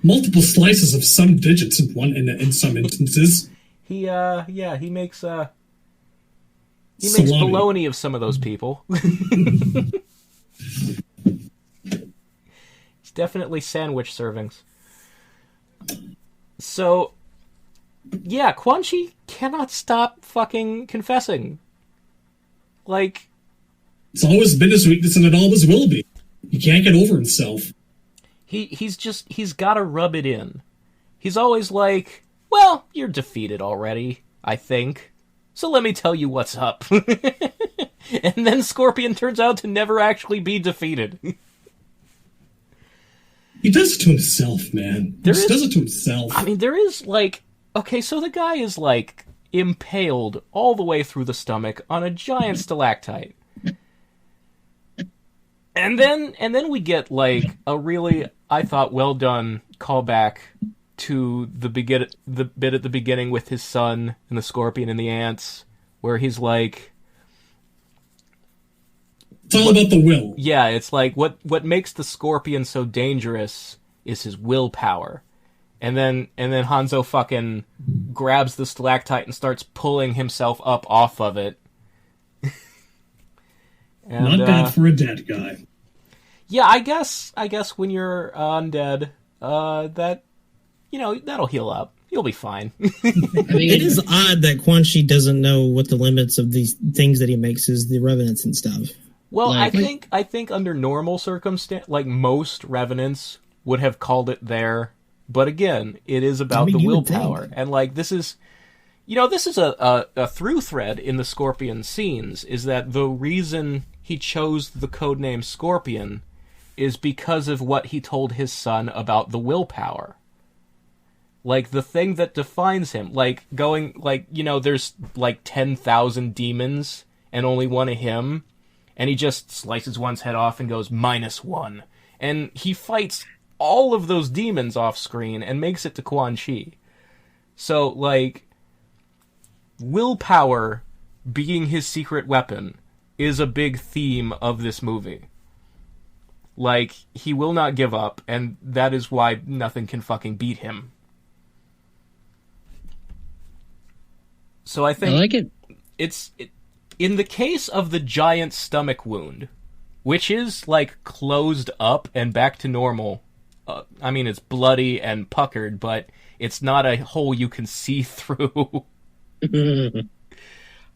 Multiple slices of some digits in some instances. He makes Salami. bologna of some of those people. It's definitely sandwich servings. So, yeah, Quan Chi cannot stop fucking confessing. Like, it's always been his weakness, and it always will be. He can't get over himself. He's gotta rub it in. He's always like, well, you're defeated already, I think. So let me tell you what's up. And then Scorpion turns out to never actually be defeated. He does it to himself, man. He just does it to himself. I mean, there is, like... Okay, so the guy is, like, impaled all the way through the stomach on a giant stalactite. And then we get, like, a really, I thought, well done callback to the bit at the beginning with his son and the Scorpion and the ants, where he's like... It's all about the will. Yeah, it's like, what makes the Scorpion so dangerous is his willpower. And then Hanzo fucking grabs the stalactite and starts pulling himself up off of it. And, not bad for a dead guy. Yeah, I guess when you're undead, that, that'll heal up. You'll be fine. I mean, it is odd that Quan Chi doesn't know what the limits of these things that he makes is the revenants and stuff. Well, I think under normal circumstance, like most revenants would have called it there. But again, it is about the willpower. And like this is a through thread in the Scorpion scenes, is that the reason he chose the codename Scorpion is because of what he told his son about the willpower. Like, the thing that defines him, like, there's, 10,000 demons, and only one of him, and he just slices one's head off and goes, -1. And he fights all of those demons off screen and makes it to Quan Chi. So, like, willpower being his secret weapon is a big theme of this movie. Like, he will not give up, and that is why nothing can fucking beat him. So I think I like it. In the case of the giant stomach wound, which is, like, closed up and back to normal. I mean, it's bloody and puckered, but it's not a hole you can see through.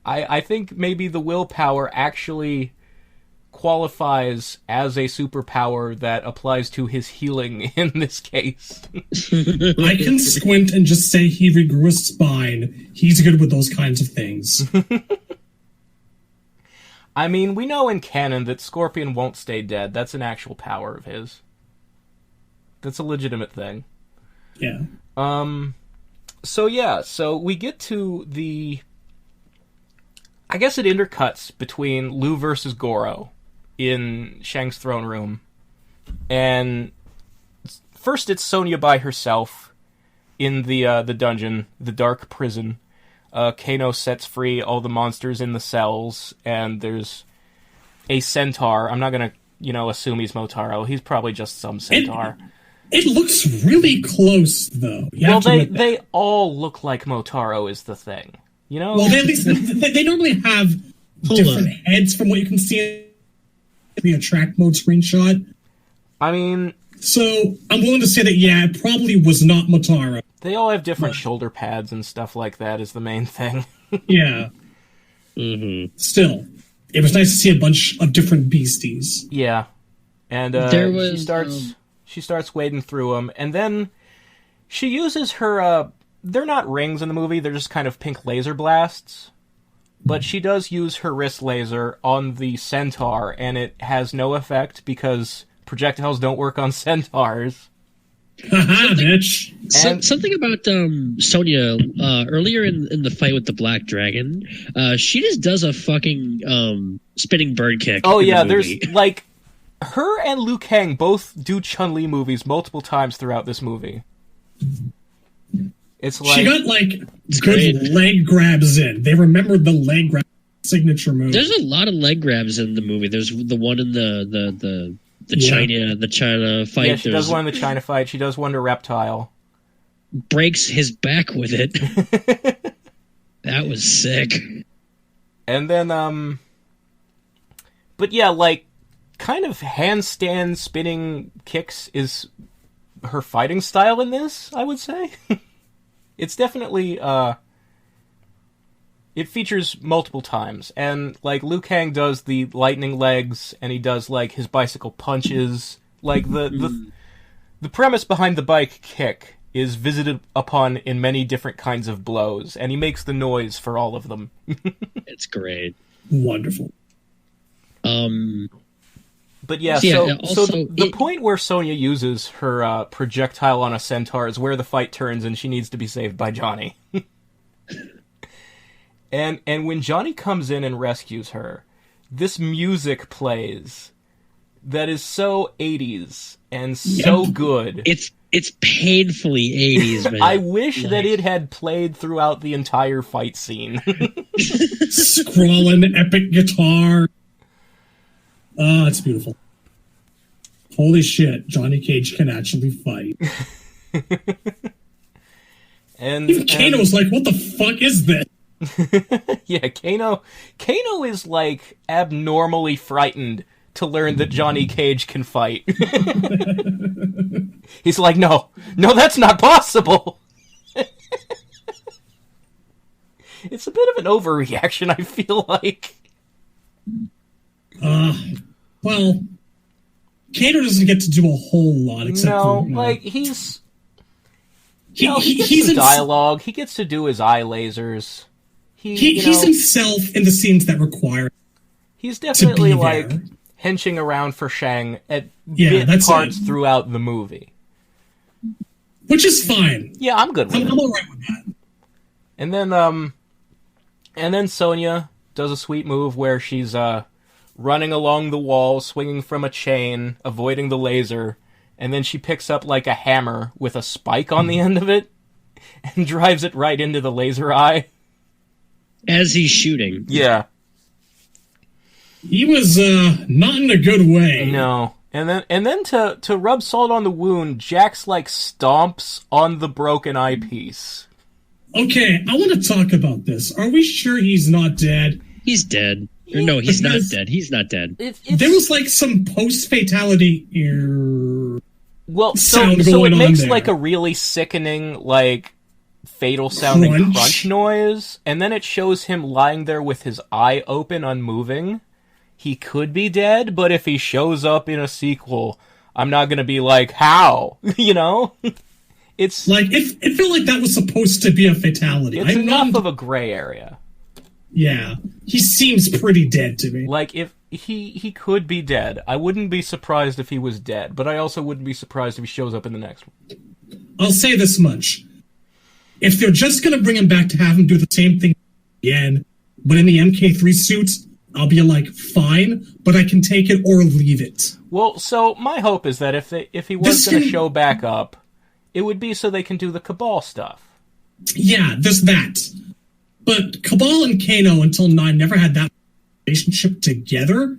I think maybe the willpower actually qualifies as a superpower that applies to his healing in this case. I can squint and just say he regrew a spine. He's good with those kinds of things. I mean, we know in canon that Scorpion won't stay dead. That's an actual power of his. That's a legitimate thing. Yeah. So we get to the... I guess it intercuts between Liu versus Goro in Shang's throne room. And first it's Sonya by herself in the dungeon, the dark prison. Kano sets free all the monsters in the cells, and there's a centaur. I'm not gonna, assume he's Motaro. He's probably just some centaur. It looks really close, though. They all look like Motaro is the thing. Well, they normally have different heads from what you can see in the attract mode screenshot. I mean... So, I'm willing to say that, it probably was not Motaro. They all have different shoulder pads and stuff like that is the main thing. Yeah. Mm-hmm. Still, it was nice to see a bunch of different beasties. Yeah. And she starts wading through them, and then she uses her... they're not rings in the movie, they're just kind of pink laser blasts. But she does use her wrist laser on the centaur, and it has no effect because projectiles don't work on centaurs. Haha, bitch! Something about Sonya earlier in the fight with the Black Dragon. She just does a fucking spinning bird kick. Oh yeah, there's like her and Liu Kang both do Chun-Li movies multiple times throughout this movie. It's like she got good leg grabs in. They remembered the leg grab signature move. There's a lot of leg grabs in the movie. There's the one in the China fight. Yeah, she does one in the China fight. She does one to Reptile. Breaks his back with it. That was sick. And then, but yeah, kind of handstand spinning kicks is her fighting style in this, I would say. It's definitely, it features multiple times, and, Liu Kang does the lightning legs, and he does, his bicycle punches. The premise behind the bike kick is visited upon in many different kinds of blows, and he makes the noise for all of them. It's great. Wonderful. But yeah, the point where Sonya uses her projectile on a centaur is where the fight turns and she needs to be saved by Johnny. and when Johnny comes in and rescues her, this music plays that is so 80s and so good. It's painfully 80s, man. I wish that it had played throughout the entire fight scene. Scrawling epic guitar. Oh, it's beautiful. Holy shit, Johnny Cage can actually fight. And even Kano's like, what the fuck is this? Yeah, Kano is like abnormally frightened to learn that Johnny Cage can fight. He's like, no, that's not possible. It's a bit of an overreaction, I feel like. Well, Kano doesn't get to do a whole lot except for, like he's he's in dialogue. He gets to do his eye lasers. He's himself in the scenes that require. He's definitely like henching around for Shang at parts throughout the movie, which is fine. Yeah, I'm good with it. I'm all right with that. And then Sonya does a sweet move where she's running along the wall, swinging from a chain, avoiding the laser, and then she picks up like a hammer with a spike on the end of it and drives it right into the laser eye. As he's shooting. Yeah. He was not in a good way. No. And then to rub salt on the wound, Jax like stomps on the broken eyepiece. Okay, I want to talk about this. Are we sure he's not dead? He's dead. No, he's not dead. He's not dead. There was like some post-fatality so it makes like a really sickening, like, fatal-sounding crunch noise, and then it shows him lying there with his eye open, unmoving. He could be dead, but if he shows up in a sequel, I'm not gonna be like, how? You know? It's like, it felt like that was supposed to be a fatality. It's enough of a gray area. Yeah, he seems pretty dead to me. Like, if he could be dead. I wouldn't be surprised if he was dead, but I also wouldn't be surprised if he shows up in the next one. I'll say this much. If they're just going to bring him back to have him do the same thing again, but in the MK3 suit, I'll be like, fine, but I can take it or leave it. Well, so my hope is that if he was going to show back up, it would be so they can do the Cabal stuff. Yeah, there's that. But Cabal and Kano until 9 never had that relationship together.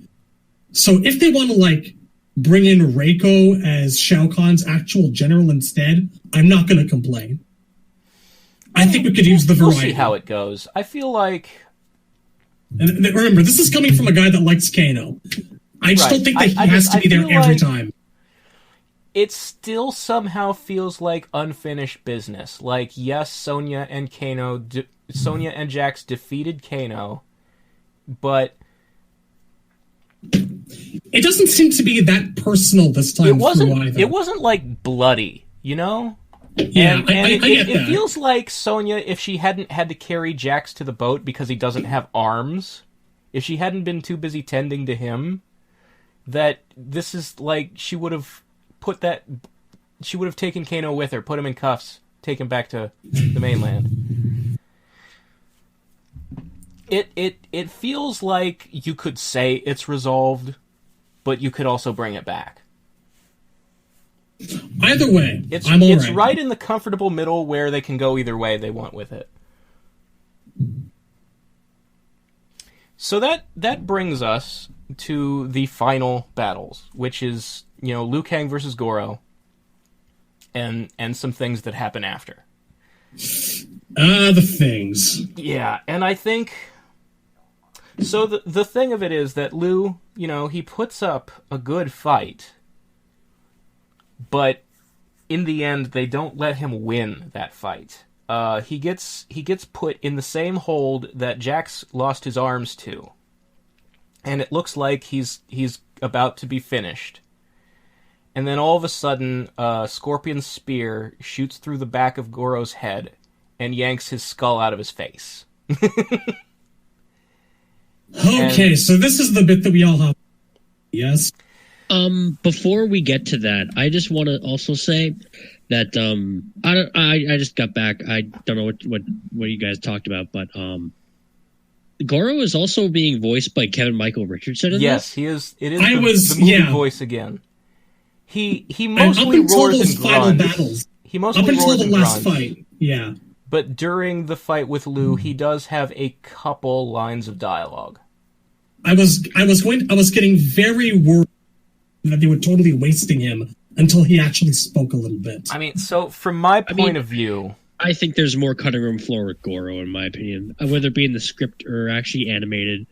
So if they want to, like, bring in Reiko as Shao Kahn's actual general instead, I'm not going to complain. I think we could use the variety. We'll see how it goes. I feel like... And remember, this is coming from a guy that likes Kano. I just don't think that he has to be there every time. It still somehow feels like unfinished business. Like, yes, Sonya and Jax defeated Kano, but... It doesn't seem to be that personal this time. It wasn't like bloody, you know? Yeah, I get that. It feels like Sonya, if she hadn't had to carry Jax to the boat because he doesn't have arms, if she hadn't been too busy tending to him, that this is like she would have taken Kano with her, put him in cuffs, take him back to the mainland. It feels like you could say it's resolved, but you could also bring it back. Either way, it's right. Right in the comfortable middle where they can go either way they want with it. So that brings us to the final battles, which is, Liu Kang versus Goro, and some things that happen after. The things. Yeah, and I think... So the thing of it is that Liu, he puts up a good fight, but in the end, they don't let him win that fight. He gets put in the same hold that Jax lost his arms to, and it looks like he's about to be finished. And then all of a sudden, Scorpion's spear shoots through the back of Goro's head and yanks his skull out of his face. Okay, so this is the bit that we all have. Yes. Before we get to that, I just want to also say that I just got back. I don't know what you guys talked about, but Goro is also being voiced by Kevin Michael Richardson in yes, this? he is. It is the movie voice again. He mostly roars and grunts. Battles, he mostly up until roars the and last grunts. fight, yeah. But during the fight with Liu, he does have a couple lines of dialogue. I was getting very worried that they were totally wasting him until he actually spoke a little bit. I mean, so from my point of view, I think there's more cutting room floor with Goro, in my opinion. Whether it be in the script or actually animated,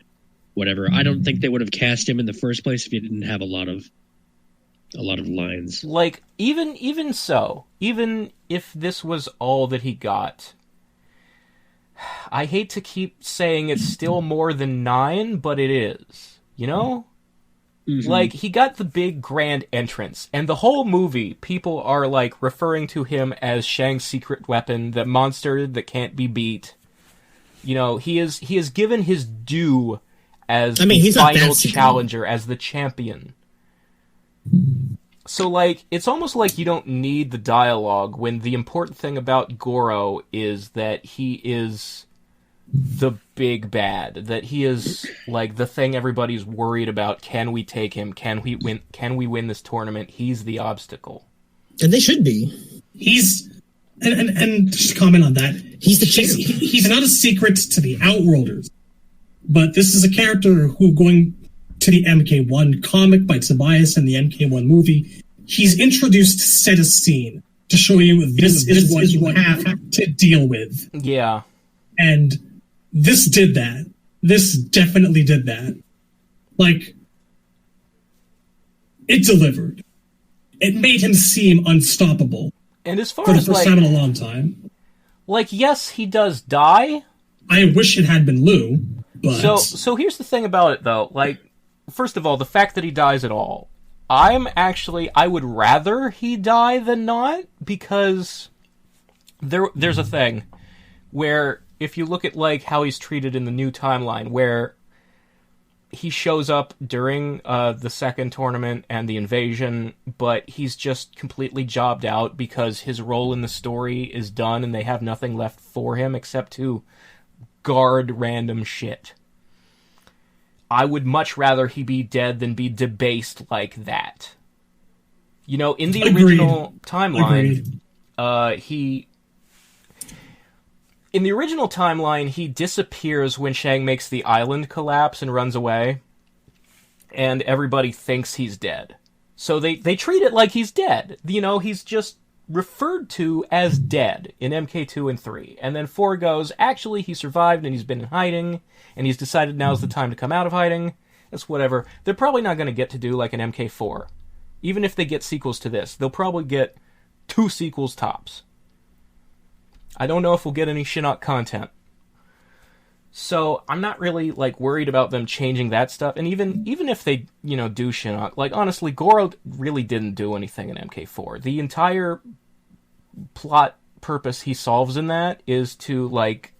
whatever. I don't think they would have cast him in the first place if he didn't have a lot of lines. Like, even so, even if this was all that he got, I hate to keep saying it's still more than 9, but it is. You know? Mm-hmm. Like, he got the big grand entrance, and the whole movie, people are, like, referring to him as Shang's secret weapon, the monster that can't be beat. You know, he is given his due as the final challenger, as the champion. So, like, it's almost like you don't need the dialogue when the important thing about Goro is that he is the big bad, that he is, like, the thing everybody's worried about. Can we take him? Can we win this tournament? He's the obstacle. And they should be. He's... And just to comment on that, he's the champion. He's not a secret to the Outworlders, but this is a character who, going to the MK1 comic by Tobias and the MK1 movie, he's introduced to set a scene to show you this is what you have to deal with. Yeah. And this did that. This definitely did that. Like, it delivered. It made him seem unstoppable. And as far for the as, first time in a long time. Like, yes, he does die. I wish it had been Liu, but... So here's the thing about it, though. Like, first of all, the fact that he dies at all. I would rather he die than not, because there's a thing where, if you look at, like, how he's treated in the new timeline, where he shows up during the second tournament and the invasion, but he's just completely jobbed out because his role in the story is done and they have nothing left for him except to guard random shit. I would much rather he be dead than be debased like that. You know, in the original timeline, in the original timeline, he disappears when Shang makes the island collapse and runs away, and everybody thinks he's dead. So they treat it like he's dead. You know, he's just referred to as dead in MK2 and 3. And then 4 goes, actually, he survived and he's been in hiding, and he's decided now's the time to come out of hiding. That's whatever. They're probably not going to get to do like an MK4. Even if they get sequels to this, they'll probably get 2 sequels tops. I don't know if we'll get any Shinnok content. So I'm not really, like, worried about them changing that stuff. And even if they, you know, do Shinnok, like, honestly, Goro really didn't do anything in MK4. The entire plot purpose he solves in that is to, like,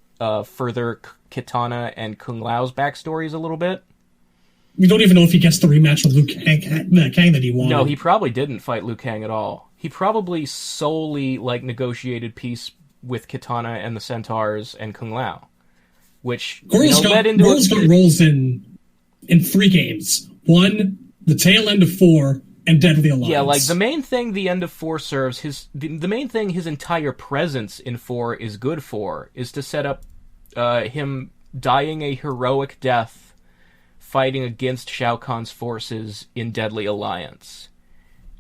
further Kitana and Kung Lao's backstories a little bit. We don't even know if he gets the rematch with Liu Kang that he wanted. No, he probably didn't fight Liu Kang at all. He probably solely, like, negotiated peace with Kitana and the Centaurs and Kung Lao, which led into... Goro's got roles in 3 games. 1, the tail end of 4, and Deadly Alliance. Yeah, like, the main thing the end of 4 serves, the main thing his entire presence in 4 is good for, is to set up him dying a heroic death fighting against Shao Kahn's forces in Deadly Alliance.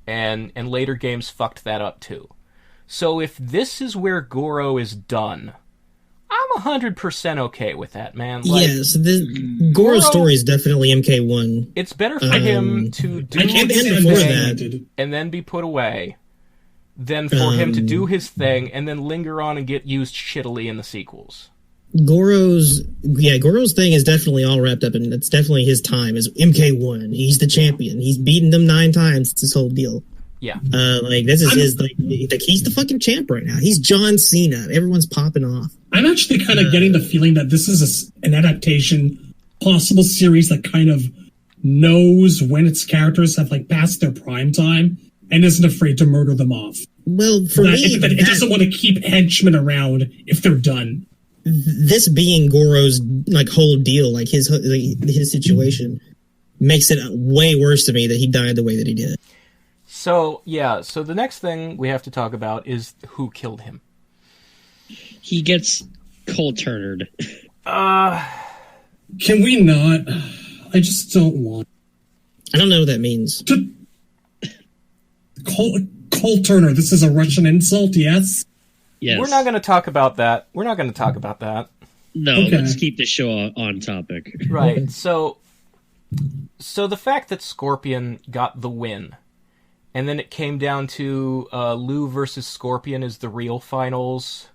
And later games fucked that up, too. So if this is where Goro is done, I'm 100% okay with that, man. Like, yes, the Goro's story is definitely MK1. It's better for him to do his thing and then be put away than for him to do his thing and then linger on and get used shittily in the sequels. Goro's thing is definitely all wrapped up, and it's definitely his time as MK1. He's the champion. He's beaten them 9 times. It's his whole deal. Yeah. This is his, like, he's the fucking champ right now. He's John Cena. Everyone's popping off. I'm actually kind of getting the feeling that this is an adaptation, possible series that kind of knows when its characters have, like, passed their prime time and isn't afraid to murder them off. Well, for me... It doesn't want to keep henchmen around if they're done. This being Goro's, like, whole deal, like, his situation, makes it way worse to me that he died the way that he did. So the next thing we have to talk about is who killed him. He gets cold-turnered. Can we not? I just don't want... I don't know what that means. Cold turner, this is a Russian insult, yes? Yes. We're not going to talk about that. We're not going to talk about that. No, Okay. let's keep the show on topic. Right. So the fact that Scorpion got the win, and then it came down to Liu versus Scorpion is the real finals,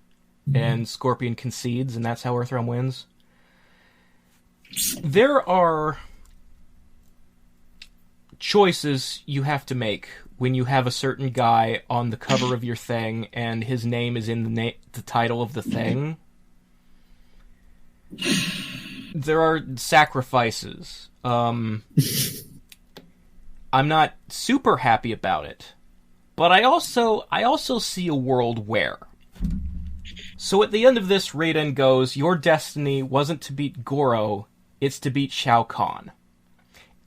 and Scorpion concedes, and that's how Earthrealm wins. There are choices you have to make when you have a certain guy on the cover of your thing and his name is in the title of the thing. There are sacrifices. I'm not super happy about it, but I also see a world where. So at the end of this, Raiden goes, "Your destiny wasn't to beat Goro, it's to beat Shao Kahn."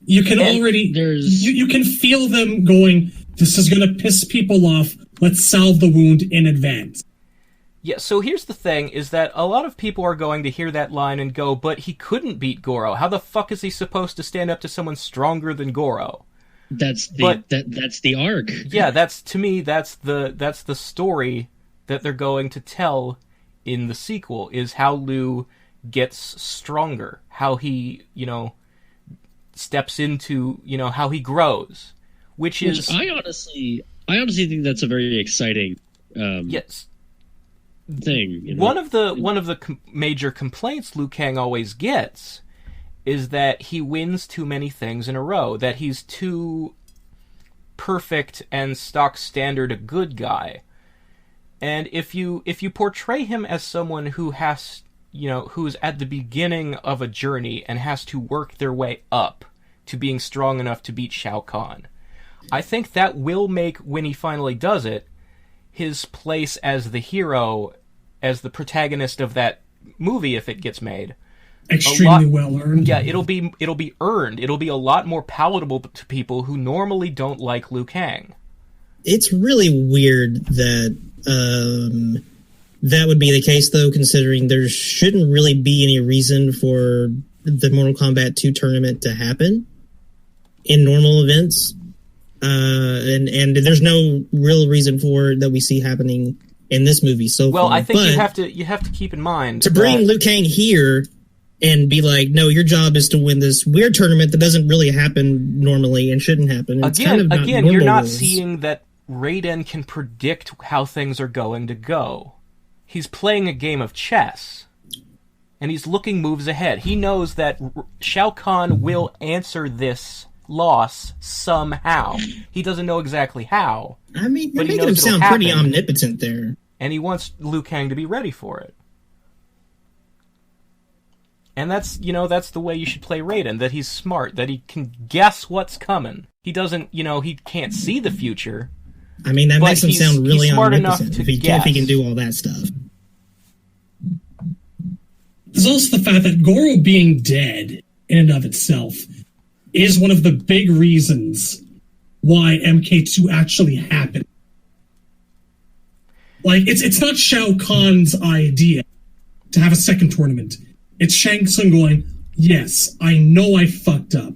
You can And already you can feel them going, "This is going to piss people off. Let's salve the wound in advance." Yeah, so here's the thing, is that a lot of people are going to hear that line and go, but he couldn't beat Goro. How the fuck is he supposed to stand up to someone stronger than Goro? That's the arc. Yeah, that's the story that they're going to tell in the sequel, is how Liu gets stronger, how he, steps into, how he grows, which I honestly think that's a very exciting yes. thing. One of the major complaints Liu Kang always gets is that he wins too many things in a row, that he's too perfect and stock standard a good guy. And if you portray him as someone who has, who's at the beginning of a journey and has to work their way up to being strong enough to beat Shao Kahn, I think that will make, when he finally does it, his place as the hero, as the protagonist of that movie, if it gets made, Extremely well earned. Yeah, it'll be earned. It'll be a lot more palatable to people who normally don't like Liu Kang. It's really weird that that would be the case, though, considering there shouldn't really be any reason for the Mortal Kombat 2 tournament to happen in normal events. And there's no real reason for it that we see happening in this movie so far. Well, I think you have to keep in mind to bring Liu Kang here and be like, no, your job is to win this weird tournament that doesn't really happen normally and shouldn't happen. It's again, you're not seeing that Raiden can predict how things are going to go. He's playing a game of chess, and he's looking moves ahead. He knows that Shao Kahn will answer this loss somehow. He doesn't know exactly how. I mean, you're but he making him knows it'll sound happen, pretty omnipotent there. and he wants Liu Kang to be ready for it. And that's the way you should play Raiden, that he's smart, that he can guess what's coming. He doesn't, he can't see the future. I mean, that makes him sound really smart enough omnipotent to if he can do all that stuff. There's also the fact that Goro being dead in and of itself is one of the big reasons why MK2 actually happened. Like, it's not Shao Kahn's idea to have a second tournament. It's Shang Tsung going, yes, I know I fucked up.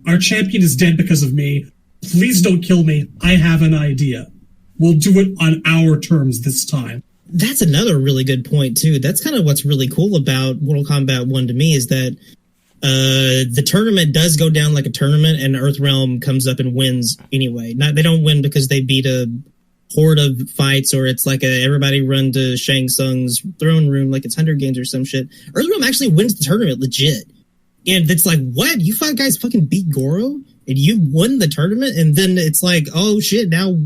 Our champion is dead because of me. Please don't kill me. I have an idea. We'll do it on our terms this time. That's another really good point, too. That's kind of what's really cool about Mortal Kombat 1 to me, is that the tournament does go down like a tournament, and Earthrealm comes up and wins anyway. They don't win because they beat a horde of fights, or it's like everybody run to Shang Tsung's throne room like it's Hunger Games or some shit. Earthrealm actually wins the tournament legit. And it's like, what? You five guys fucking beat Goro? And you won the tournament? And then it's like, oh shit, now,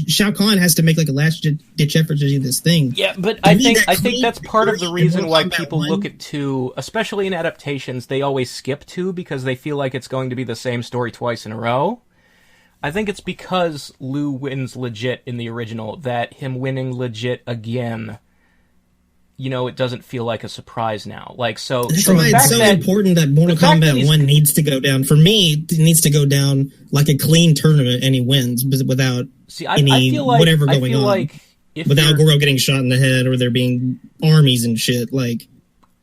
Shao Kahn has to make like a last-ditch effort to do this thing. Yeah, but I think that's part of the reason why people look at 2, especially in adaptations, they always skip 2 because they feel like it's going to be the same story twice in a row. I think it's because Liu wins legit in the original, that him winning legit again, it doesn't feel like a surprise now. Like, so that's why it's so important that Mortal Kombat 1 needs to go down. For me, it needs to go down like a clean tournament, and he wins without whatever going on. Without Goro getting shot in the head, or there being armies and shit. Like,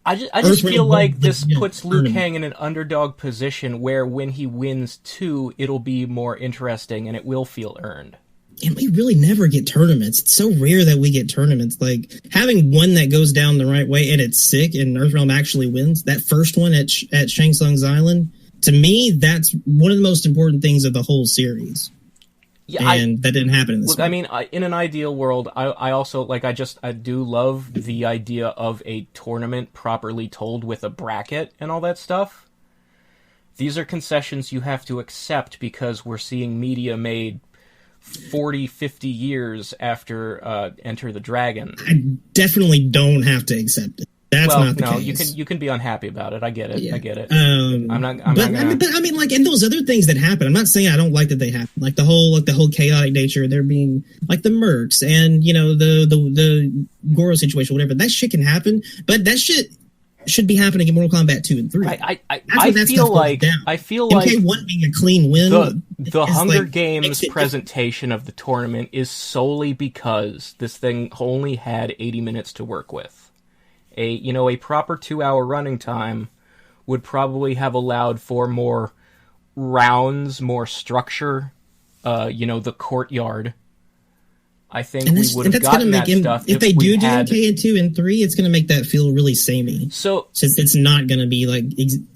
I just feel like this puts Liu Kang in an underdog position where when he wins 2, it'll be more interesting and it will feel earned. And we really never get tournaments. It's so rare that we get tournaments. Like, having one that goes down the right way and it's sick and Earthrealm actually wins, that first one at Shang Tsung's Island, to me, that's one of the most important things of the whole series. Yeah, and that didn't happen in this one. I mean, in an ideal world, I also, like, I do love the idea of a tournament properly told with a bracket and all that stuff. These are concessions you have to accept because we're seeing media made 40, 50 years after Enter the Dragon. I definitely don't have to accept it. That's not the case. You can be unhappy about it. I get it. Yeah. I get it. I'm not gonna... But I mean, like, and those other things that happen. I'm not saying I don't like that they happen. Like the whole chaotic nature. There being like the mercs and the Goro situation, whatever. That shit can happen, but that shit should be happening in Mortal Kombat 2 and 3. I feel like MK1 being a clean win. The Hunger Games presentation of the tournament is solely because this thing only had 80 minutes to work with. A proper 2-hour running time would probably have allowed for more rounds, more structure. The courtyard. I think we would have gotten that stuff if they do MK in 2 and 3. It's going to make that feel really samey. So since it's not going to be like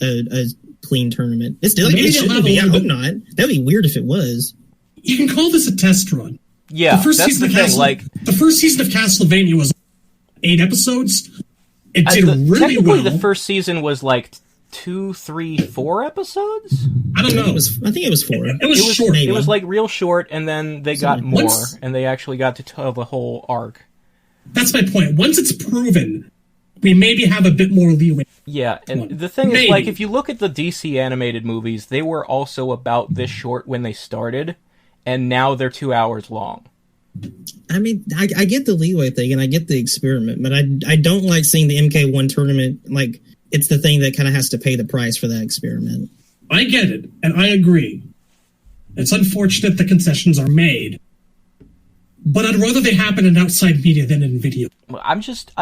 a clean tournament, it's still it should be. I hope not. That'd be weird if it was. You can call this a test run. Yeah, the first season of Castlevania was 8 episodes. It did really well. The first season was like 2, 3, 4 episodes? I don't know. I think it was 4. It was short. Maybe. It was like real short, and then they got more, and they actually got to tell the whole arc. That's my point. Once it's proven, we maybe have a bit more leeway. Yeah, and the thing is, like, if you look at the DC animated movies, they were also about this short when they started, and now they're 2 hours long. I mean, I get the leeway thing, and I get the experiment, but I don't like seeing the MK1 tournament, like, it's the thing that kind of has to pay the price for that experiment. I get it, and I agree. It's unfortunate the concessions are made, but I'd rather they happen in outside media than in video. Well, I'm just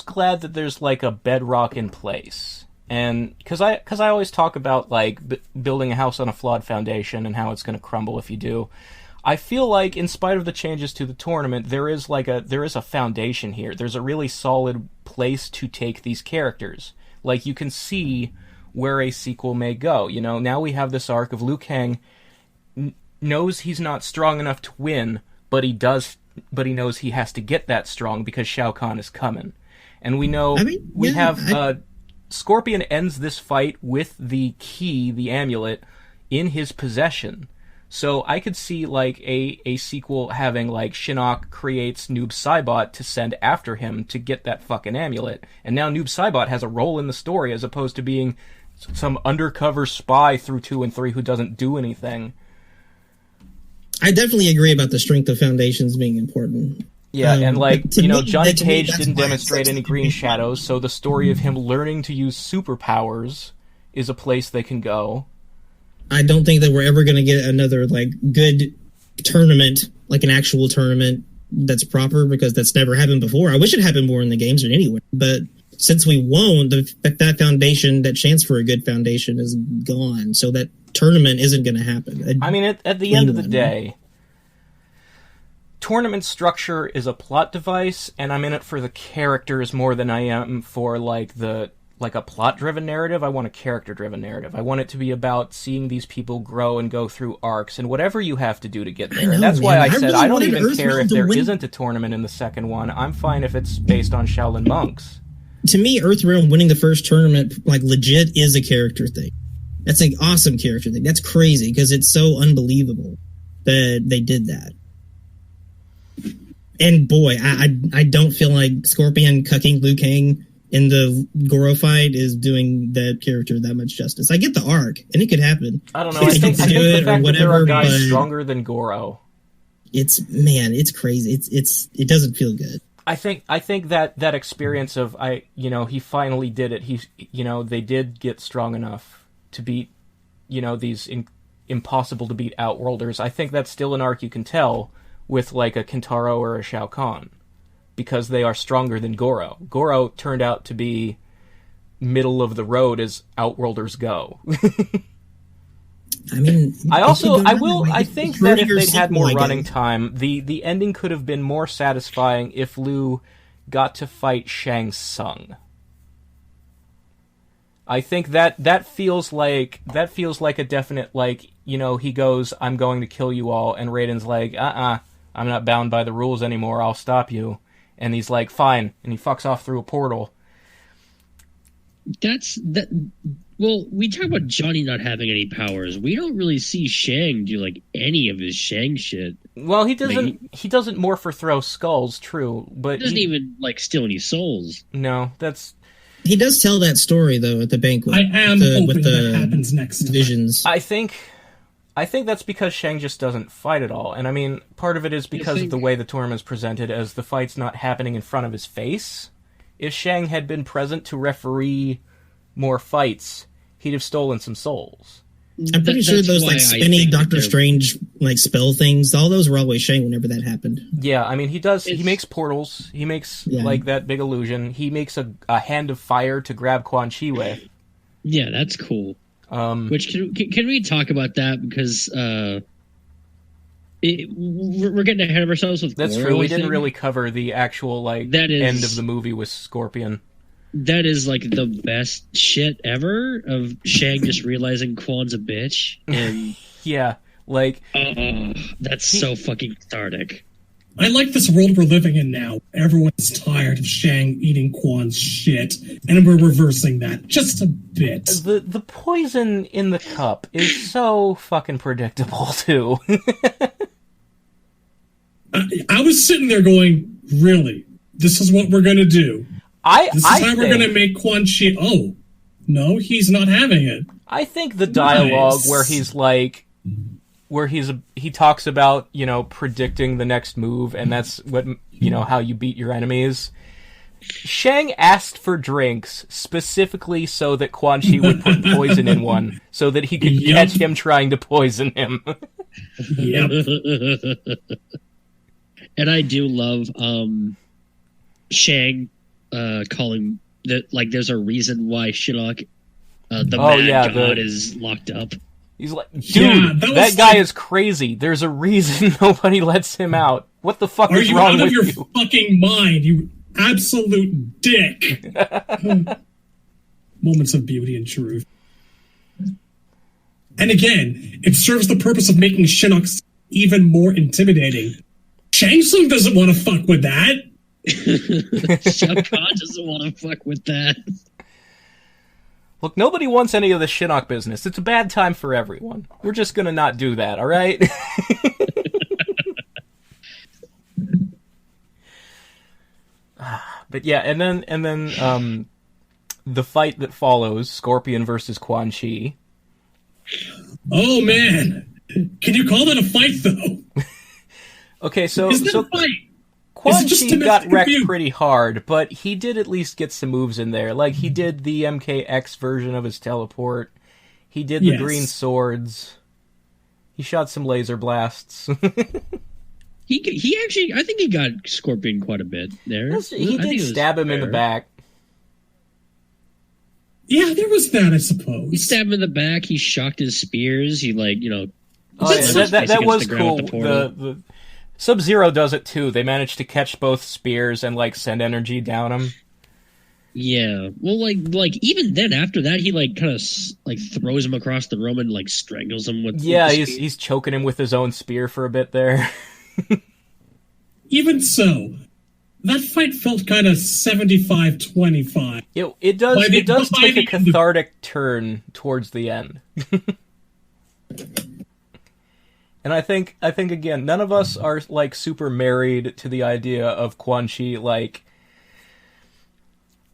glad that there's like a bedrock in place, and because I always talk about like building a house on a flawed foundation and how it's going to crumble if you do. I feel like, in spite of the changes to the tournament, there is a foundation here. There's a really solid place to take these characters. Like, you can see where a sequel may go. You know, now we have this arc of Liu Kang knows he's not strong enough to win, but he knows he has to get that strong because Shao Kahn is coming. And we know Scorpion ends this fight with the key, the amulet, in his possession. So I could see, like, a sequel having, like, Shinnok creates Noob Saibot to send after him to get that fucking amulet. And now Noob Saibot has a role in the story as opposed to being some undercover spy through 2 and 3 who doesn't do anything. I definitely agree about the strength of foundations being important. Yeah, and, like, Johnny Cage didn't demonstrate any green shadows, so the story of him learning to use superpowers is a place they can go. I don't think that we're ever going to get another, like, good tournament, like an actual tournament that's proper, because that's never happened before. I wish it happened more in the games or anywhere, but since we won't, that foundation, that chance for a good foundation is gone, so that tournament isn't going to happen. I mean, at the end of the day, tournament structure is a plot device, and I'm in it for the characters more than I am for, like, a plot-driven narrative. I want a character-driven narrative. I want it to be about seeing these people grow and go through arcs, and whatever you have to do to get there. And that's why I said I don't even care if there isn't a tournament in the second one. I'm fine if it's based on Shaolin monks. To me, Earthrealm winning the first tournament, like, legit is a character thing. That's an awesome character thing. That's crazy, because it's so unbelievable that they did that. And boy, I don't feel like Scorpion cucking Liu Kang in the Goro fight is doing that character that much justice. I get the arc, and it could happen. I don't know. I think the fact that there are guys stronger than Goro. It's crazy. It doesn't feel good. I think that experience of he finally did it. They did get strong enough to beat these impossible to beat Outworlders. I think that's still an arc you can tell with like a Kintaro or a Shao Kahn, because they are stronger than Goro. Goro turned out to be middle of the road as Outworlders go. I mean, I think that if they'd had more running time, the ending could have been more satisfying if Liu got to fight Shang Tsung. I think that feels like a definite, like, you know, he goes, I'm going to kill you all, and Raiden's like, I'm not bound by the rules anymore, I'll stop you. And he's like, fine, and he fucks off through a portal. Well, we talk about Johnny not having any powers. We don't really see Shang do, like, any of his Shang shit. Well, he doesn't morph or throw skulls, true, but... He doesn't even, like, steal any souls. No, that's... He does tell that story, though, at the banquet. I am hoping that happens next visions. I think that's because Shang just doesn't fight at all. And I mean, part of it is because of the way the tournament's presented, as the fight's not happening in front of his face. If Shang had been present to referee more fights, he'd have stolen some souls. I'm pretty sure those like spinny Doctor Strange like spell things, all those were always Shang whenever that happened. Yeah, I mean, he makes portals, he makes like that big illusion, he makes a hand of fire to grab Quan Chi with. Yeah, that's cool. Which can we talk about that, because we're getting ahead of ourselves with that's Goro, true. We didn't really cover the actual end of the movie with Scorpion. That is like the best shit ever, of Shang just realizing Quan's a bitch, and yeah, like that's so fucking cathartic. I like this world we're living in now. Everyone's tired of Shang eating Quan's shit, and we're reversing that just a bit. The poison in the cup is so fucking predictable too. I was sitting there going, really? This is what we're gonna do? This is how we're going to make Quan Chi... Oh, no, he's not having it. I think the dialogue where he's like... he talks about, you know, predicting the next move, and that's what, you know, how you beat your enemies. Shang asked for drinks specifically so that Quan Chi would put poison in one, so that he could catch him trying to poison him. Yep. And I do love Shang... calling that, like, there's a reason why Shinnok, God, is locked up. He's like, dude, that guy is crazy. There's a reason nobody lets him out. What the fuck is wrong with you? Are you out of your fucking mind, you absolute dick? Moments of beauty and truth. And again, it serves the purpose of making Shinnok even more intimidating. Shang Tsung doesn't want to fuck with that. Shao Kahn doesn't want to fuck with that. Look, nobody wants any of the Shinnok business. It's a bad time for everyone. We're just gonna not do that, alright? But yeah, and then the fight that follows, Scorpion versus Quan Chi. Oh man! Can you call that a fight, though? Okay, so... Is that a fight? Quan Chi got wrecked pretty hard, but he did at least get some moves in there. Like, he did the MKX version of his teleport. He did the green swords. He shot some laser blasts. he actually, I think he got Scorpion quite a bit there. He did stab him in the back. Yeah, there was that, I suppose. He stabbed him in the back, he shocked his spears, he, like, you know... Oh, yeah, that was cool. Sub-Zero does it too. They managed to catch both spears and, like, send energy down him. Yeah. Well, like even then, after that, he, like, kind of, like, throws him across the room and, like, strangles him with... Yeah, he's choking him with his own spear for a bit there. Even so, that fight felt kind of 75-25. It does take a cathartic turn towards the end. And I think again, none of us are, like, super married to the idea of Quan Chi, like...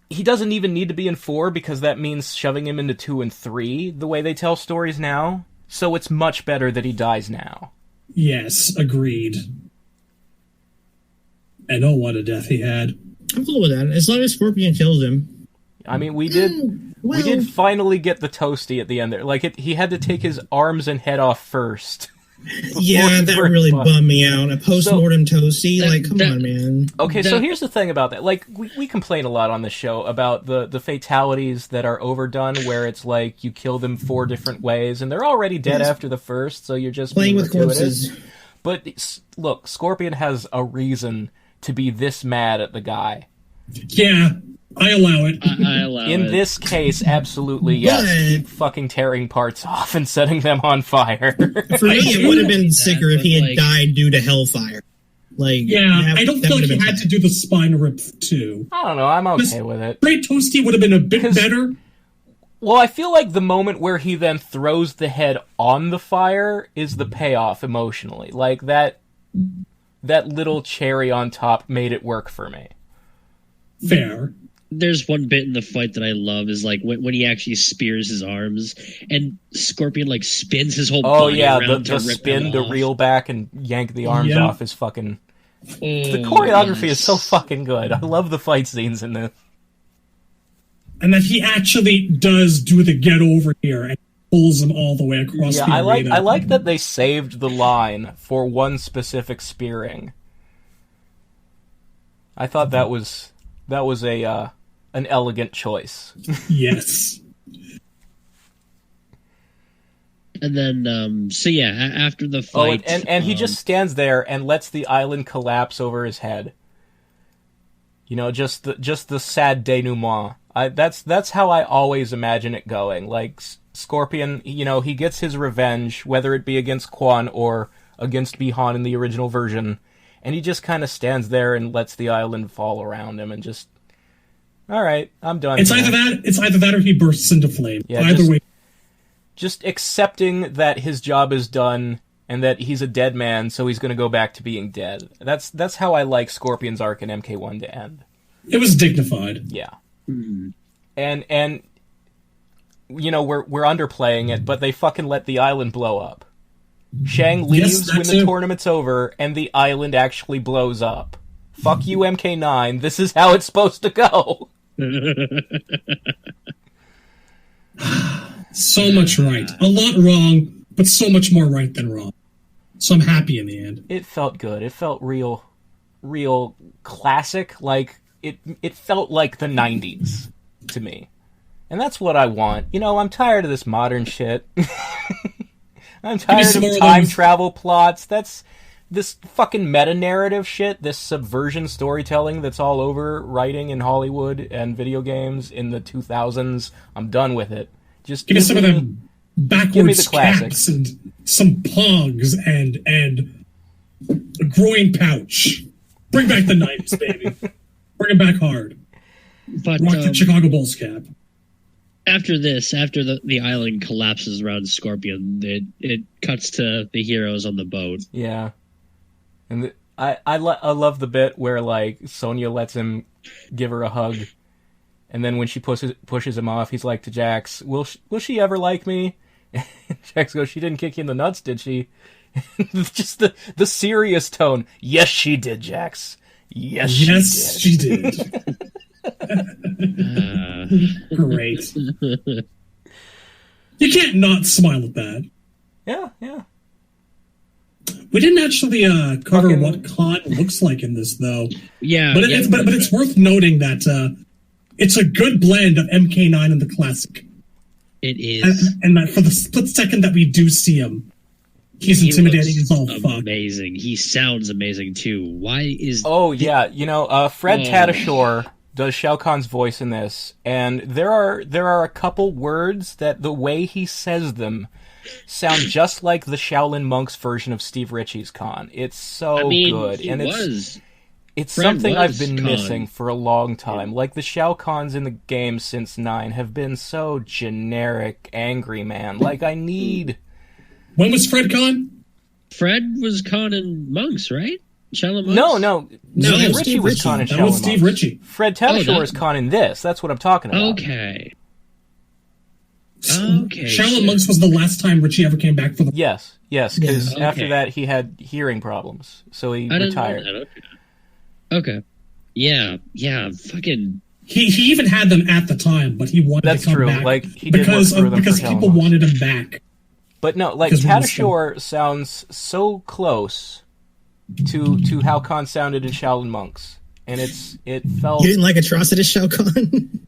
He doesn't even need to be in 4, because that means shoving him into 2 and 3, the way they tell stories now. So it's much better that he dies now. Yes, agreed. And oh, what a death he had. I'm cool with that, as long as Scorpion kills him. I mean, we did finally get the toasty at the end there. Like, he had to take his arms and head off first. Yeah, that really bummed me out. A post-mortem Toasty? Like, come on, man. Okay, so here's the thing about that. Like, we complain a lot on this show about the fatalities that are overdone, where it's like you kill them 4 different ways, and they're already dead after the first, so you're just playing with corpses. But, look, Scorpion has a reason to be this mad at the guy. Yeah, I allow it. I allow it. In this case, absolutely, yes. Keep fucking tearing parts off and setting them on fire. For me, it would have been sicker if he had died due to hellfire. Like, yeah, I don't feel like he had to do the spine rip too. I don't know, I'm okay with it. Great Toasty would have been a bit better. Well, I feel like the moment where he then throws the head on the fire is the payoff emotionally. Like, that little cherry on top made it work for me. Fair. There's one bit in the fight that I love is like when he actually spears his arms and Scorpion like spins his whole body around the spin to reel back and yank the arms off is fucking... the choreography is so fucking good. I love the fight scenes in this. And that he actually does do the get over here and pulls him all the way across the arena. I like that they saved the line for one specific spearing. I thought that was an elegant choice. Yes. And then, after the fight... and he just stands there and lets the island collapse over his head. You know, just the sad denouement. That's how I always imagine it going. Like, Scorpion, you know, he gets his revenge, whether it be against Quan or against Bi-Han in the original version, and he just kind of stands there and lets the island fall around him and just... All right, I'm done. It's either that or he bursts into flame. Yeah, either way. Just accepting that his job is done and that he's a dead man, so he's going to go back to being dead. That's how I like Scorpion's arc in MK1 to end. It was dignified. Yeah. Mm-hmm. And you know, we're underplaying it, but they fucking let the island blow up. Shang leaves when the tournament's over, and the island actually blows up. Fuck you, MK9. This is how it's supposed to go. So much right. A lot wrong, but so much more right than wrong. So I'm happy in the end. It felt good. It felt real classic. Like, it felt like the 90s to me. And that's what I want. You know, I'm tired of this modern shit. I'm tired of time travel plots. That's this fucking meta-narrative shit, this subversion storytelling that's all over writing in Hollywood and video games in the 2000s. I'm done with it. Just give me some of them backwards caps and some pogs and a groin pouch. Bring back the 90s, baby. Bring it back hard. But rock the Chicago Bulls cap. After the island collapses around Scorpion, it cuts to the heroes on the boat. Yeah. And I love the bit where, like, Sonya lets him give her a hug, and then when she pushes him off, he's like to Jax, will she ever like me? And Jax goes, she didn't kick you in the nuts, did she? Just the serious tone. Yes, she did, Jax. Yes, she did. Great. You can't not smile at that. Yeah. We didn't actually cover what Khan looks like in this, though. Yeah, but it's worth noting that it's a good blend of MK9 and the classic. It is, and that for the split second that we do see him, he's intimidating as all fuck. Amazing. He sounds amazing too. Why is? Oh yeah, you know, Fred Tatasciore does Shao Kahn's voice in this, and there are a couple words that the way he says them sound just like the Shaolin monks version of Steve Ritchie's Khan. It's so good, and it's something I've been missing for a long time. Like, the Shao Kahns in the game since 9 have been so generic, angry man. Like, I need... When was Fred Khan? Fred was Khan in Monks, right? Shaolin Monks? No. Steve Ritchie was Khan in Shaolin Monks. Steve Ritchie. Fred Tatasciore is Khan in this. That's what I'm talking about. Okay. Shaolin Monks was the last time Ritchie ever came back for the... Yes, because after that he had hearing problems, so he retired. Okay. Yeah, fucking... He even had them at the time, but he wanted to come back. Like, he because did work through them because people wanted him back. But no, like, Because Tadashore sounds so close to how Khan sounded in Shaolin Monks. And it felt... You didn't like Atrocitus Shao Kahn?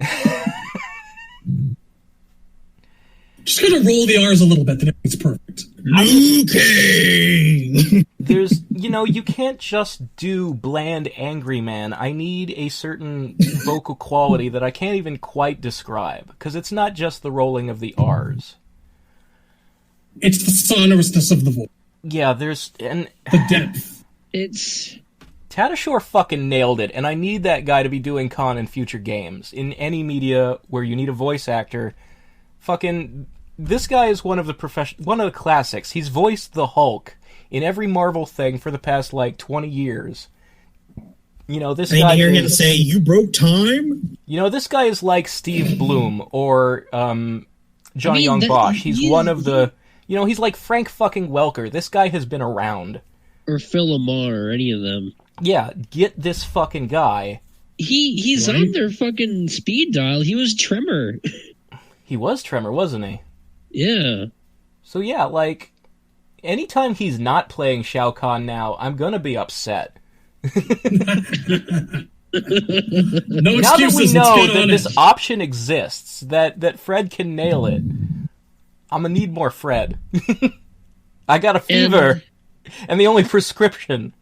Just gonna roll the R's a little bit, then it's perfect. Liu Kang! There's, you can't just do bland angry man. I need a certain vocal quality that I can't even quite describe. Because it's not just the rolling of the R's. It's the sonorousness of the voice. Yeah, the depth. It's... Tadashore fucking nailed it, and I need that guy to be doing Khan in future games. In any media where you need a voice actor, this guy is one of the classics. He's voiced the Hulk in every Marvel thing for the past, 20 years. This guy... I hear him say, "You broke time?" This guy is like Steve Bloom, or, Johnny Young Bosch. He's one of the... he's like Frank fucking Welker. This guy has been around. Or Phil Lamar, or any of them. Yeah, get this fucking guy. He's on their fucking speed dial. He was Tremor. He was Tremor, wasn't he? Yeah. So yeah, anytime he's not playing Shao Kahn now, I'm gonna be upset. No Now that we know that this option exists, that Fred can nail it, I'm gonna need more Fred. I got a fever, and the only prescription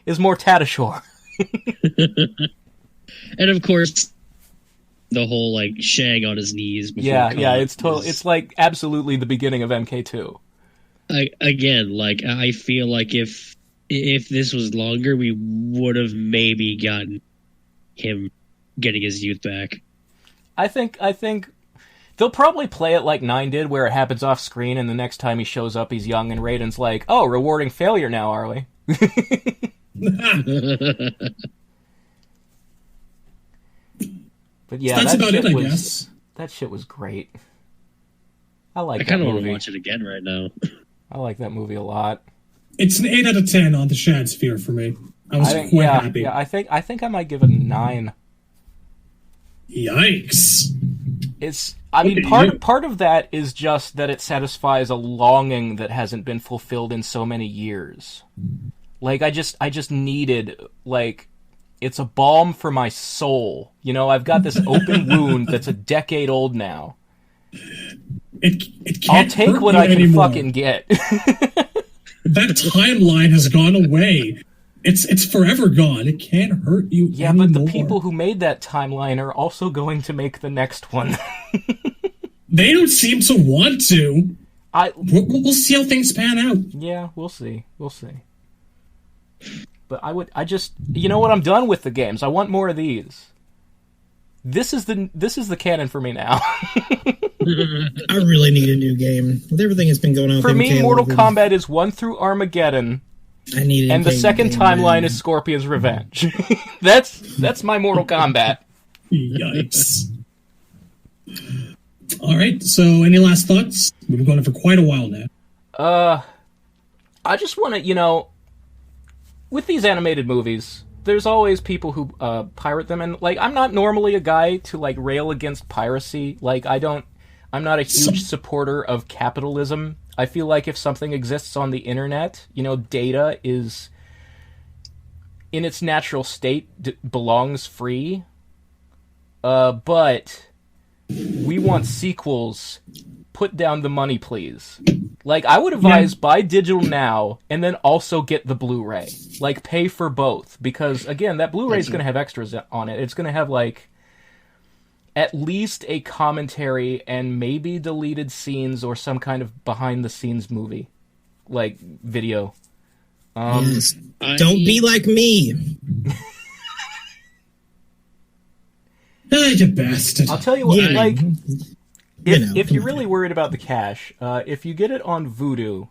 is more Tadashore. And of course, the whole shag on his knees. Yeah, it's it's absolutely the beginning of MK2. I feel like if this was longer, we would have maybe gotten him getting his youth back. I think they'll probably play it like 9 did, where it happens off screen, and the next time he shows up, he's young, and Raiden's like, "Oh, rewarding failure now, are we?" But yeah, so that's about it, I guess. That shit was great. I kind of want to watch it again right now. I like that movie a lot. It's an 8 out of 10 on the Shad sphere for me. I was quite happy. Yeah, I think I might give it a 9. Yikes! Part of that is just that it satisfies a longing that hasn't been fulfilled in so many years. I just needed, it's a balm for my soul. I've got this open wound that's a decade old now. It can't I'll take hurt what you I can anymore. fucking get. That timeline has gone away. It's forever gone. It can't hurt you anymore. Yeah, but the people who made that timeline are also going to make the next one. They don't seem to want to. We'll see how things pan out. Yeah, we'll see. But you know what? I'm done with the games. I want more of these. This is the canon for me now. I really need a new game. With everything that's been going on for with me, MK11, Mortal Kombat is 1 through Armageddon. I need and the second timeline is Scorpion's Revenge. That's my Mortal Kombat. Yikes. All right, so any last thoughts? We've been going on for quite a while now. I just want to, with these animated movies, there's always people who pirate them, and I'm not normally a guy to rail against piracy. I'm not a huge supporter of capitalism. I feel like if something exists on the internet, data is in its natural state belongs free. But we want sequels. Put down the money, please. I would advise buy digital now and then also get the Blu-ray. Pay for both. Because, again, that Blu-ray is going to have extras on it. It's going to have, at least a commentary and maybe deleted scenes or some kind of behind-the-scenes movie. Video. Don't be like me. You bastard. I'll tell you what, if you're really worried about the cash, if you get it on Vudu,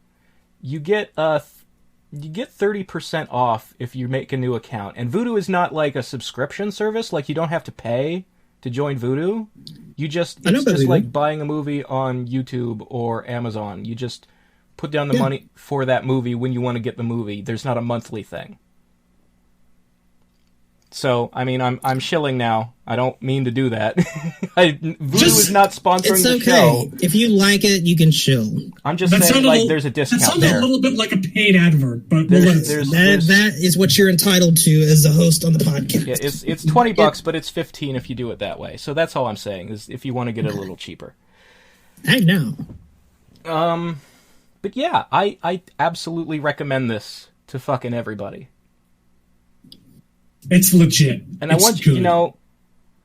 you get 30% off if you make a new account. And Vudu is not a subscription service, you don't have to pay to join Vudu. It's just like buying a movie on YouTube or Amazon. You just put down the money for that movie when you want to get the movie. There's not a monthly thing. So, I mean, I'm shilling now. I don't mean to do that. Voodoo is not sponsoring It's the okay. show. If you like it, you can chill. I'm just saying, like, there's a That discount sounds there. a little bit like a paid advert, but we'll let it slide. That is what you're entitled to as a host on the podcast. Yeah, it's $20, but it's $15 if you do it that way. So that's all I'm saying, is if you want to get it a little cheaper. I know. But yeah, I absolutely recommend this to fucking everybody. It's legit. And I want you know,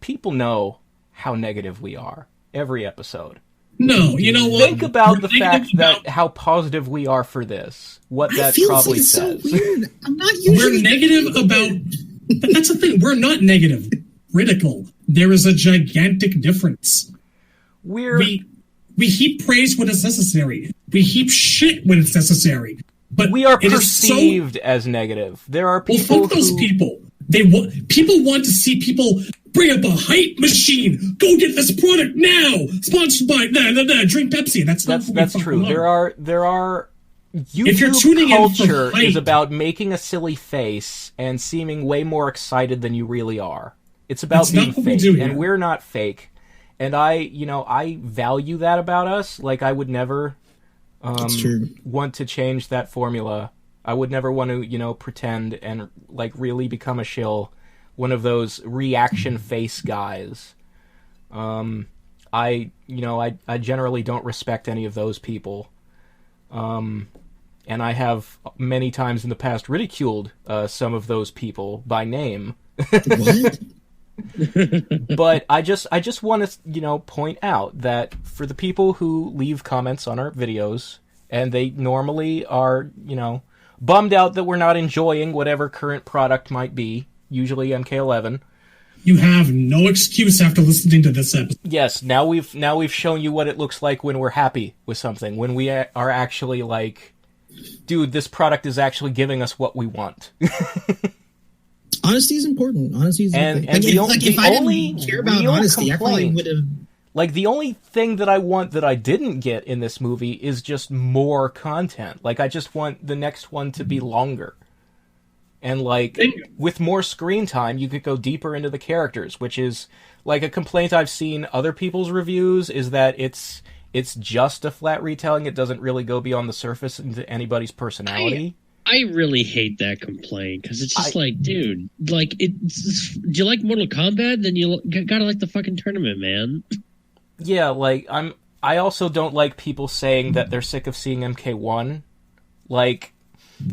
people know how negative we are every episode. No, you know what? Think about the fact that how positive we are for this. What that probably says. So weird. I'm not usually We're negative about. But that's the thing. We're not negative. Critical. There is a gigantic difference. We heap praise when it's necessary. We heap shit when it's necessary. But we are perceived as negative. There are people. Well, fuck those people. People want to see people bring up a hype machine. Go get this product now. Sponsored by drink Pepsi. That's true. There are. If you're YouTube tuning culture in for hype, is about making a silly face and seeming way more excited than you really are. It's about being fake, and we're not fake. And I value that about us. Like, I would never want to change that formula. I would never want to, pretend and, like, really become a shill, one of those reaction face guys. I generally don't respect any of those people. And I have many times in the past ridiculed some of those people by name. What? But I just want to, point out that for the people who leave comments on our videos, and they normally are, bummed out that we're not enjoying whatever current product might be, usually MK11. You have no excuse after listening to this episode. Yes, now we've shown you what it looks like when we're happy with something, when we are actually like, dude, this product is actually giving us what we want. Honesty is important. Honesty is important. And If I didn't care about honesty, I probably would have. Like, the only thing that I want that I didn't get in this movie is just more content. Like, I just want the next one to be longer. And, like, with more screen time, you could go deeper into the characters, which is, like, a complaint I've seen other people's reviews, is that it's just a flat retelling. It doesn't really go beyond the surface into anybody's personality. I really hate that complaint, because it's just like, dude, like, do you like Mortal Kombat? Then you gotta like the fucking tournament, man. Yeah, like, I also don't like people saying that they're sick of seeing MK1. Like,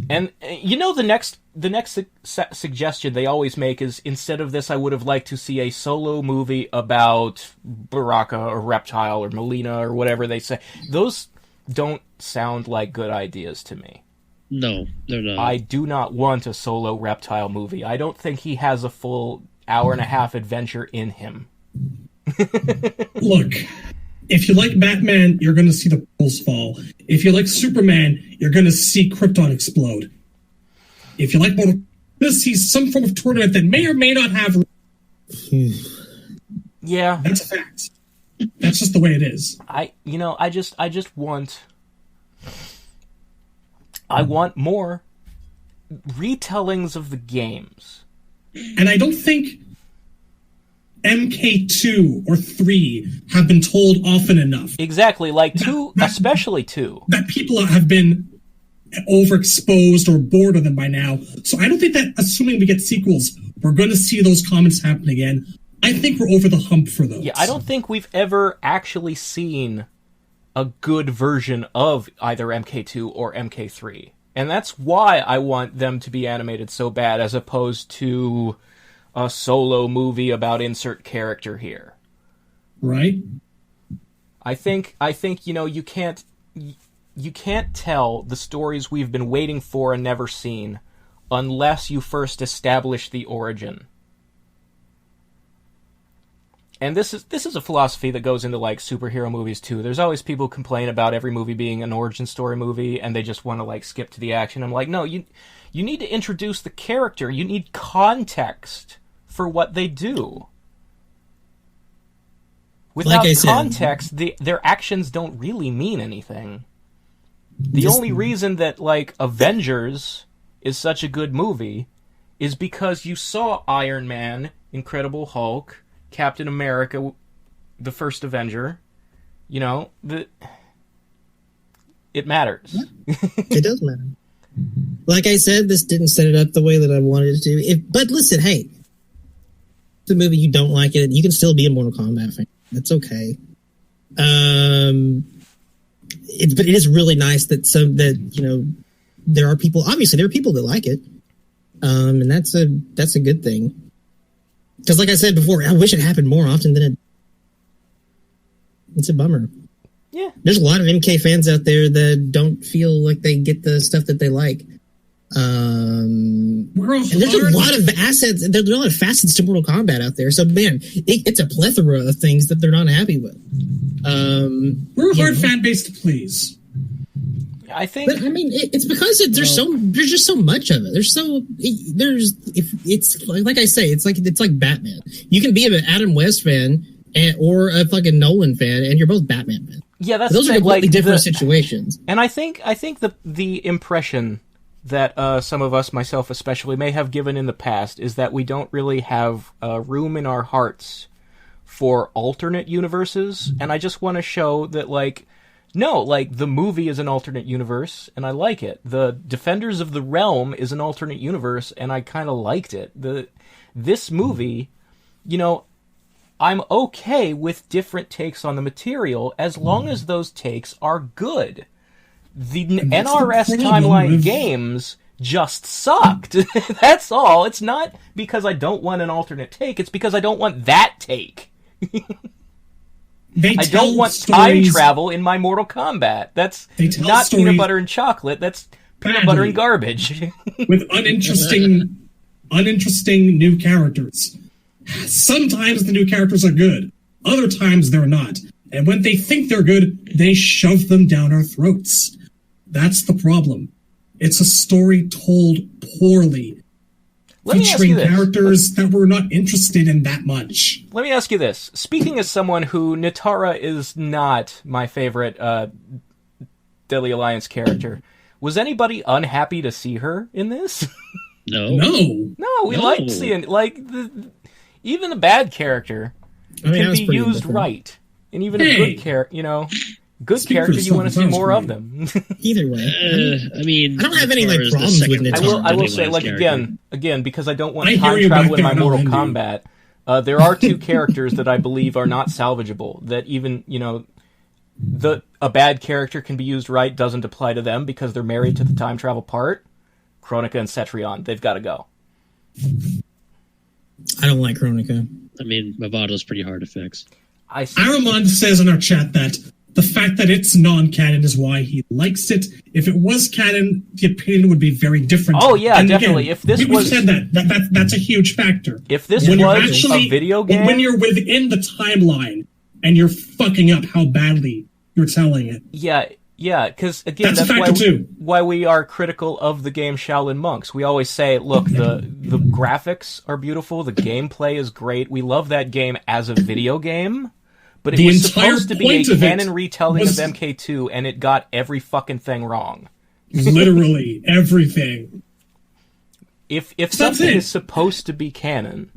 and the next suggestion they always make is, instead of this, I would have liked to see a solo movie about Baraka or Reptile or Melina or whatever they say. Those don't sound like good ideas to me. No, they're not. I do not want a solo Reptile movie. I don't think he has a full hour-and-a-half adventure in him. Look, if you like Batman, you're going to see the poles fall. If you like Superman, you're going to see Krypton explode. If you like Mortal Kombat, you're going to see some form of tournament that may or may not have... Yeah. That's a fact. That's just the way it is. I just want... I want more retellings of the games. And I don't think MK2 or 3 have been told often enough. Exactly, like 2, especially 2. That people have been overexposed or bored of them by now. So I don't think that, assuming we get sequels, we're going to see those comments happen again. I think we're over the hump for those. Yeah, I don't think we've ever actually seen a good version of either MK2 or MK3. And that's why I want them to be animated so bad, as opposed to a solo movie about insert character here. Right? I think you can't tell the stories we've been waiting for and never seen unless you first establish the origin. And this is a philosophy that goes into, like, superhero movies too. There's always people who complain about every movie being an origin story movie, and they just want to, like, skip to the action. I'm like, no, you need to introduce the character. You need context for what they do. Without context, their actions don't really mean anything. The only reason that, like, Avengers is such a good movie is because you saw Iron Man, Incredible Hulk, Captain America, the first Avenger. You know, it matters. It does matter. Like I said, this didn't set it up the way that I wanted it to. But listen, hey, the movie you don't like it, you can still be a Mortal Kombat fan. That's okay. But it is really nice that there are people. Obviously, there are people that like it, and that's a good thing. Because, like I said before, I wish it happened more often than it. It's a bummer. Yeah, there's a lot of MK fans out there that don't feel like they get the stuff that they like. And there's a lot of assets. There's a lot of facets to Mortal Kombat out there. So, man, it's a plethora of things that they're not happy with. We're a hard fan base to please. I think. But I mean, it's because there's just so much of it. It's like I say, it's like Batman. You can be an Adam West fan or a fucking Nolan fan, and you're both Batman fans. Yeah, that's those are completely different situations. And I think the impression that some of us, myself especially, may have given in the past is that we don't really have room in our hearts for alternate universes, and I just want to show that, the movie is an alternate universe, and I like it. The Defenders of the Realm is an alternate universe, and I kind of liked it. This movie, I'm okay with different takes on the material as long as those takes are good. The NRS Timeline games just sucked. That's all. It's not because I don't want an alternate take. It's because I don't want that take. I don't want time travel in my Mortal Kombat. That's not peanut butter and chocolate. That's peanut butter and garbage. With uninteresting new characters. Sometimes the new characters are good. Other times they're not. And when they think they're good, they shove them down our throats. That's the problem. It's a story told poorly. Featuring characters that we're not interested in that much. Let me ask you this. Speaking as someone who Natara is not my favorite Deadly Alliance character, was anybody unhappy to see her in this? No. No, we liked seeing even the bad character can be used right. And even a good character, good character, you want to see more of them. Either way. I don't have any problems with Natara. I will say, again, because I don't want time travel in my Mortal Kombat, there are two characters that I believe are not salvageable. That even, a bad character can be used right doesn't apply to them because they're married to the time travel part. Kronika and Cetrion, they've got to go. I don't like Kronika. Mavato's pretty hard to fix. Aramond says in our chat that the fact that it's non-canon is why he likes it. If it was canon, the opinion would be very different. Oh yeah, and definitely. Again, if this was said that's a huge factor. If this was a video game, when you're within the timeline and you're fucking up how badly you're telling it. Yeah, because again, that's why we are critical of the game Shaolin Monks. We always say, look, the graphics are beautiful, the gameplay is great. We love that game as a video game, but it was supposed to be a canon retelling of MK2, and it got every fucking thing wrong. Literally everything. If something is supposed to be canon,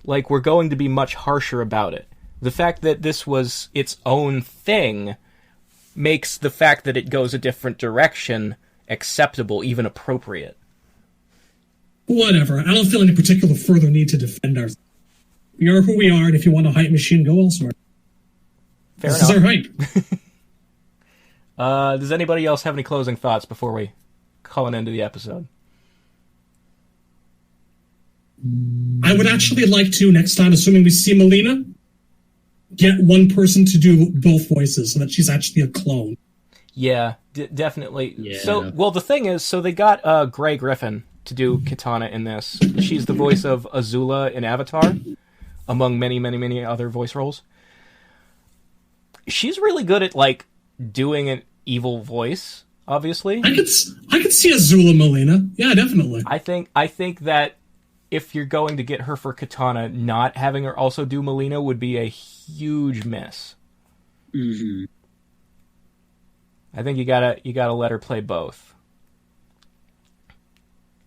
we're going to be much harsher about it. The fact that this was its own thing makes the fact that it goes a different direction acceptable, even appropriate. Whatever. I don't feel any particular further need to defend ourselves. We are who we are, and if you want a hype machine, go elsewhere. Fair enough. This is our hype. Does anybody else have any closing thoughts before we call an end to the episode? I would actually like to, next time, assuming we see Melina, get one person to do both voices so that she's actually a clone. Yeah, definitely. Yeah. So, the thing is, they got Grey Griffin to do Kitana in this. She's the voice of Azula in Avatar, among many, many, many other voice roles. She's really good at, doing an evil voice, obviously. I could see Azula Melina. Yeah, definitely. I think that if you're going to get her for Kitana, not having her also do Melina would be a huge miss. Mm-hmm. I think you gotta let her play both.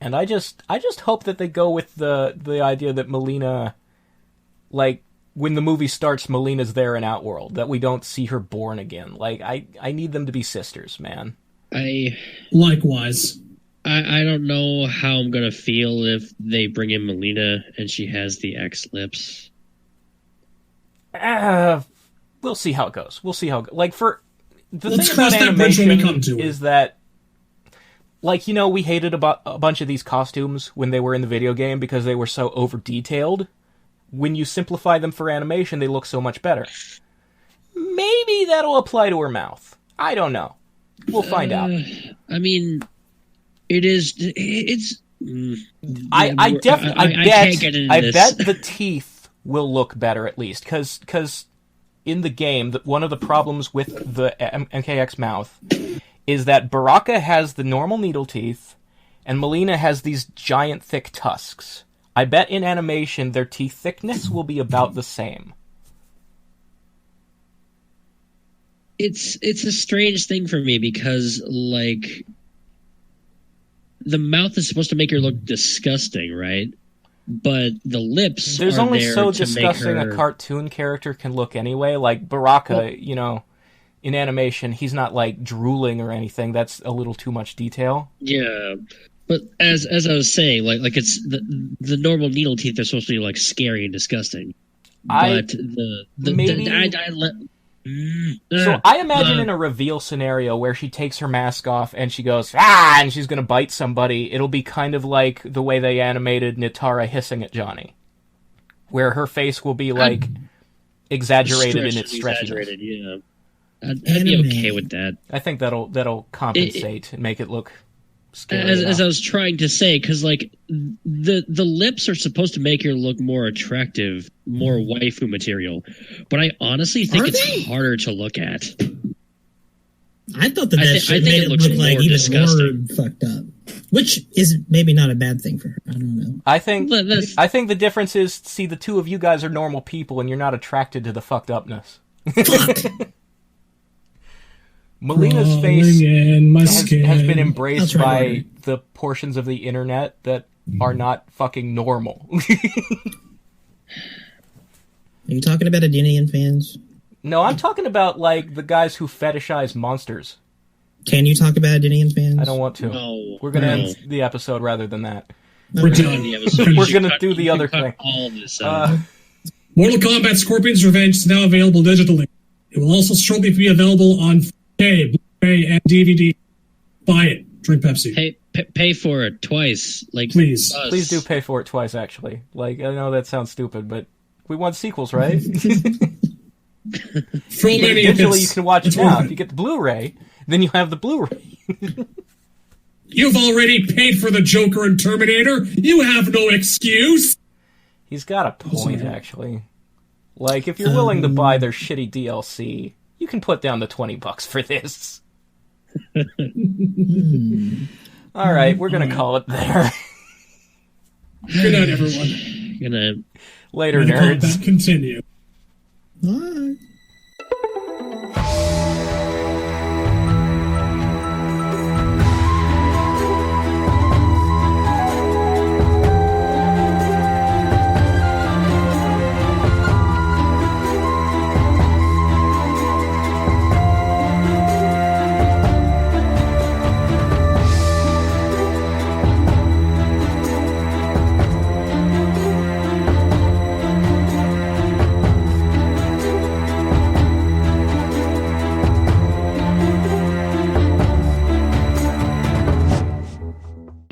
And I just hope that they go with the idea that Melina, like, when the movie starts, Melina's there in Outworld, that we don't see her born again. Like, I need them to be sisters, man. Likewise. I don't know how I'm gonna feel if they bring in Melina and she has the X lips. We'll see how it goes. Like, for the Let's thing about cross that bridge when we come animation to it. is that, like, you know, we hated about a bunch of these costumes when they were in the video game because they were so over-detailed. When you simplify them for animation, they look so much better. Maybe that'll apply to her mouth. I don't know. We'll find out. I mean, it's. I can't get into this. bet the teeth will look better at least, because in the game, one of the problems with the MKX mouth is that Baraka has the normal needle teeth, and Melina has these giant thick tusks. I bet in animation their teeth thickness will be about the same. It's a strange thing for me because, like, the mouth is supposed to make her look disgusting, right? But the lips There's are only there so to disgusting make her... a cartoon character can look anyway. Like, Baraka, you know, in animation, he's not, like, drooling or anything. That's a little too much detail. Yeah, but as I was saying, like it's the normal needle teeth are supposed to be, like, scary and disgusting. But So I imagine in a reveal scenario where she takes her mask off and she goes, and she's going to bite somebody, it'll be kind of like the way they animated Nitara hissing at Johnny. Where her face will be, like, exaggerated in its stretchiness. Yeah. I'd be okay with that. I think that'll compensate and make it look scary. As I was trying to say, because, like, the lips are supposed to make her look more attractive, more waifu material, but I honestly think it's harder to look at. I thought that shit made it look like even disgusting. More fucked up, which is maybe not a bad thing for her. I don't know. I think the difference is, see, the two of you guys are normal people, and you're not attracted to the fucked upness. Fuck. Melina's face has been embraced by the portions of the internet that are not fucking normal. Are you talking about Adenian fans? No, I'm talking about, like, the guys who fetishize monsters. Can you talk about Adenian fans? I don't want to. No. We're going to end the episode rather than that. We're done. We're going to do the other thing. All this Mortal Kombat Scorpion's Revenge is now available digitally. It will also shortly be available on 4K, Blu-ray, and DVD. Buy it. Drink Pepsi. Pay for it twice. Like, please. Please do pay for it twice, actually. Like, I know that sounds stupid, but we want sequels, right? Digitally, you can watch it now. If you get the Blu-ray, then you have the Blu-ray. You've already paid for the Joker and Terminator. You have no excuse. He's got a point, actually. Like, if you're willing to buy their shitty DLC, you can put down the $20 for this. All right, we're gonna call it there. Good night, everyone. Good night. Later, nerds. Continue. Bye.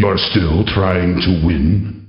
You're still trying to win?